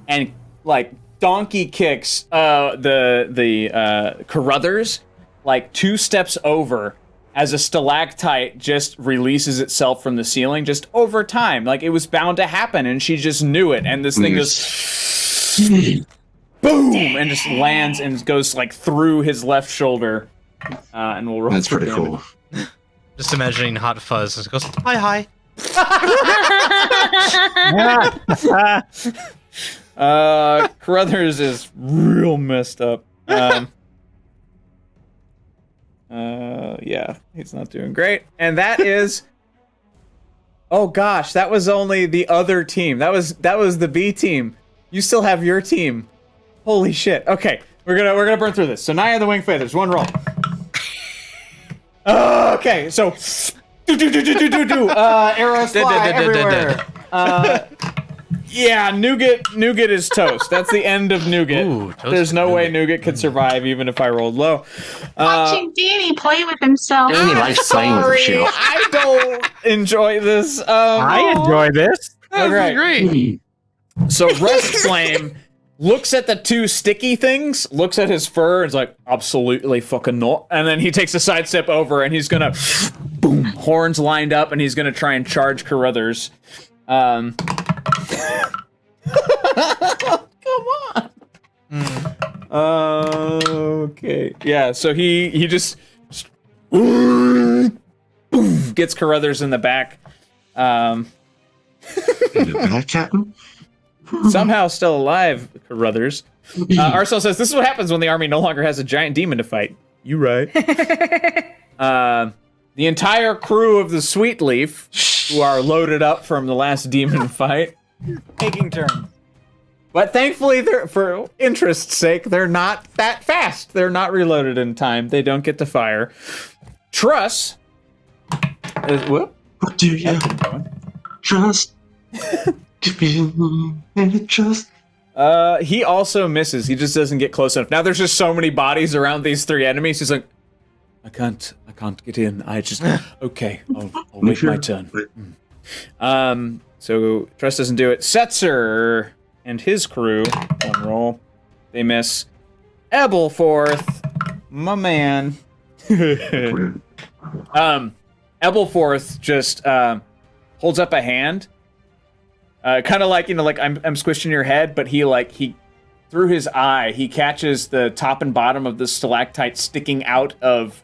and like donkey kicks the Carruthers like 2 steps over as a stalactite just releases itself from the ceiling just over time, like it was bound to happen, and she just knew it, and this thing just boom and just lands and goes like through his left shoulder, and we'll roll. That's pretty cool. Just imagining Hot Fuzz as it goes, hi. Carruthers is real messed up. Yeah, he's not doing great. And that is... Oh gosh, that was only the other team. That was the B team. You still have your team. Holy shit. Okay, we're gonna burn through this. So Naya the Winged Feathers, one roll. Okay, so arrows fly everywhere. Yeah, Nougat is toast. That's the end of Nougat. Ooh, There's no way Nougat could survive even if I rolled low. Watching Danny play with himself. Danny likes playing with the Sorry, shield. I don't enjoy this. I enjoy this. That's Okay. great. So Rust Flame looks at the two sticky things, looks at his fur, and is like, absolutely fucking not. And then he takes a side step over, and he's gonna, boom, horns lined up, and he's gonna try and charge Carruthers. Come on. Okay. Yeah, so he just boom, gets Carruthers in the back. That Captain? Somehow still alive, Carruthers. Arcel says, this is what happens when the army no longer has a giant demon to fight. You right. The entire crew of the Sweet Leaf, who are loaded up from the last demon fight, Taking turns. but thankfully, for interest's sake, they're not that fast. They're not reloaded in time. They don't get to fire. Truss is, whoop. What do you trust? Give me any trust. He also misses. He just doesn't get close enough. Now there's just so many bodies around these three enemies. He's like, I can't get in. I just, okay, I'll wait my turn. So Truss doesn't do it. Setzer and his crew, one roll. They miss. Ebelforth, my man. Ebelforth just holds up a hand. Kind of like, like I'm squishing your head, but he through his eye, he catches the top and bottom of the stalactite sticking out of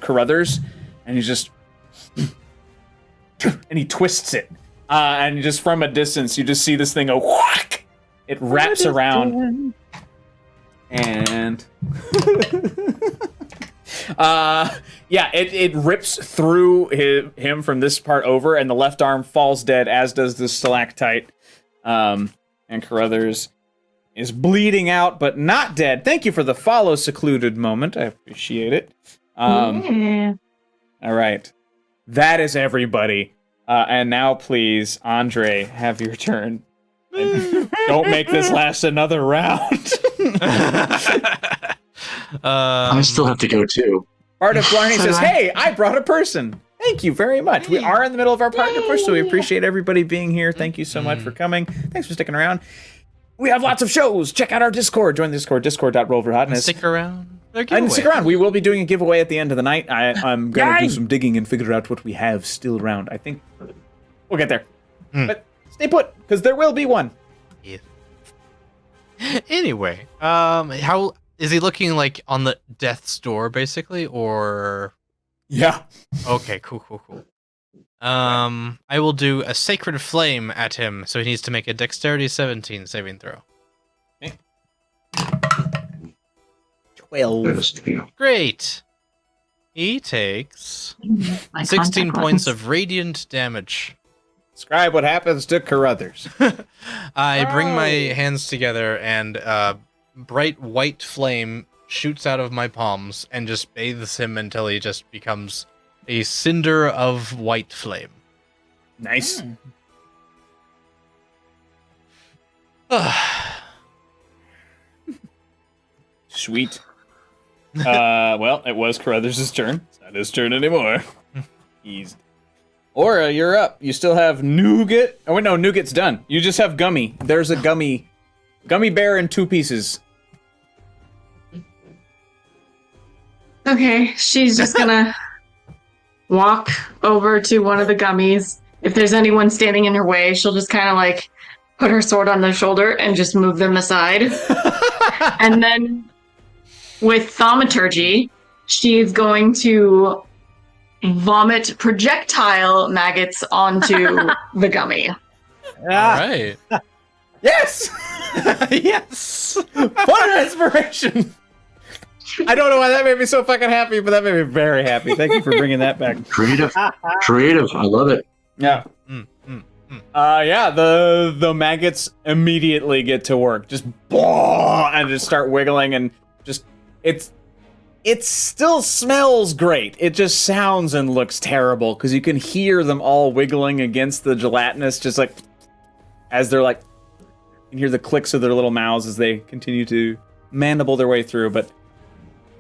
Carruthers, and he's just and he twists it. And just from a distance, you just see this thing go whack. It wraps around. And it rips through him from this part over, and the left arm falls dead, as does the stalactite. And Carruthers is bleeding out, but not dead. Thank you for the follow, secluded moment. I appreciate it. Yeah. All right. That is everybody. And now, please, Andre, have your turn. And don't make this last another round. I still have to go too. Bart of Blarney says, hey, I brought a person. Thank you very much. We are in the middle of our partner push, so we appreciate everybody being here. Thank you so much for coming. Thanks for sticking around. We have lots of shows. Check out our Discord. Join the Discord, discord.roll4hotness. Stick around. And stick around. We will be doing a giveaway at the end of the night. I'm going to do some digging and figure out what we have still around. I think we'll get there. But stay put, because there will be one. Yeah. Anyway, how is he looking, like on the death's door, basically, or? Yeah. Okay, cool. I will do a sacred flame at him, so he needs to make a dexterity 17 saving throw. Okay. 12. Great. He takes My 16 contact points lens. of radiant damage. Describe what happens to Carruthers. I bring my hands together, and bright white flame shoots out of my palms and just bathes him until he just becomes a cinder of white flame. Nice. Sweet. Well, it was Carruthers' turn. It's not his turn anymore. He's... Aura, you're up. You still have Nougat. Oh, wait, no, Nougat's done. You just have Gummy. There's a Gummy bear in 2 pieces. Okay, she's just gonna walk over to one of the gummies. If there's anyone standing in her way, she'll just kind of like put her sword on their shoulder and just move them aside. And then with thaumaturgy, she's going to vomit projectile maggots onto the gummy. All right. Yes! Yes. What an inspiration! I don't know why that made me so fucking happy, but that made me very happy. Thank you for bringing that back. Creative. I love it. Yeah. Yeah, the maggots immediately get to work. Just and just start wiggling and just it still smells great. It just sounds and looks terrible because you can hear them all wiggling against the gelatinous, just like as they're like, you can hear the clicks of their little mouths as they continue to mandible their way through. But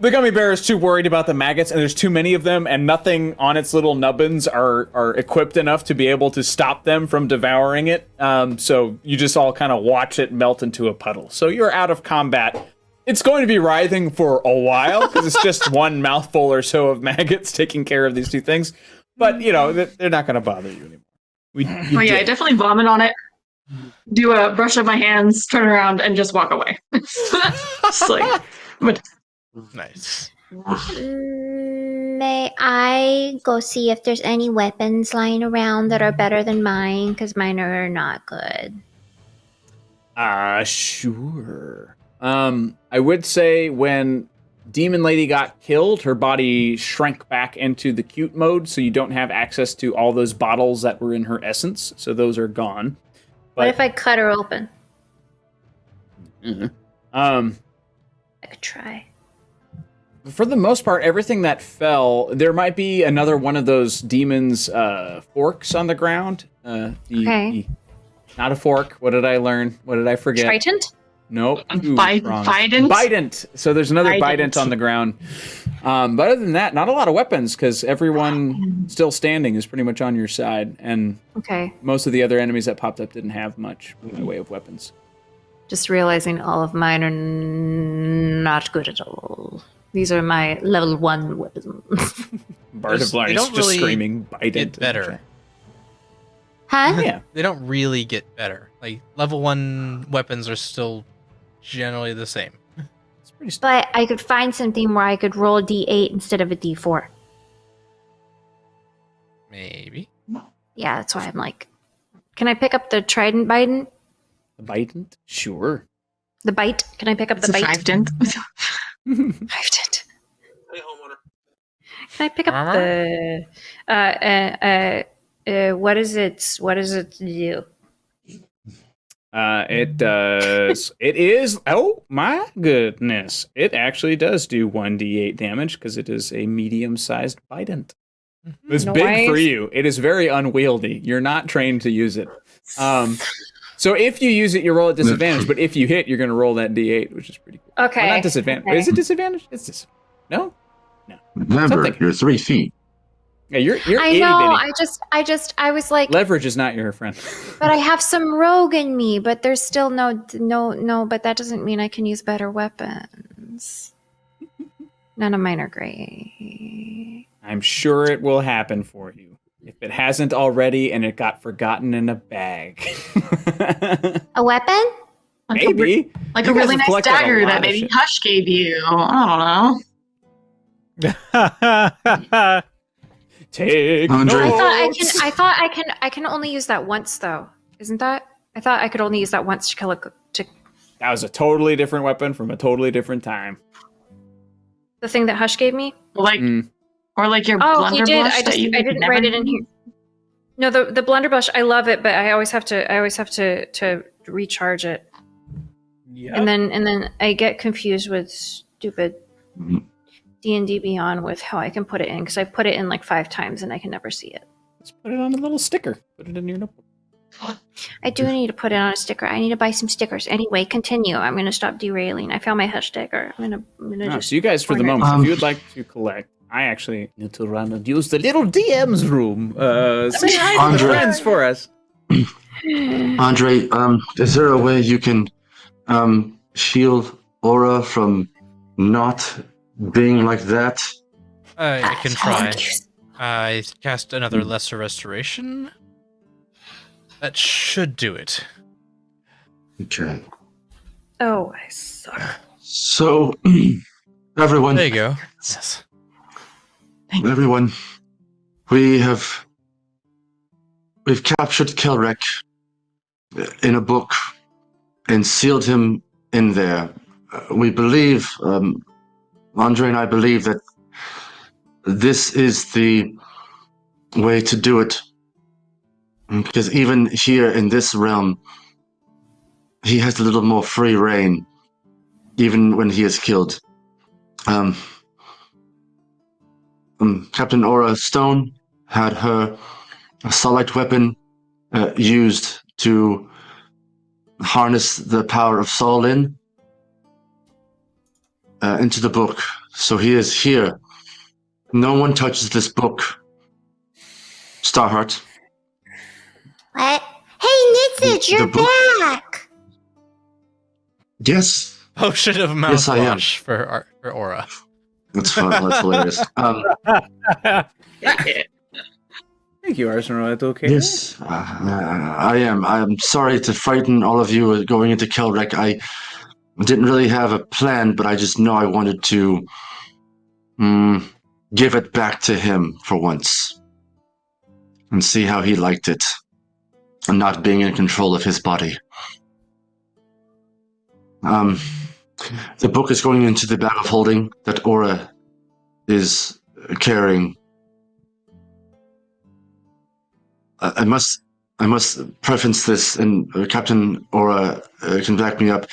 the gummy bear is too worried about the maggots, and there's too many of them, and nothing on its little nubbins are equipped enough to be able to stop them from devouring it. So you just all kind of watch it melt into a puddle. So you're out of combat. It's going to be writhing for a while, because it's just one mouthful or so of maggots taking care of these two things. But, you know, they're not going to bother you anymore. I definitely vomit on it. Do a brush of my hands, turn around, and just walk away. It's like, but Nice. May I go see if there's any weapons lying around that are better than mine? Because mine are not good. Sure. I would say when Demon Lady got killed, her body shrank back into the cute mode, so you don't have access to all those bottles that were in her essence. So those are gone. What if I cut her open? I could try. For the most part, everything that fell, there might be another one of those demons' forks on the ground. Okay. Not a fork. What did I learn? What did I forget? Trident? Nope. Bident? Bident. So there's another Bident. Bident on the ground. But other than that, not a lot of weapons, because everyone still standing is pretty much on your side. And Okay. most of the other enemies that popped up didn't have much in the way of weapons. Just realizing all of mine are not good at all. These are my level 1 weapons. Bard of Blind they is don't just really screaming Bident. Get better. Huh? Yeah. They don't really get better. Like, level 1 weapons are still generally the same. It's pretty But I could find something where I could roll a d8 instead of a d4. Maybe. Yeah, that's why I'm like, can I pick up the trident Biden? Bident? Sure. The bite? Can I pick up it's the a bite? five-dent. Five-dent. Can I pick up the what is it do? It does. It is. Oh my goodness! It actually does do 1d8 damage because it is a medium-sized Bident. It's big for you. It is very unwieldy. You're not trained to use it. So if you use it, you roll at disadvantage. But if you hit, you're going to roll that d8, which is pretty cool. Okay. Well, not disadvantage. Okay. Is it disadvantage? It's this. No. Remember, Something. you're 3 feet. Yeah, you're I itty know. bitty. I was like, Leverage is not your friend. but I have some rogue in me. But there's still no. But that doesn't mean I can use better weapons. None of mine are great. I'm sure it will happen for you. If it hasn't already and it got forgotten in a bag. A weapon? Maybe. Like You a guys really have nice collected a dagger lot that of maybe shit. Hush gave you. I don't know. Take Andre. notes. I thought I can only use that once though. Isn't that? I thought I could only use that once to kill That was a totally different weapon from a totally different time. the thing that Hush gave me. Like, or like your Oh, he did. blunderbuss that you I could didn't never write it in here. No, the blunderbuss. I love it, but I always have to recharge it, Yeah. and then I get confused with stupid D&D Beyond with how I can put it in because I put it in like 5 times and I can never see it. Let's put it on a little sticker. Put it in your notebook. I do need to put it on a sticker. I need to buy some stickers. Anyway, continue. I'm gonna stop derailing. I found my Hush sticker. I'm gonna Ah, just. so you guys, for the order it. moment, if you would like to collect, I actually need to run and use the little DM's room. Say hi to the Andre. friends for us. Andre, is there a way you can shield Aura from not being like that? I can try. I cast another Lesser Restoration. That should do it. Okay. Oh, I suck. So, everyone, There you go. Yes. everyone, we've captured Kelrek in a book and sealed him in there. We believe, Andre and I believe that this is the way to do it. Because even here in this realm, he has a little more free reign, even when he is killed. Captain Aura Stone had her assault weapon used to harness the power of Sahlen into the book. So he is here. No one touches this book. Starheart. What? Hey, Nitsich, you're book- back! Yes. Potion of Yes, I am. mouthwash for Aura. That's fun. That's hilarious. Thank you, Arsenal. Okay. Yes, I am. I am sorry to frighten all of you going into Kelrek. I didn't really have a plan, but I just know I wanted to give it back to him for once and see how he liked it and not being in control of his body. The book is going into the bag of holding that Aura is carrying. I must preface this, and Captain Aura can back me up.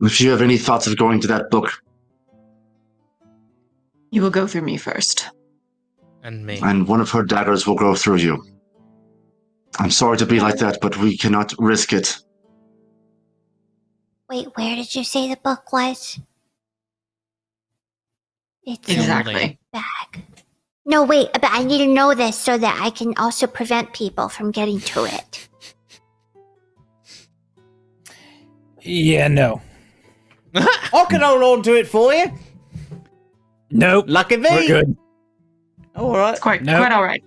If you have any thoughts of going to that book, You will go through me first. And me. and one of her daggers will go through you. I'm sorry to be like that, but we cannot risk it. Wait, where did you say the book was? It's in Exactly. the bag. No, wait, but I need to know this so that I can also prevent people from getting to it. Yeah, no. I can hold on to it for you. Nope. Lucky me. We're good. All right. It's quite Nope. all right.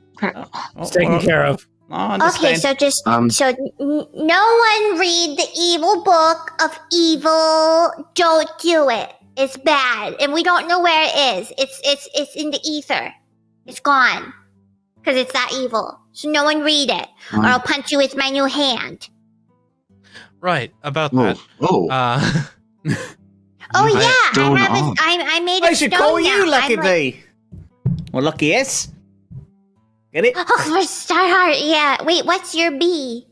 It's taken care of. I understand. Okay, so just so no one read the evil book of evil. Don't do it. It's bad, and we don't know where it is. It's in the ether. It's gone because it's that evil. So no one read it, or I'll punch you with my new hand. Right, about that. Oh, Oh yeah, stone I have arm. I made a I should stone call you now. Lucky I'm like- V. Or Lucky S. Get it? Oh, for Starheart, yeah. Wait, what's your B?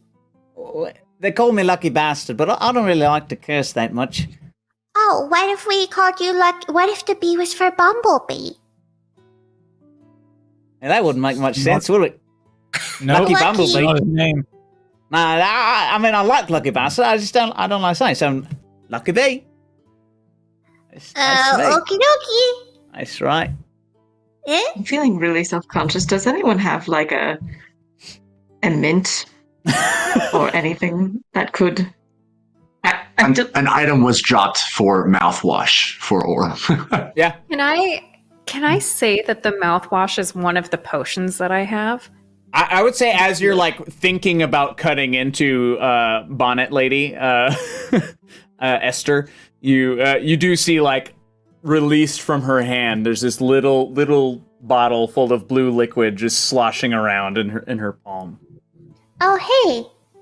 They call me Lucky Bastard, but I don't really like to curse that much. Oh, what if we called you Lucky? What if the B was for Bumblebee? And that wouldn't make much sense, would it? No, Lucky Lucky. Bumblebee. not his name. Nah, I mean, I like Lucky Bastard. I don't like saying so. Lucky B. That's me. Okie dokie. That's right. Eh? I'm feeling really self-conscious. Does anyone have like a mint or anything that could? an item was dropped for mouthwash for Aura. Yeah. Can I say that the mouthwash is one of the potions that I have? I would say as you're like thinking about cutting into Bonnet Lady, Esther, you do see like released from her hand. There's this little bottle full of blue liquid just sloshing around in her palm. Oh,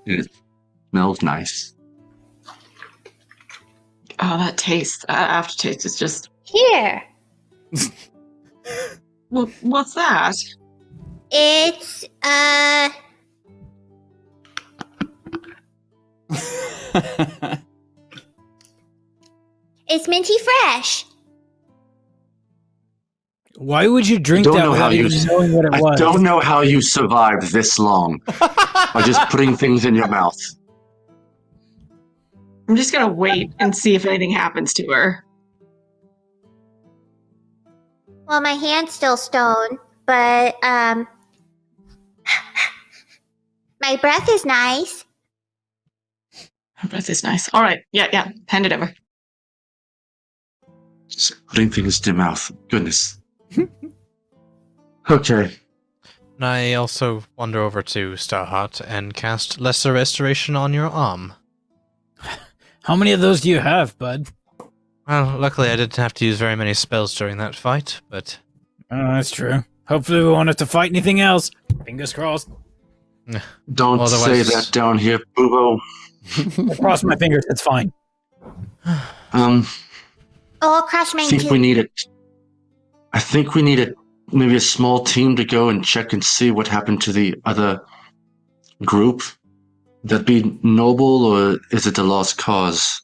hey. It smells nice. Oh, that taste, aftertaste is just. Here. What's that? It's, it's minty fresh. Why would you drink Don't that know how without you even knowing what it I was? don't know how you survived this long by just putting things in your mouth. I'm just gonna wait and see if anything happens to her. Well, my hand's still stone, but, my breath is nice. Her breath is nice. All right, yeah, hand it over. Just putting things in your mouth. Goodness. Okay. And I also wander over to Starheart and cast Lesser Restoration on your arm. How many of those do you have, bud? Well, luckily I didn't have to use very many spells during that fight, but... Oh, that's true. Hopefully we won't have to fight anything else. Fingers crossed. Don't say Otherwise- that down here, Boobo. I cross my fingers. It's fine. Oh, I'll cross mine I think too. we need it. I think we need maybe a small team to go and check and see what happened to the other group. That be noble, or is it a lost cause?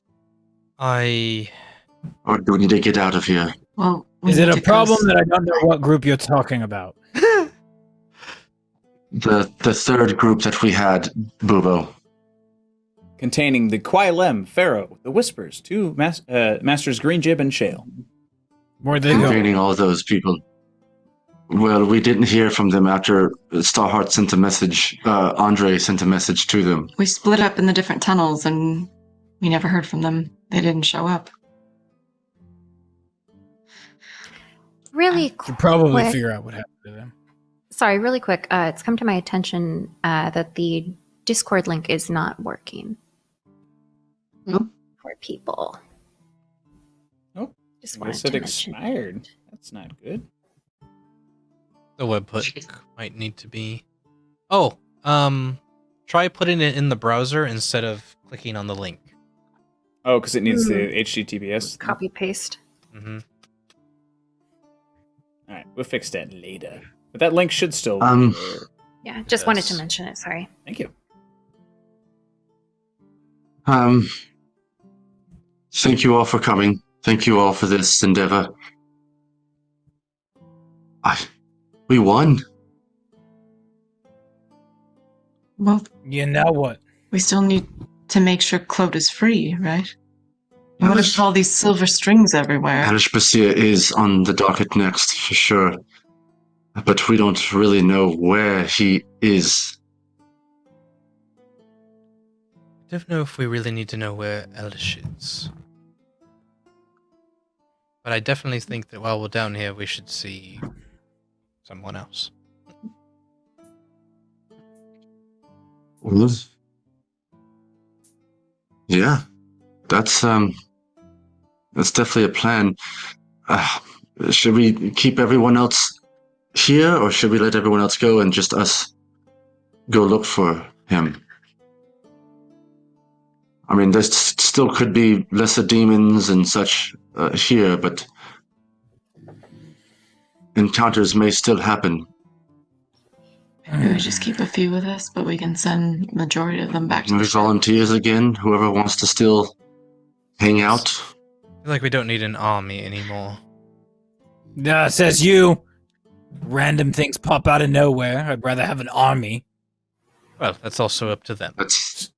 Or do we need to get out of here? Well, Is it a problem that I don't know what group you're talking about? The third group that we had, Bubo. Containing the Quailem, Pharaoh, the Whispers, two Masters Greenjib and Shale. Where'd they go? Containing all those people. Well, we didn't hear from them after Starheart sent a message. Andre sent a message to them. We split up in the different tunnels and we never heard from them. They didn't show up. Really Should probably quick. figure out what happened to them. Sorry, really quick. It's come to my attention that the Discord link is not working for people. Oh, Just I wanted guess to it mention. expired. That's not good. The webhook might need to be. Oh, try putting it in the browser instead of clicking on the link. Oh, because it needs the HTTPS. Copy paste. Mm-hmm. All right, we'll fix that later. But that link should still. Yeah, just wanted to mention it. Sorry. Thank you. Thank you all for coming. Thank you all for this endeavor. We won. Well, You know what? we still need to make sure Claude is free, right? And what if all these silver strings everywhere? Halish Basia is on the docket next, for sure. But we don't really know where he is. I don't know if we really need to know where Elish is. But I definitely think that while we're down here, we should see someone else. Yeah, that's definitely a plan. Should we keep everyone else here, or should we let everyone else go and just us go look for him? I mean, there still could be lesser demons and such here, but encounters may still happen. Maybe we just keep a few with us, but we can send majority of them back to Maybe the ship. volunteers again, whoever wants to still hang out. I feel like we don't need an army anymore. Says you. Random things pop out of nowhere. I'd rather have an army. Well, that's also up to them. That's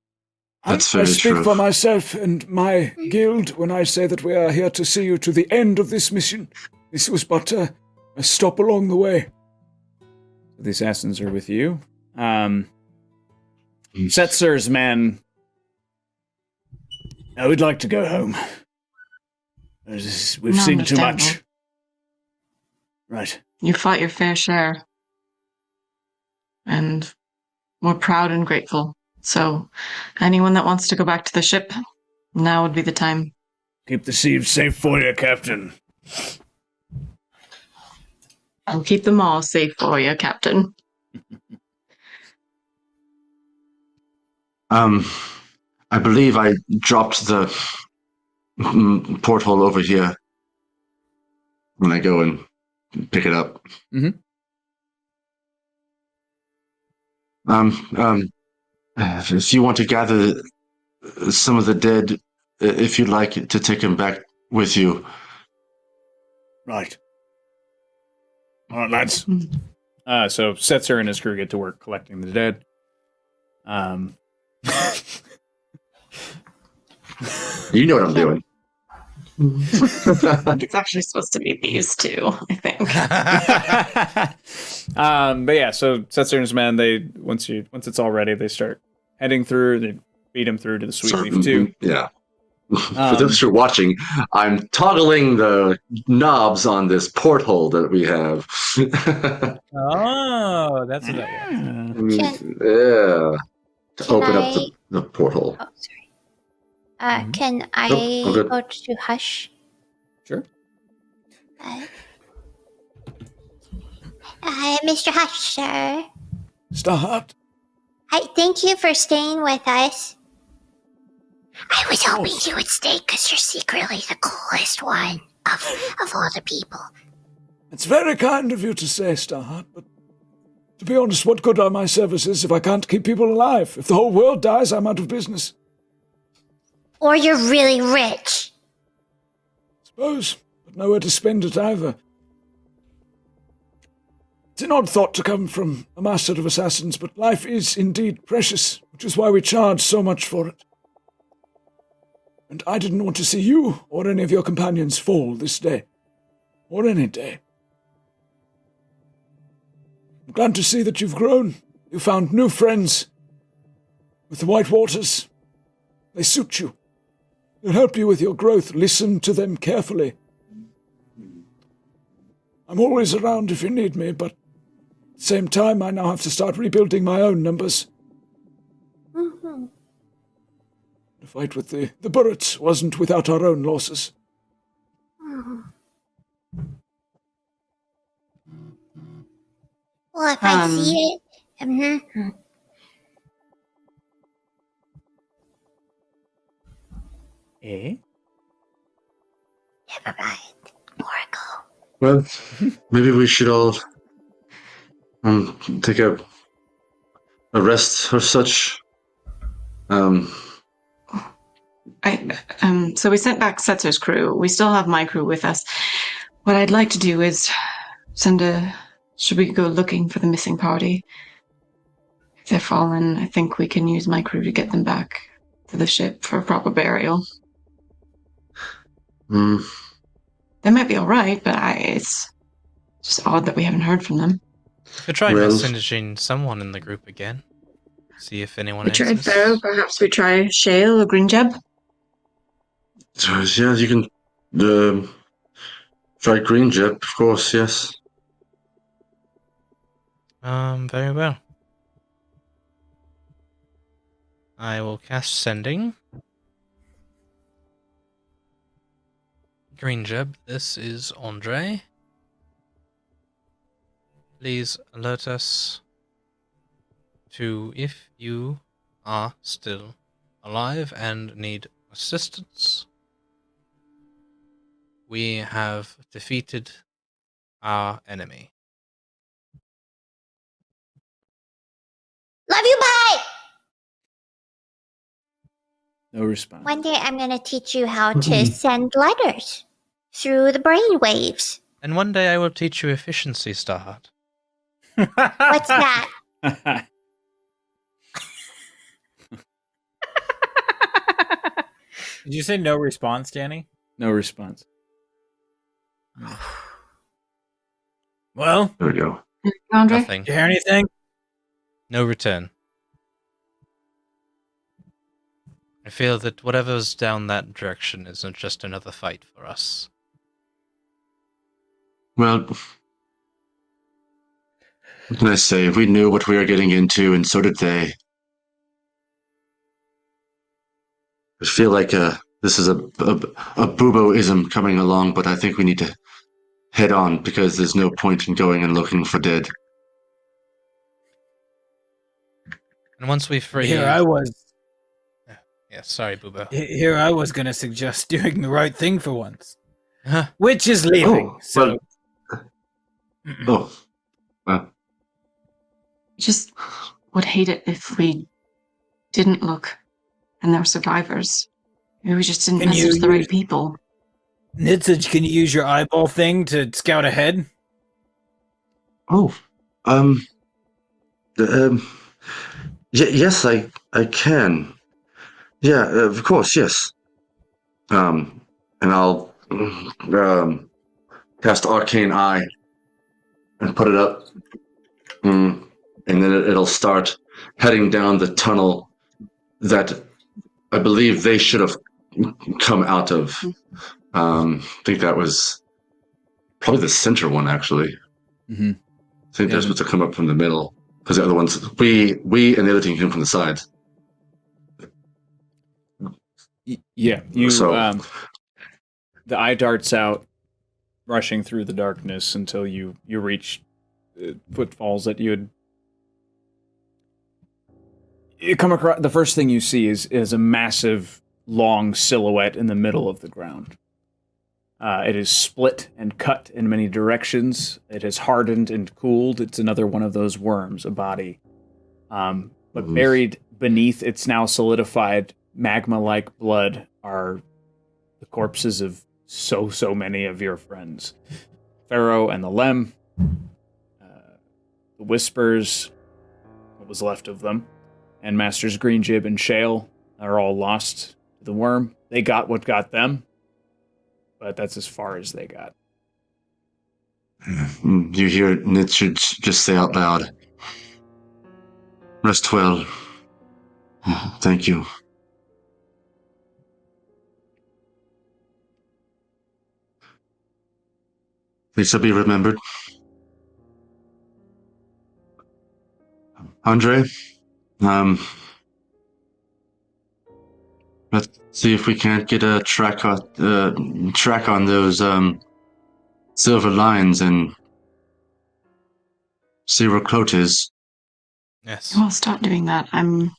I very speak true. for myself and my guild when I say that we are here to see you to the end of this mission. This was but a stop along the way. The assassins are with you. Setzer's man. I would like to go home. We've seen too much. Right. You fought your fair share. And we're proud and grateful. So, anyone that wants to go back to the ship, now would be the time. Keep the thieves safe for you, Captain. I'll keep them all safe for you, Captain. I believe I dropped the porthole over here when I go and pick it up. Mhm. If you want to gather some of the dead, if you'd like to take them back with you. Right. All right, lads. So Setzer and his crew get to work collecting the dead. You know what I'm doing. It's actually supposed to be these two, I think. But yeah, so Setzer and his men, they once it's all ready, they start heading through. They feed him through to the sweet leaf too. Yeah. For those who are watching, I'm toggling the knobs on this porthole that we have. Oh, that's what that was. Yeah. To open up the porthole. Oh, sorry. Can I I'm good. go to Hush? Sure. Mr. Hush, sir. Start. Thank you for staying with us. I was hoping you would stay because you're secretly the coolest one of all the people. It's very kind of you to say, Starheart, but to be honest, what good are my services if I can't keep people alive? If the whole world dies, I'm out of business. Or you're really rich. Suppose, but nowhere to spend it either. It's an odd thought to come from a master of assassins, but life is indeed precious, which is why we charge so much for it. And I didn't want to see you or any of your companions fall this day, or any day. I'm glad to see that you've grown. You found new friends. With the White Waters, they suit you. They'll help you with your growth. Listen to them carefully. I'm always around if you need me, but at the same time, I now have to start rebuilding my own numbers. Mm-hmm. The fight with the Burrits wasn't without our own losses. Mm-hmm. Well, if I see it... Mm-hmm. Eh? Never mind. Oracle. Well, maybe we should all take a rest or such. So we sent back Setzer's crew. We still have my crew with us. What I'd like to do is should we go looking for the missing party? If they're fallen, I think we can use my crew to get them back to the ship for a proper burial. They might be all right, but it's just odd that we haven't heard from them. We could try messaging someone in the group again. See if anyone We tried answers. Pharaoh. Perhaps we try Shale or Grinjeb. So, yeah, you can try Grinjeb, of course, yes. Very well. I will cast Sending. Grinjeb, this is Andre. Please alert us to if you are still alive and need assistance. We have defeated our enemy. Love you, bye! No response. One day I'm going to teach you how to send letters through the brain waves. And one day I will teach you efficiency, Starheart. What's that? Did you say no response, Danny? No response. Well, There we go. Andre? Nothing. did you hear anything? No return. I feel that whatever's down that direction isn't just another fight for us. Well, what can I say? We knew what we were getting into, and so did they. I feel like this is a Buboism coming along, but I think we need to head on because there's no point in going and looking for dead. And once we free... Here I was. Yeah, sorry, Bubo. Here I was going to suggest doing the right thing for once. Huh. Which is leaving. Well, Just would hate it if we didn't look and there were survivors. Maybe we just didn't message the right people. Nitzage, can you use your eyeball thing to scout ahead? Yes, I can. Yeah, of course, yes. And I'll cast Arcane Eye and put it up. And then it'll start heading down the tunnel that I believe they should have come out of. I think that was probably the center one, actually. Mm-hmm. I think they're supposed to come up from the middle because the other ones, we and the other team came from the sides. Yeah, you. So- The eye darts out, rushing through the darkness until you reach footfalls that you come across. The first thing you see is a massive long silhouette in the middle of the ground. It is split and cut in many directions. It has hardened and cooled. It's another one of those worms, a body. But buried beneath its now solidified magma-like blood are the corpses of so many of your friends. Pharaoh and the Lem, the Whispers, what was left of them, and Masters Greenjib and Shale are all lost to the worm. They got what got them, but that's as far as they got. You hear Nitschid just say out loud, "Rest well. Thank you." They shall be remembered. Andre, let's see if we can't get a track on those silver lines and see where Clote is. Yes. Well, stop doing that. I'm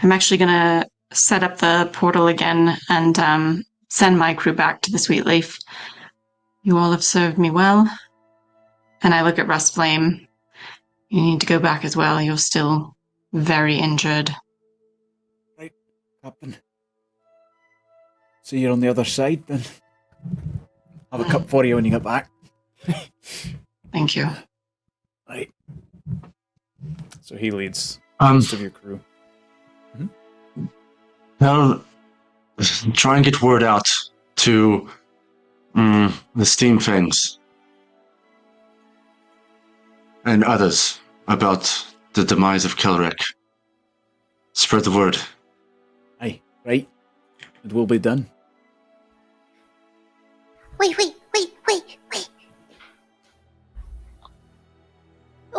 actually gonna set up the portal again and send my crew back to the Sweet Leaf. You all have served me well. And I look at Rustflame. You need to go back as well. You're still very injured. Right, Captain. See you on the other side, then. Have a cup for you when you get back. Thank you. Right. So he leads most of your crew. Well, try and get word out to the Steam Fangs and others about the demise of Kelric. Spread the word. Aye, right. It will be done. Wait.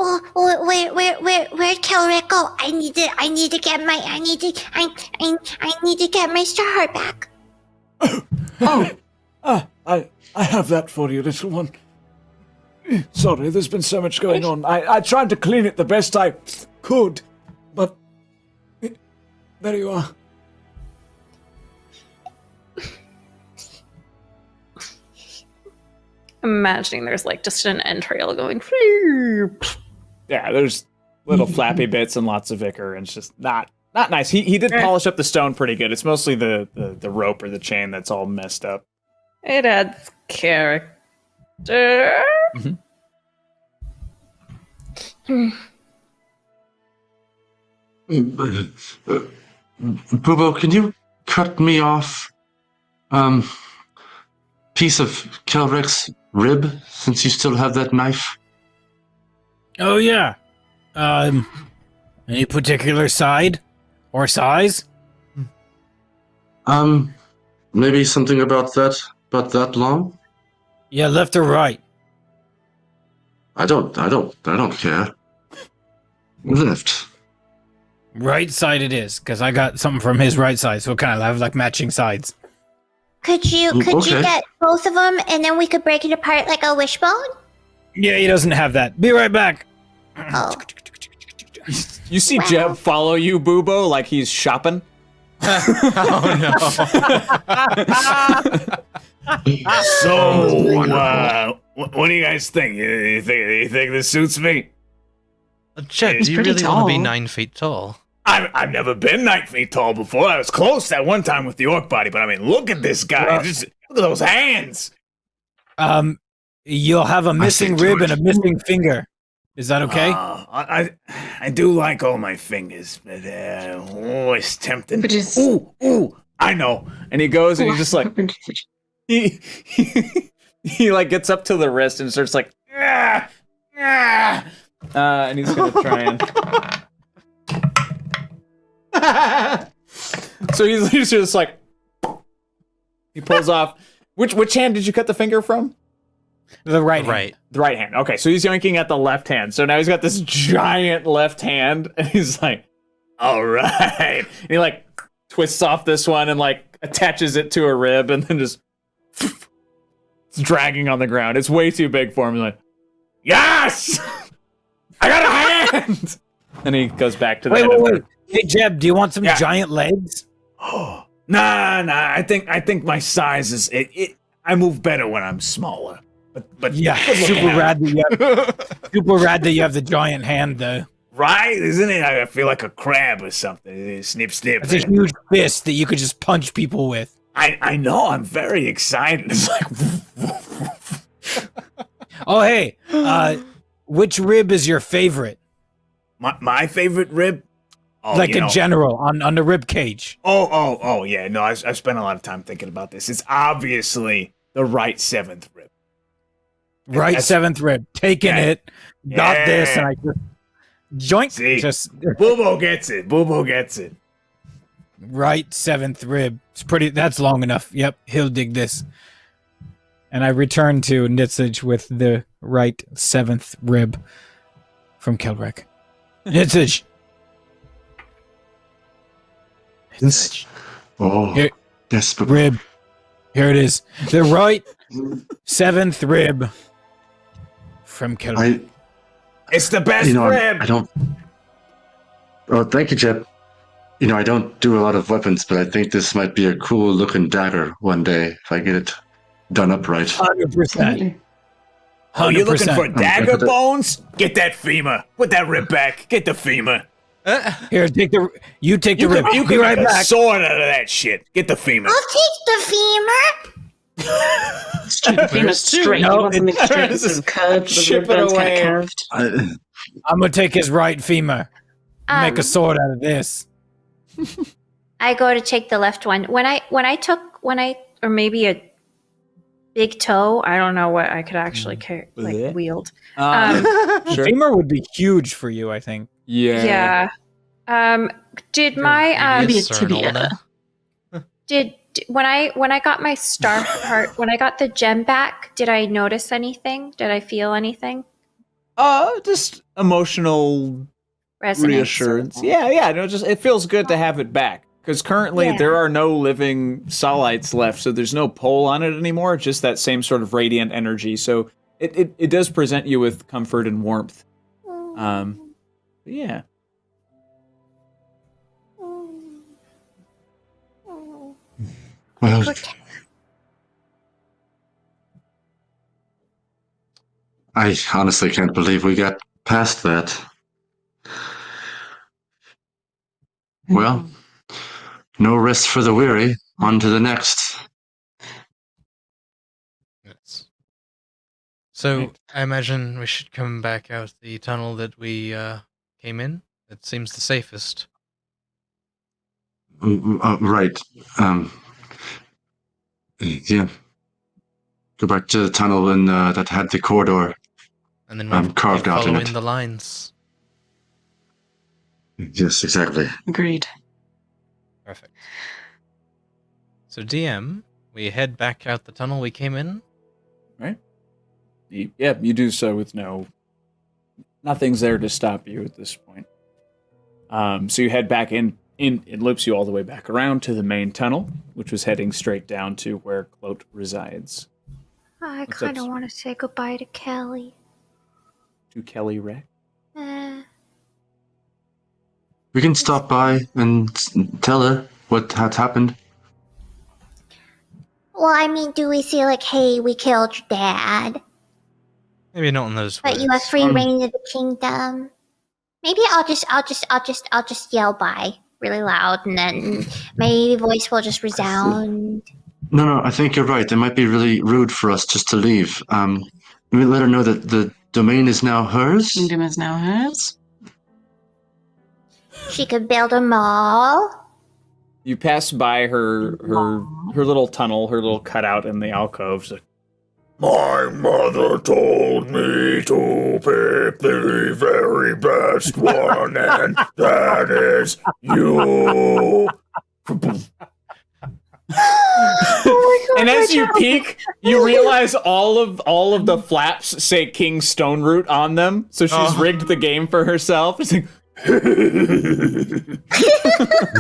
Oh, where'd Kelric go? I need to get my star heart back. I have that for you, little one. Sorry, there's been so much going on. I tried to clean it the best I could, but there you are. Imagining there's like just an entrail going. Yeah, there's little flappy bits and lots of ichor, and it's just not nice. He did polish up the stone pretty good. It's mostly the rope or the chain that's all messed up. It adds character. Bubo, can you cut me off piece of Kelric's rib, since you still have that knife? Oh yeah. Any particular side or size? Maybe something about that long? Yeah, left or right? I don't care. Left. Right side it is, because I got something from his right side, so it kind of have like matching sides. Could you get both of them and then we could break it apart like a wishbone? Yeah, he doesn't have that. Be right back. Oh. You see Jeb follow you, Boobo, like he's shopping? Oh no. So, what do you guys think? You think this suits me? Chet, do you pretty really want to be tall. 9 feet tall? I've never been 9 feet tall before. I was close that one time with the orc body, but I mean, look at this guy. Well- Just look at those hands. You'll have a missing rib and a missing finger. Is that okay? I do like all my fingers, but it's tempting. But just- Ooh, I know. And he goes and he's just like he like gets up to the wrist and starts like and he's gonna try and so he's just like he pulls off. Which hand did you cut the finger from? The right hand. Right. The right hand. Okay, so he's yoinking at the left hand. So now he's got this giant left hand, and he's like, all right. And he like twists off this one and like attaches it to a rib and then just it's dragging on the ground. It's way too big for him. He's like, yes! I got a hand! And he goes back to the Wait. end of Hey, Jeb, do you want some Yeah. giant legs? Nah. I think my size is it. I move better when I'm smaller. But Yeah, super rad that you have the giant hand though. Right? Isn't it? I feel like a crab or something. Snip. It's a huge fist that you could just punch people with. I know. I'm very excited. It's like. Oh, hey. Which rib is your favorite? My favorite rib. Oh, like in general, on the rib cage. Oh, yeah. No, I've spent a lot of time thinking about this. It's obviously the right seventh rib. Right seventh rib. Taking it. Got this, and I just joint. See, just Boobo gets it. Right seventh rib. It's pretty. That's long enough. Yep, he'll dig this. And I return to Nitzage with the right seventh rib from Kelrek. Nitzage. Oh, Here, yes, but rib. Here it is. The right seventh rib from Kelrek. It's the best rib. I don't. Oh, thank you, Jeb. I don't do a lot of weapons, but I think this might be a cool looking dagger one day if I get it done up right. 100%. Oh, you looking for dagger bones? Get that femur. Put that rib back. Get the femur. Here, take the rib. You can be right make back. A sword out of that shit. Get the femur. I'll take the femur. The femur's straight. No, He wants something straight instead of curved. The Chip rib bone's it kind away. of curved. I'm gonna take his right femur. Make a sword out of this. I go to take the left one. Or maybe a big toe. I don't know what I could actually carry, wield. Sure. Femur would be huge for you, I think. Yeah. Did my Maybe a tibia. did when I got my star heart, when I got the gem back, did I notice anything? Did I feel anything? Just emotional Resonance. reassurance. Yeah. No, just it feels good to have it back. Because currently there are no living Solites left, so there's no pull on it anymore. Just that same sort of radiant energy. So it does present you with comfort and warmth. Yeah. Well, I honestly can't believe we got past that. Well, no rest for the weary. On to the next. Yes. So I imagine we should come back out the tunnel that we came in. It seems the safest. Right. Yeah. Go back to the tunnel and that had the corridor. And then we'll carved out in follow it. in the lines. Yes, exactly. Agreed. Perfect. So DM, we head back out the tunnel we came in. Right? Yeah, you do so with nothing's there to stop you at this point. So you head back in, it loops you all the way back around to the main tunnel, which was heading straight down to where Clote resides. I kind of want to say goodbye to Kelly. To Kelly Reck? We can stop by and tell her what had happened. Well, I mean, do we say like, "Hey, we killed your dad, Maybe not in those but words. you have free reign of the kingdom"? Maybe I'll just yell by really loud, and then my voice will just resound. No, I think you're right. It might be really rude for us just to leave. We let her know that the domain is now hers. Kingdom is now hers. She could build a mall. You pass by her little tunnel, her little cutout in the alcove. She's like, my mother told me to pick the very best one, and that is you. And as you peek, you realize all of the flaps say King Stoneroot on them. So she's rigged the game for herself. It's like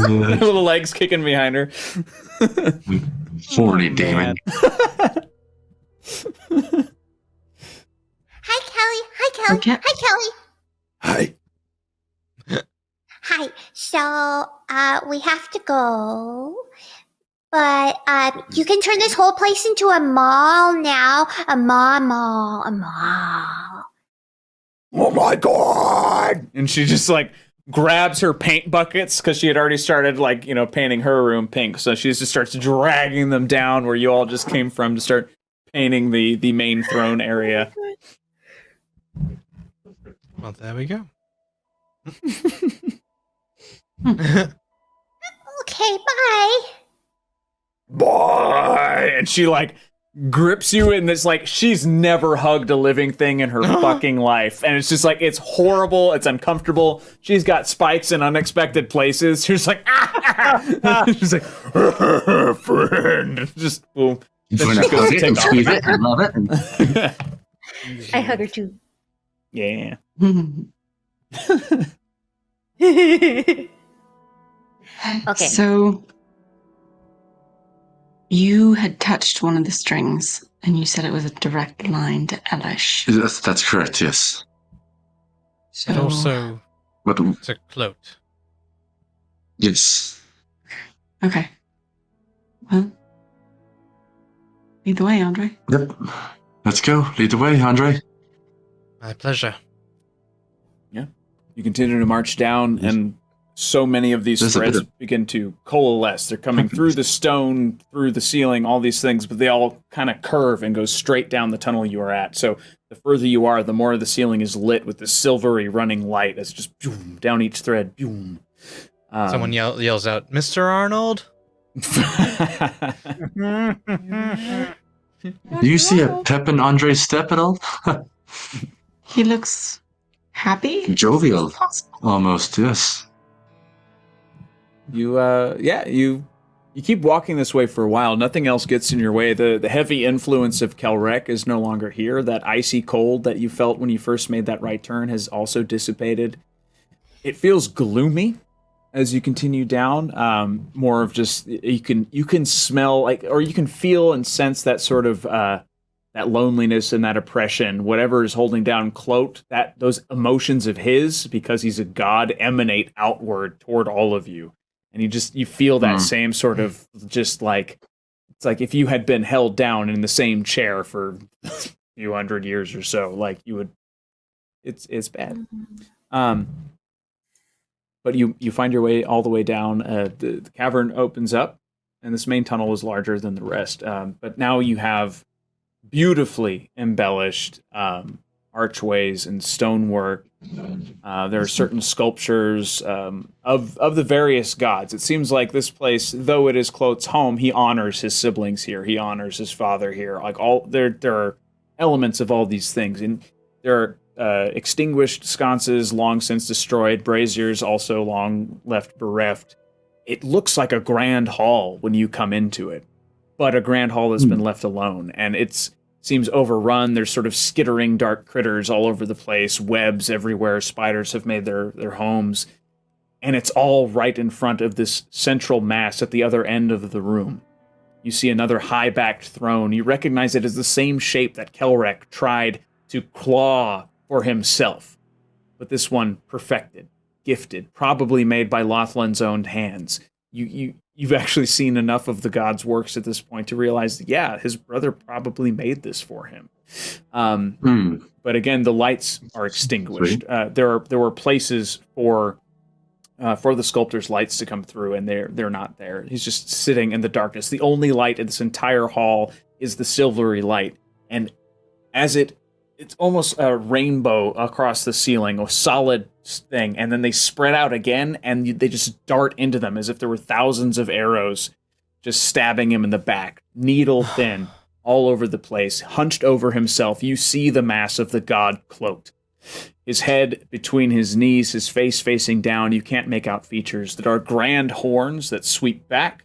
little legs kicking behind her. Horny demon. Hi, Kelly. Hi, Kelly. Okay. Hi, Kelly. Hi. Hi. So, we have to go, But you can turn this whole place into a mall now. A mall. Oh my god! And she just like grabs her paint buckets because she had already started like, you know, painting her room pink. So she just starts dragging them down where you all just came from to start painting the main throne area. Well, there we go. Okay, bye. Bye! And she like grips you in this, like, she's never hugged a living thing in her fucking life. And it's just like, it's horrible, it's uncomfortable. She's got spikes in unexpected places. She's like, she's like, friend. Just boom. Then she goes to take off. It, I love it. I hug her too. Yeah. Okay. So you had touched one of the strings, and you said it was a direct line to Elish. That's correct, yes. So, But also, But, it's a cloak. yes. okay. Well, lead the way, Andre. Yep. Let's go. Lead the way, Andre. My pleasure. You continue to march down, and so many of these There's a bit threads of- begin to coalesce. They're coming through the stone, through the ceiling, all these things, but they all kind of curve and go straight down the tunnel you are at. So the further you are, the more the ceiling is lit with this silvery running light as just boom, down each thread. Boom. Someone yells out, Mr. Arnold? Do you see a pep in Andre's step at all? He looks happy. Jovial. Almost, yes. You keep walking this way for a while. Nothing else gets in your way. The heavy influence of Kelrek is no longer here. That icy cold that you felt when you first made that right turn has also dissipated. It feels gloomy as you continue down. More of just you can smell like, or you can feel and sense that sort of that loneliness and that oppression. Whatever is holding down Clote, that those emotions of his, because he's a god, emanate outward toward all of you. And you feel that same sort of just like, it's like if you had been held down in the same chair for a few hundred years or so, like you would, it's bad. But you find your way all the way down. The cavern opens up, and this main tunnel is larger than the rest. But now you have beautifully embellished archways and stonework. There are certain sculptures of the various gods. It seems like this place, though it is Clote's home, he honors his siblings here. He honors his father here. Like there are elements of all these things, and there are extinguished sconces long since destroyed, braziers also long left bereft. It looks like a grand hall when you come into it, but a grand hall has been left alone, and it's seems overrun. There's sort of skittering dark critters all over the place, webs everywhere, spiders have made their homes, and it's all right in front of this central mass at the other end of the room. You see another high-backed throne. You recognize it as the same shape that Kelrek tried to claw for himself, but this one perfected, gifted, probably made by Lothland's own hands. You've actually seen enough of the god's works at this point to realize that, yeah, his brother probably made this for him. But again, the lights are extinguished. There were places for the sculptor's lights to come through, and they're not there. He's just sitting in the darkness. The only light in this entire hall is the silvery light, and as it's almost a rainbow across the ceiling, a solid thing, and then they spread out again, and they just dart into them as if there were thousands of arrows just stabbing him in the back, needle thin, all over the place, hunched over himself. You see the mass of the god Clote. His head between his knees, his face facing down. You can't make out features. There are grand horns that sweep back,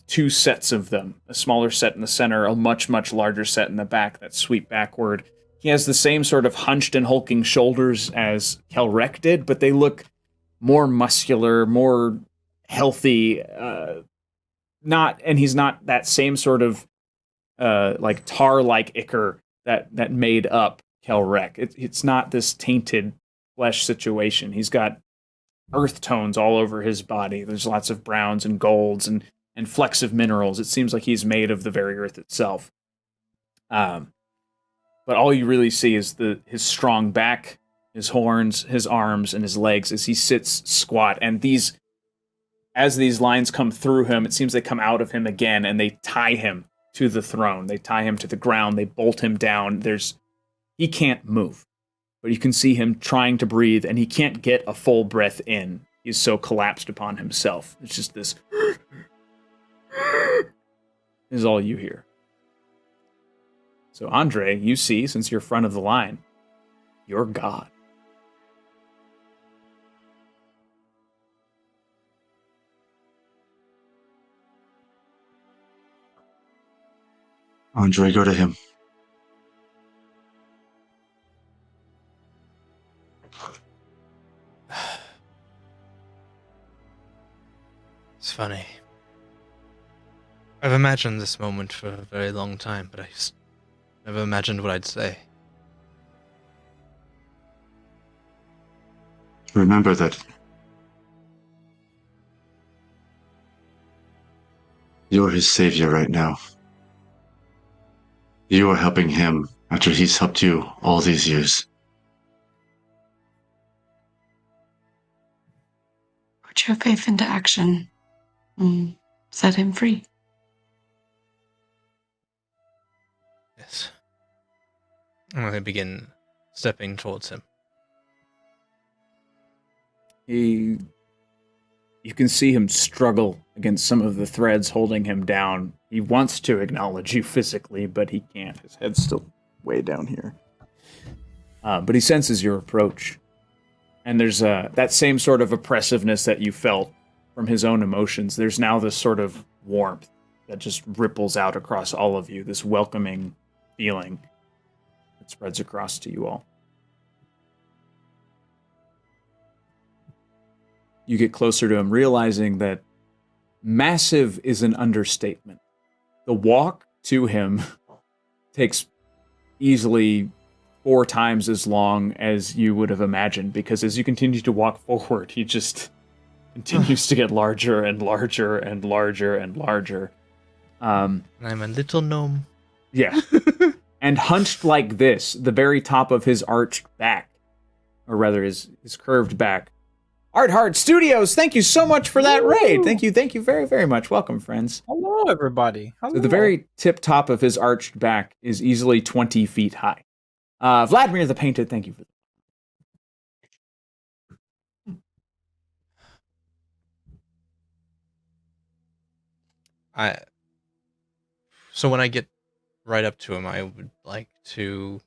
two sets of them, a smaller set in the center, a much, much larger set in the back that sweep backward. He has the same sort of hunched and hulking shoulders as Kelrek did, but they look more muscular, more healthy. And he's not that same sort of like tar-like ichor that made up Kelrek. It's not this tainted flesh situation. He's got earth tones all over his body. There's lots of browns and golds, and and flecks of minerals. It seems like he's made of the very earth itself. But all you really see is his strong back, his horns, his arms, and his legs as he sits squat. And as these lines come through him, it seems they come out of him again, and they tie him to the throne. They tie him to the ground. They bolt him down. He can't move, but you can see him trying to breathe, and he can't get a full breath in. He's so collapsed upon himself. It's just this is all you hear. So Andre, you see, since you're front of the line, you're God. Andre, go to him. It's funny. I've imagined this moment for a very long time, but I just never imagined what I'd say. Remember that you're his savior right now. You are helping him after he's helped you all these years. Put your faith into action. And set him free. Yes. I'm going to begin stepping towards him. You can see him struggle against some of the threads holding him down. He wants to acknowledge you physically, but he can't. His head's still way down here. But he senses your approach. And there's that same sort of oppressiveness that you felt from his own emotions. There's now this sort of warmth that just ripples out across all of you, this welcoming feeling that spreads across to you all. You get closer to him, realizing that massive is an understatement. The walk to him takes easily 4 times as long as you would have imagined, because as you continue to walk forward, he just continues to get larger and larger and larger and larger. I'm a little gnome. Yeah. And hunched like this, the very top of his arched back, or rather his curved back. Art Hard Studios, thank you so much for that raid. Thank you very, very much. Welcome, friends. Hello, everybody. Hello. So the very tip top of his arched back is easily 20 feet high. Vladimir the Painted, thank you for that. So when I get right up to him, I would like to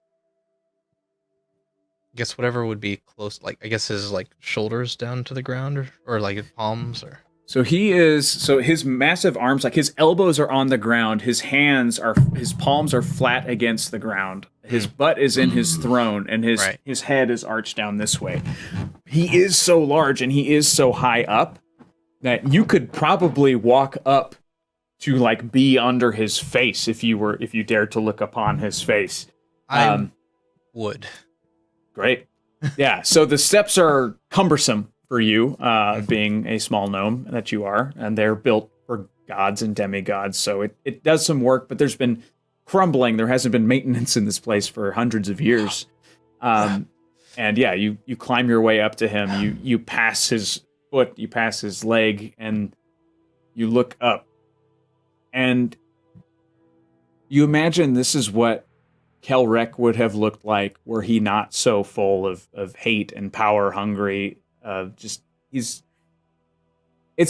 guess whatever would be close, like I guess his like shoulders down to the ground, or like his palms, or so his massive arms, like his elbows are on the ground, his palms are flat against the ground, his butt is in his throne, and his head is arched down this way. He is so large and he is so high up that you could probably walk up to like be under his face if you dared to look upon his face. I would. Great. Yeah, so the steps are cumbersome for you, being a small gnome that you are, and they're built for gods and demigods, so it does some work, but there's been crumbling. There hasn't been maintenance in this place for hundreds of years. And yeah, you climb your way up to him, you pass his foot, you pass his leg, and you look up. And you imagine this is what Kelrek would have looked like were he not so full of hate and power hungry. It's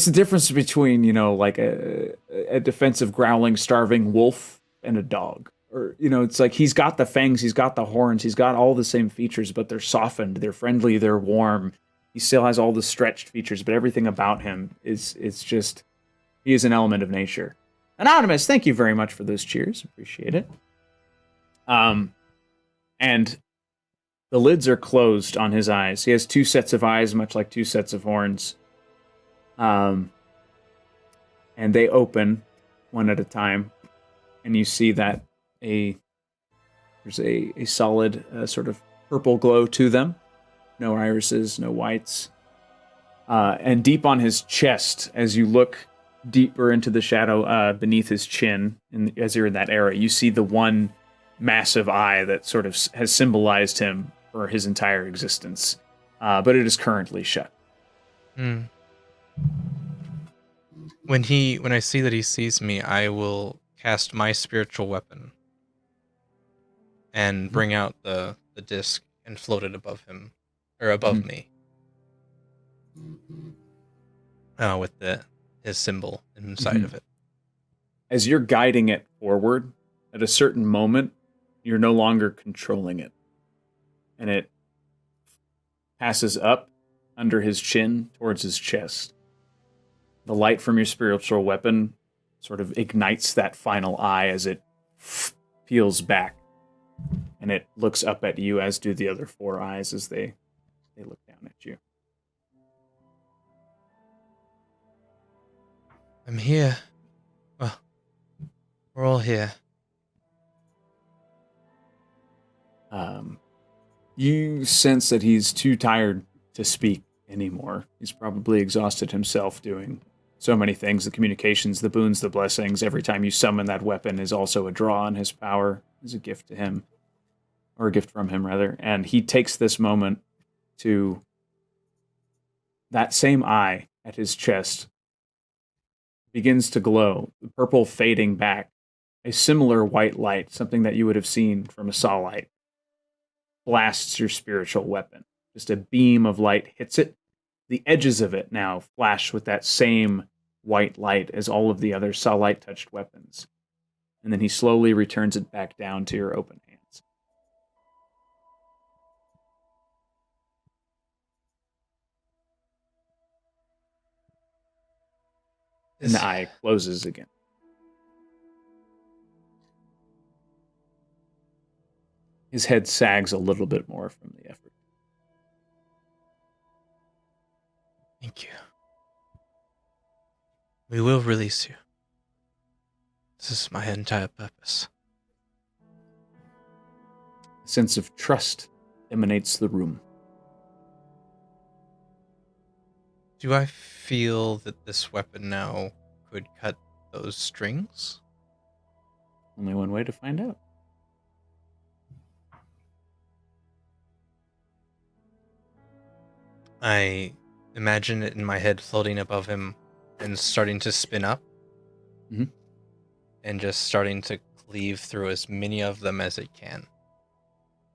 the difference between, like a defensive, growling, starving wolf and a dog. Or, it's like he's got the fangs, he's got the horns, he's got all the same features, but they're softened, they're friendly, they're warm. He still has all the stretched features, but everything about him it's just, he is an element of nature. Anonymous, thank you very much for those cheers. Appreciate it. And the lids are closed on his eyes. He has 2 sets of eyes, much like 2 sets of horns. And they open one at a time. And you see that there's a solid sort of purple glow to them. No irises, no whites. And deep on his chest, as you look deeper into the shadow beneath his chin, and as you're in that area, you see the one massive eye that sort of has symbolized him for his entire existence, but it is currently shut. When I see that he sees me, I will cast my spiritual weapon and bring out the disc and float it above him, or above me, with his symbol inside of it. As you're guiding it forward, at a certain moment, you're no longer controlling it, and it passes up under his chin towards his chest. The light from your spiritual weapon sort of ignites that final eye as it peels back, and it looks up at you, as do the other 4 eyes as they look down at you. I'm here. Well, we're all here. You sense that he's too tired to speak anymore. He's probably exhausted himself doing so many things. The communications, the boons, the blessings. Every time you summon that weapon is also a draw on his power, is a gift to him. Or a gift from him, rather. And he takes this moment to... That same eye at his chest begins to glow, the purple fading back. A similar white light, something that you would have seen from a saw light, blasts your spiritual weapon. Just a beam of light hits it. The edges of it now flash with that same white light as all of the other saw light-touched weapons. And then he slowly returns it back down to your open hands. And the eye closes again. His head sags a little bit more from the effort. Thank you. We will release you. This is my entire purpose. A sense of trust emanates the room. Do I feel that this weapon now could cut those strings? Only one way to find out. I imagine it in my head floating above him and starting to spin up. Mhm. And just starting to cleave through as many of them as it can.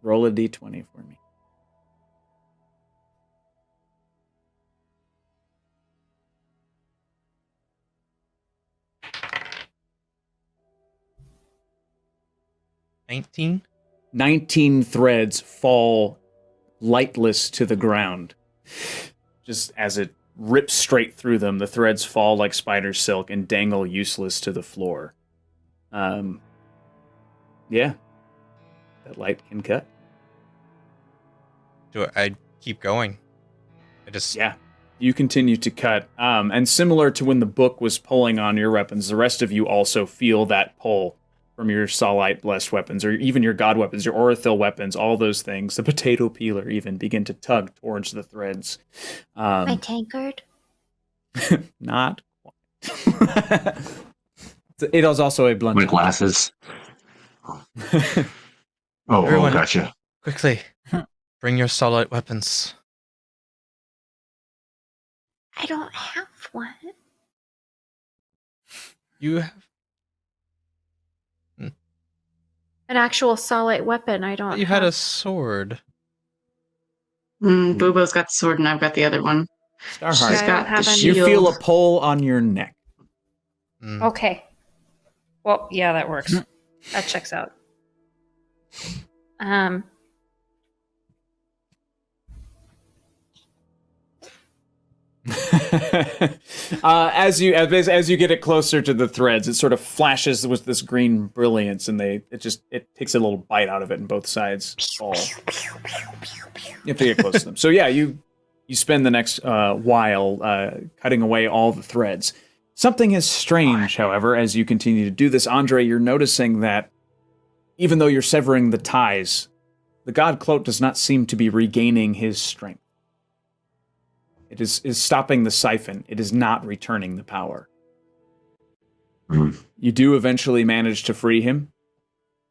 Roll a d20 for me. $19? 19 threads fall lightless to the ground. Just as it rips straight through them, the threads fall like spider silk and dangle useless to the floor. Yeah. That light can cut. Do I keep going? Yeah. You continue to cut. And similar to when the book was pulling on your weapons, the rest of you also feel that pull from your Solite blessed weapons, or even your god weapons, your Orithil weapons, all those things, the potato peeler even, begin to tug towards the threads. My tankard? Not quite. It is also a blunt. My glasses. Everyone, gotcha. Quickly, bring your Solite weapons. I don't have one. You have... An actual solid weapon, I don't You had a sword. Boobo's got the sword and I've got the other one. Starheart. She's I got don't have the any. You shield. feel a pull on your neck. Okay. Well, yeah, that works. That checks out. As you get it closer to the threads, it sort of flashes with this green brilliance, and it takes a little bite out of it, and both sides fall. You have to get close to them. So yeah, you spend the next while cutting away all the threads. Something is strange, however, as you continue to do this, Andre. You're noticing that even though you're severing the ties, the god Clote does not seem to be regaining his strength. It is stopping the siphon. It is not returning the power. You do eventually manage to free him.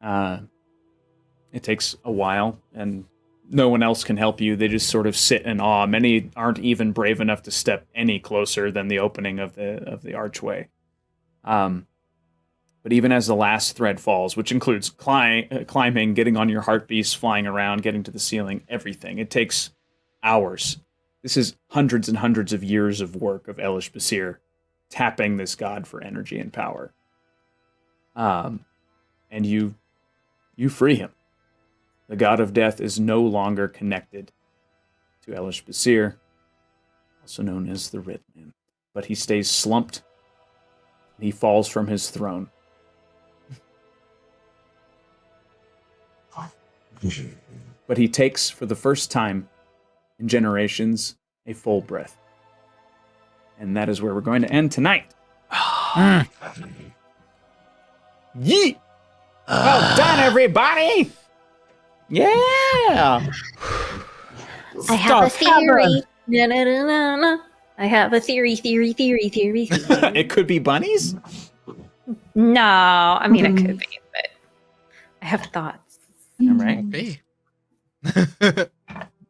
It takes a while, and no one else can help you. They just sort of sit in awe. Many aren't even brave enough to step any closer than the opening of the archway. But even as the last thread falls, which includes climbing, getting on your heart beast, flying around, getting to the ceiling, everything, it takes hours. This is hundreds and hundreds of years of work of Elish Basir tapping this god for energy and power. And you free him. The god of death is no longer connected to Elish Basir, also known as the Red Man. But he stays slumped, and he falls from his throne. But he takes, for the first time in generations, a full breath. And that is where we're going to end tonight. Yeet! Well done, everybody! Yeah! I have a theory. Na, na, na, na, na. I have a theory. It could be bunnies? No, I mean, it could be, but I have thoughts. All right. Okay.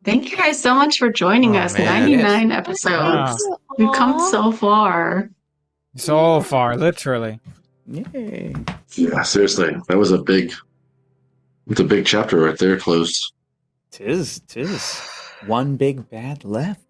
Thank you guys so much for joining us. man. 99 episodes. We've come so far. So far, literally. Yay. Yeah, seriously, that was a big chapter right there. Closed. Tis. One big bad left.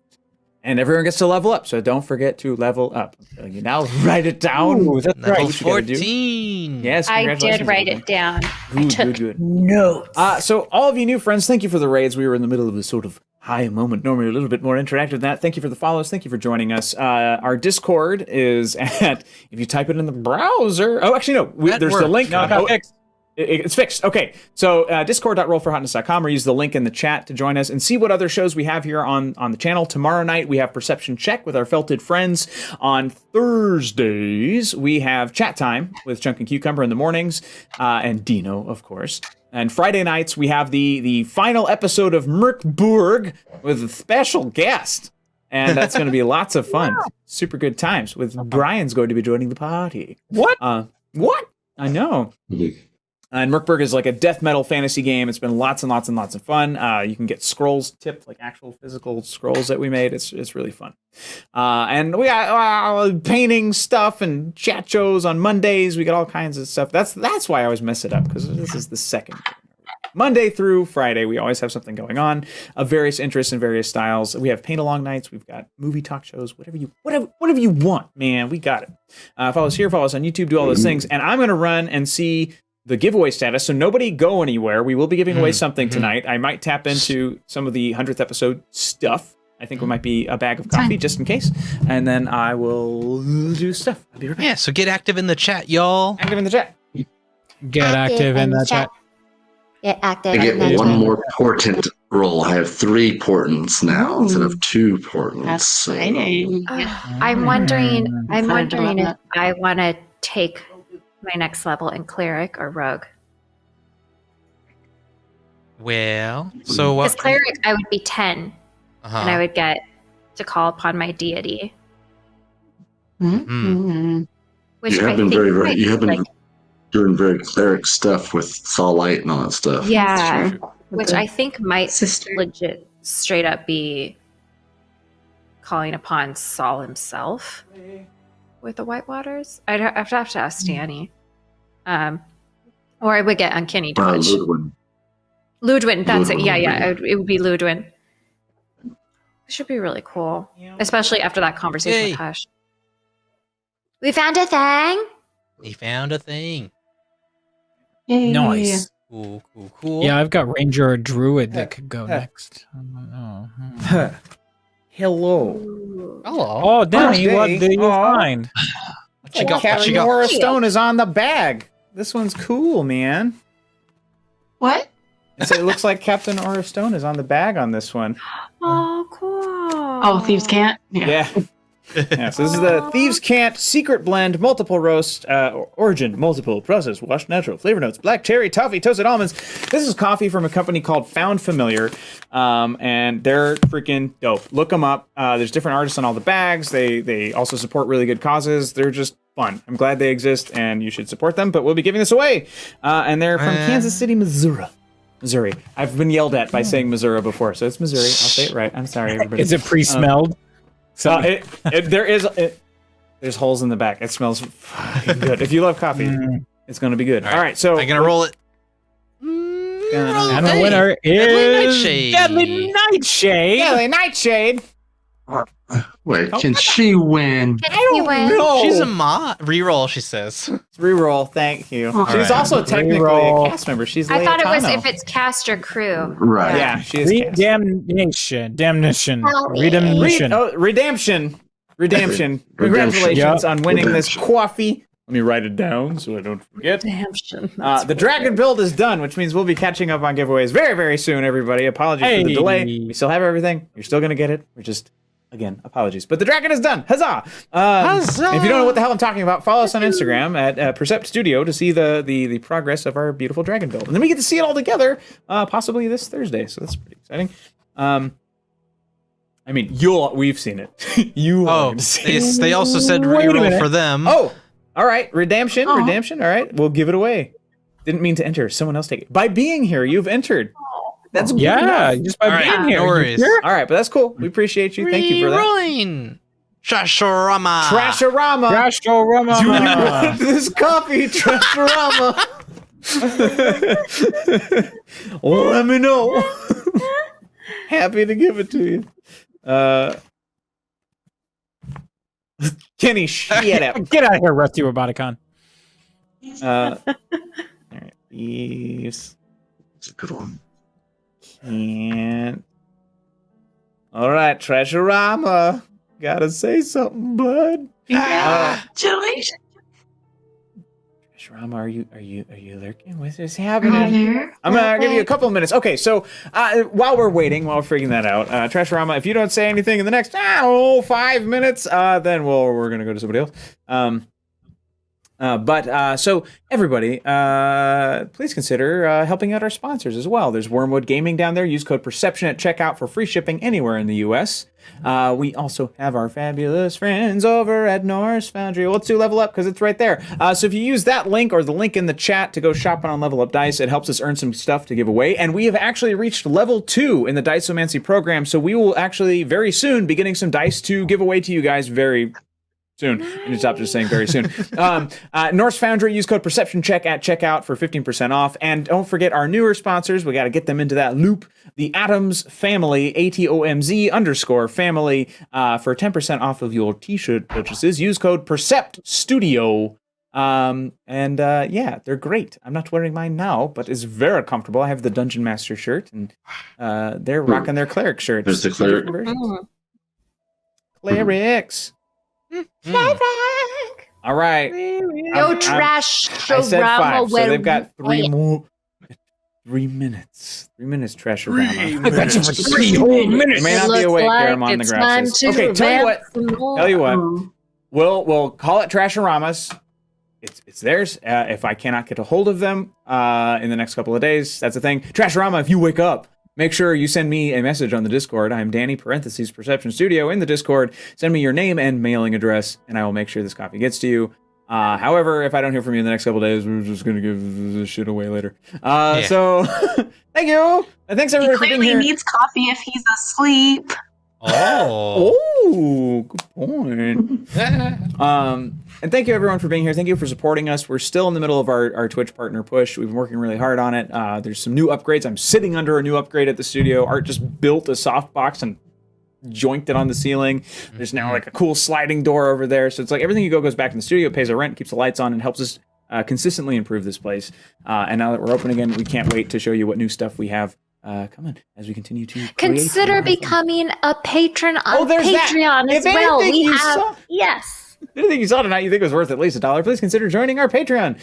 And everyone gets to level up, so don't forget to level up. I'm telling you now, write it down. Ooh, that's Level right. What you gotta do. 14. Yes, I congratulations, did write everyone. it down. Good. Notes. So all of you new friends, thank you for the raids. We were in the middle of a sort of high moment, normally a little bit more interactive than that. Thank you for the follows. Thank you for joining us. Our Discord is at, if you type it in the browser. Oh, actually, no. That There's the worked. link. No, it got fixed. It's fixed. Okay. So discord.rollforhotness.com, or use the link in the chat to join us and see what other shows we have here on the channel. Tomorrow night, we have Perception Check with our felted friends. On Thursdays, we have Chat Time with Chunk and Cucumber in the mornings, and Dino, of course. And Friday nights, we have the final episode of Merkburg with a special guest. And that's going to be lots of fun. Super good times with Brian's going to be joining the party. What? What? I know. And Merkburg is like a death metal fantasy game. It's been lots and lots and lots of fun. You can get scrolls tipped, like actual physical scrolls that we made. It's really fun. And we got painting stuff and chat shows on Mondays. We got all kinds of stuff. That's why I always mess it up, because this is the second. Monday through Friday, we always have something going on of various interests and various styles. We have paint along nights. We've got movie talk shows. Whatever you want, man. We got it. Follow us here. Follow us on YouTube. Do all those things. And I'm gonna run and see the giveaway status, so nobody go anywhere. We will be giving away something tonight. I might tap into some of the 100th episode stuff. I think it might be a bag of coffee, just in case. And then I will do stuff. I'll be right back. Yeah, so get active in the chat, y'all. Active in the chat. Get active in the chat. Get active I in the get one chat. more portent roll. I have 3 portents now instead of 2 portents. That's so- exciting. I'm wondering Excited to if level up. I want to take my next level in cleric or rogue. Well, so Because what? cleric, I would be 10, Uh-huh. and I would get to call upon my deity, Mm-hmm. which You have I been think very, might you have be, been like, doing very cleric stuff with Saw Light and all that stuff. yeah, True. which I think might Sister. legit straight up be calling upon Saul himself with the White Waters. I'd have to ask Danny. Or I would get Uncanny Dodge. Ludwig. Ludwin, that's it. Ludwin Yeah, would yeah. be- It would be Ludwin. It should be really cool, especially after that conversation Yay. with Hush. We found a thing. We found a thing. Yay. Nice. Cool, cool, cool. Yeah, I've got Ranger or Druid that could go next. Hello. Hello. Oh, Danny, what Birthday. did you Aw. find? What you got? What Captain you got? Aura Stone is on the bag. This one's cool, man. What? It looks like Captain Aura Stone is on the bag on this one. Oh, cool. Oh, thieves can't? Yeah. Yeah, so this is the Thieves' Cant Secret Blend Multiple Roast Origin Multiple Process Washed Natural Flavor Notes Black Cherry Toffee Toasted Almonds. This is coffee from a company called Found Familiar, and they're freaking dope. Look them up. There's different artists on all the bags. They also support really good causes. They're just fun. I'm glad they exist, and you should support them. But we'll be giving this away, and they're from Kansas City, Missouri. Missouri. I've been yelled at by saying Missouri before, so it's Missouri. I'll say it right. I'm sorry, everybody. Is it pre-smelled? There's holes in the back. It smells fucking good. If you love coffee, it's going to be good. All right, so I'm gonna roll it. And the winner is Deadly Nightshade. Deadly Nightshade. Wait, can she win? No. She's a reroll, she says. Reroll, thank you. All She's right. also technically Reroll. a cast member. She's I thought it was Leotano. if it's cast or crew. Right. Yeah, she is cast. Damnation. Help me. Redemption. Redemption. Congratulations on winning this coffee. Let me write it down so I don't forget. Redemption. The dragon build is done, which means we'll be catching up on giveaways very, very soon, everybody. Apologies for the delay. We still have everything. You're still going to get it. We're just, again, apologies. But the dragon is done. Huzzah! Huzzah! If you don't know what the hell I'm talking about, follow us on Instagram at Percept Studio to see the progress of our beautiful dragon build. And then we get to see it all together, possibly this Thursday. So that's pretty exciting. I mean, we've seen it. They also said reroll for them. Oh, all right. Redemption. All right. We'll give it away. Didn't mean to enter. Someone else take it. By being here, you've entered. That's good enough. Just by being here. No worries. All right, but that's cool. We appreciate you. Thank you for that. Rerolling. Trashorama. Do you want this coffee, Trashorama? Let me know. Happy to give it to you. Kenny, shut up. Get out of here, Rusty Roboticon. All right, these It's a good one. can't. All right, Treasurama. Gotta say something, bud. Congratulations. Treasurama, are you lurking? What's this happening? I'm gonna give you a couple of minutes. Okay, so while we're figuring that out, Trashorama, if you don't say anything in the next 5 minutes, then we're gonna go to somebody else. So everybody, please consider helping out our sponsors as well. There's Wormwood Gaming down there. Use code Perception at checkout for free shipping anywhere in the U.S. We also have our fabulous friends over at Norse Foundry. Well, let's do Level Up because it's right there. So if you use that link or the link in the chat to go shopping on Level Up Dice, it helps us earn some stuff to give away. And we have actually reached level 2 in the Diceomancy program. So we will actually very soon be getting some dice to give away to you guys very soon. And stop just saying very soon. Norse Foundry, use code PerceptionCheck at checkout for 15% off. And don't forget our newer sponsors. We got to get them into that loop. The Atoms Family, ATOMZ_family, for 10% off of your t-shirt purchases. Use code Percept Studio. Yeah, they're great. I'm not wearing mine now, but it's very comfortable. I have the Dungeon Master shirt, and they're rocking their cleric shirts. There's the cleric. Clerics. All right. No trash. I said 5, so they've got 3 more. 3 minutes. 3 minutes, Trashorama. I got you for 3 whole minutes. You may not be awake there. I'm on the grasses. Okay, tell you what. We'll call it Trashorama's. It's theirs. If I cannot get a hold of them in the next couple of days, that's the thing. Trashorama, if you wake up, make sure you send me a message on the Discord. I'm Danny Perception Studio in the Discord. Send me your name and mailing address, and I will make sure this copy gets to you. However, if I don't hear from you in the next couple of days, we're just going to give this shit away later. So, thank you. And thanks everybody for being He here. needs coffee if he's asleep. Oh. Good point. And thank you everyone for being here. Thank you for supporting us. We're still in the middle of our Twitch partner push. We've been working really hard on it. There's some new upgrades. I'm sitting under a new upgrade at the studio. Art just built a softbox and joinked it on the ceiling. There's now like a cool sliding door over there. So it's like everything you goes back in the studio, pays our rent, keeps the lights on, and helps us consistently improve this place. And now that we're open again, we can't wait to show you what new stuff we have coming as we continue to Consider becoming a patron on there's that. Patreon as If well. anything We you have saw- yes. Anything you saw tonight you think was worth at least $1, please consider joining our Patreon.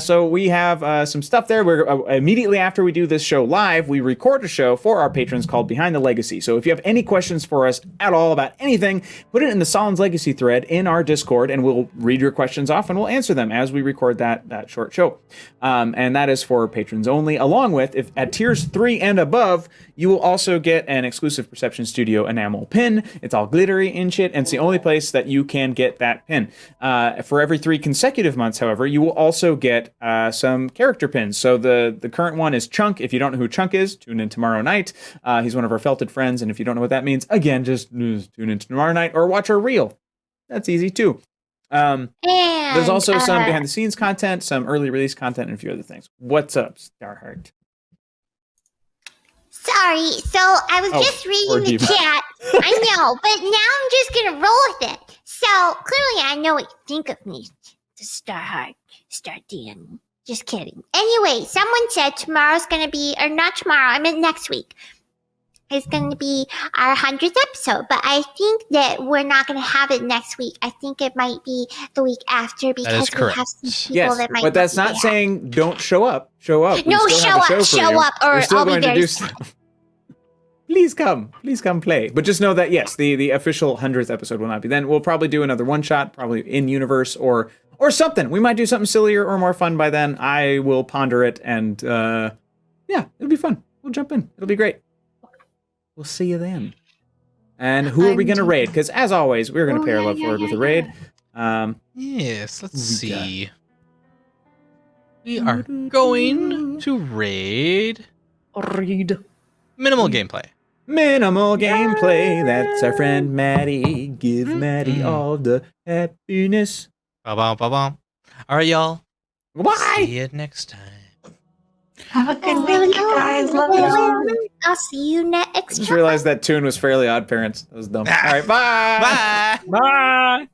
So we have some stuff there. We're immediately after we do this show live, we record a show for our patrons called Behind the Legacy. So if you have any questions for us at all about anything, put it in the Sahlen's Legacy thread in our Discord, and we'll read your questions off and we'll answer them as we record that short show. And that is for patrons only, along with, if at tiers 3 and above, you will also get an exclusive Perception Studio enamel pin. It's all glittery and shit, and it's the only place that you can get that that pin. For every 3 consecutive months, however, you will also get some character pins. So the current one is Chunk. If you don't know who Chunk is, tune in tomorrow night. He's one of our felted friends, and if you don't know what that means, again, just tune in tomorrow night or watch our reel. That's easy too. There's also some behind the scenes content, some early release content, and a few other things. What's up, Starheart? Sorry, so I was just reading the chat. I know, but now I'm just gonna roll with it. So clearly I know what you think of me, the Starheart, Star Dan. Just kidding. Anyway, someone said tomorrow's gonna be, or not tomorrow, I meant next week. It's going to be our 100th episode, but I think that we're not going to have it next week. I think it might be the week after because we have some people that might. But that's not saying don't show up. Show up. No, show up, or I'll be very sad. Please come play. But just know that yes, the official 100th episode will not be then. We'll probably do another one shot, probably in universe or something. We might do something sillier or more fun by then. I will ponder it, and yeah, it'll be fun. We'll jump in. It'll be great. We'll see you then. And who are we going to raid? Because as always, we're going to pair love forward with a raid. Yes, let's see. We are going to raid. Minimal gameplay. Minimal gameplay. That's our friend Maddie. Give Maddie all the happiness. Ba-bum. All right, y'all. Bye. See you next time. Have a good week, you guys. Love you. I'll see you next time. I just realized that tune was Fairly Odd Parents. That was dumb. All right, bye. Bye. Bye.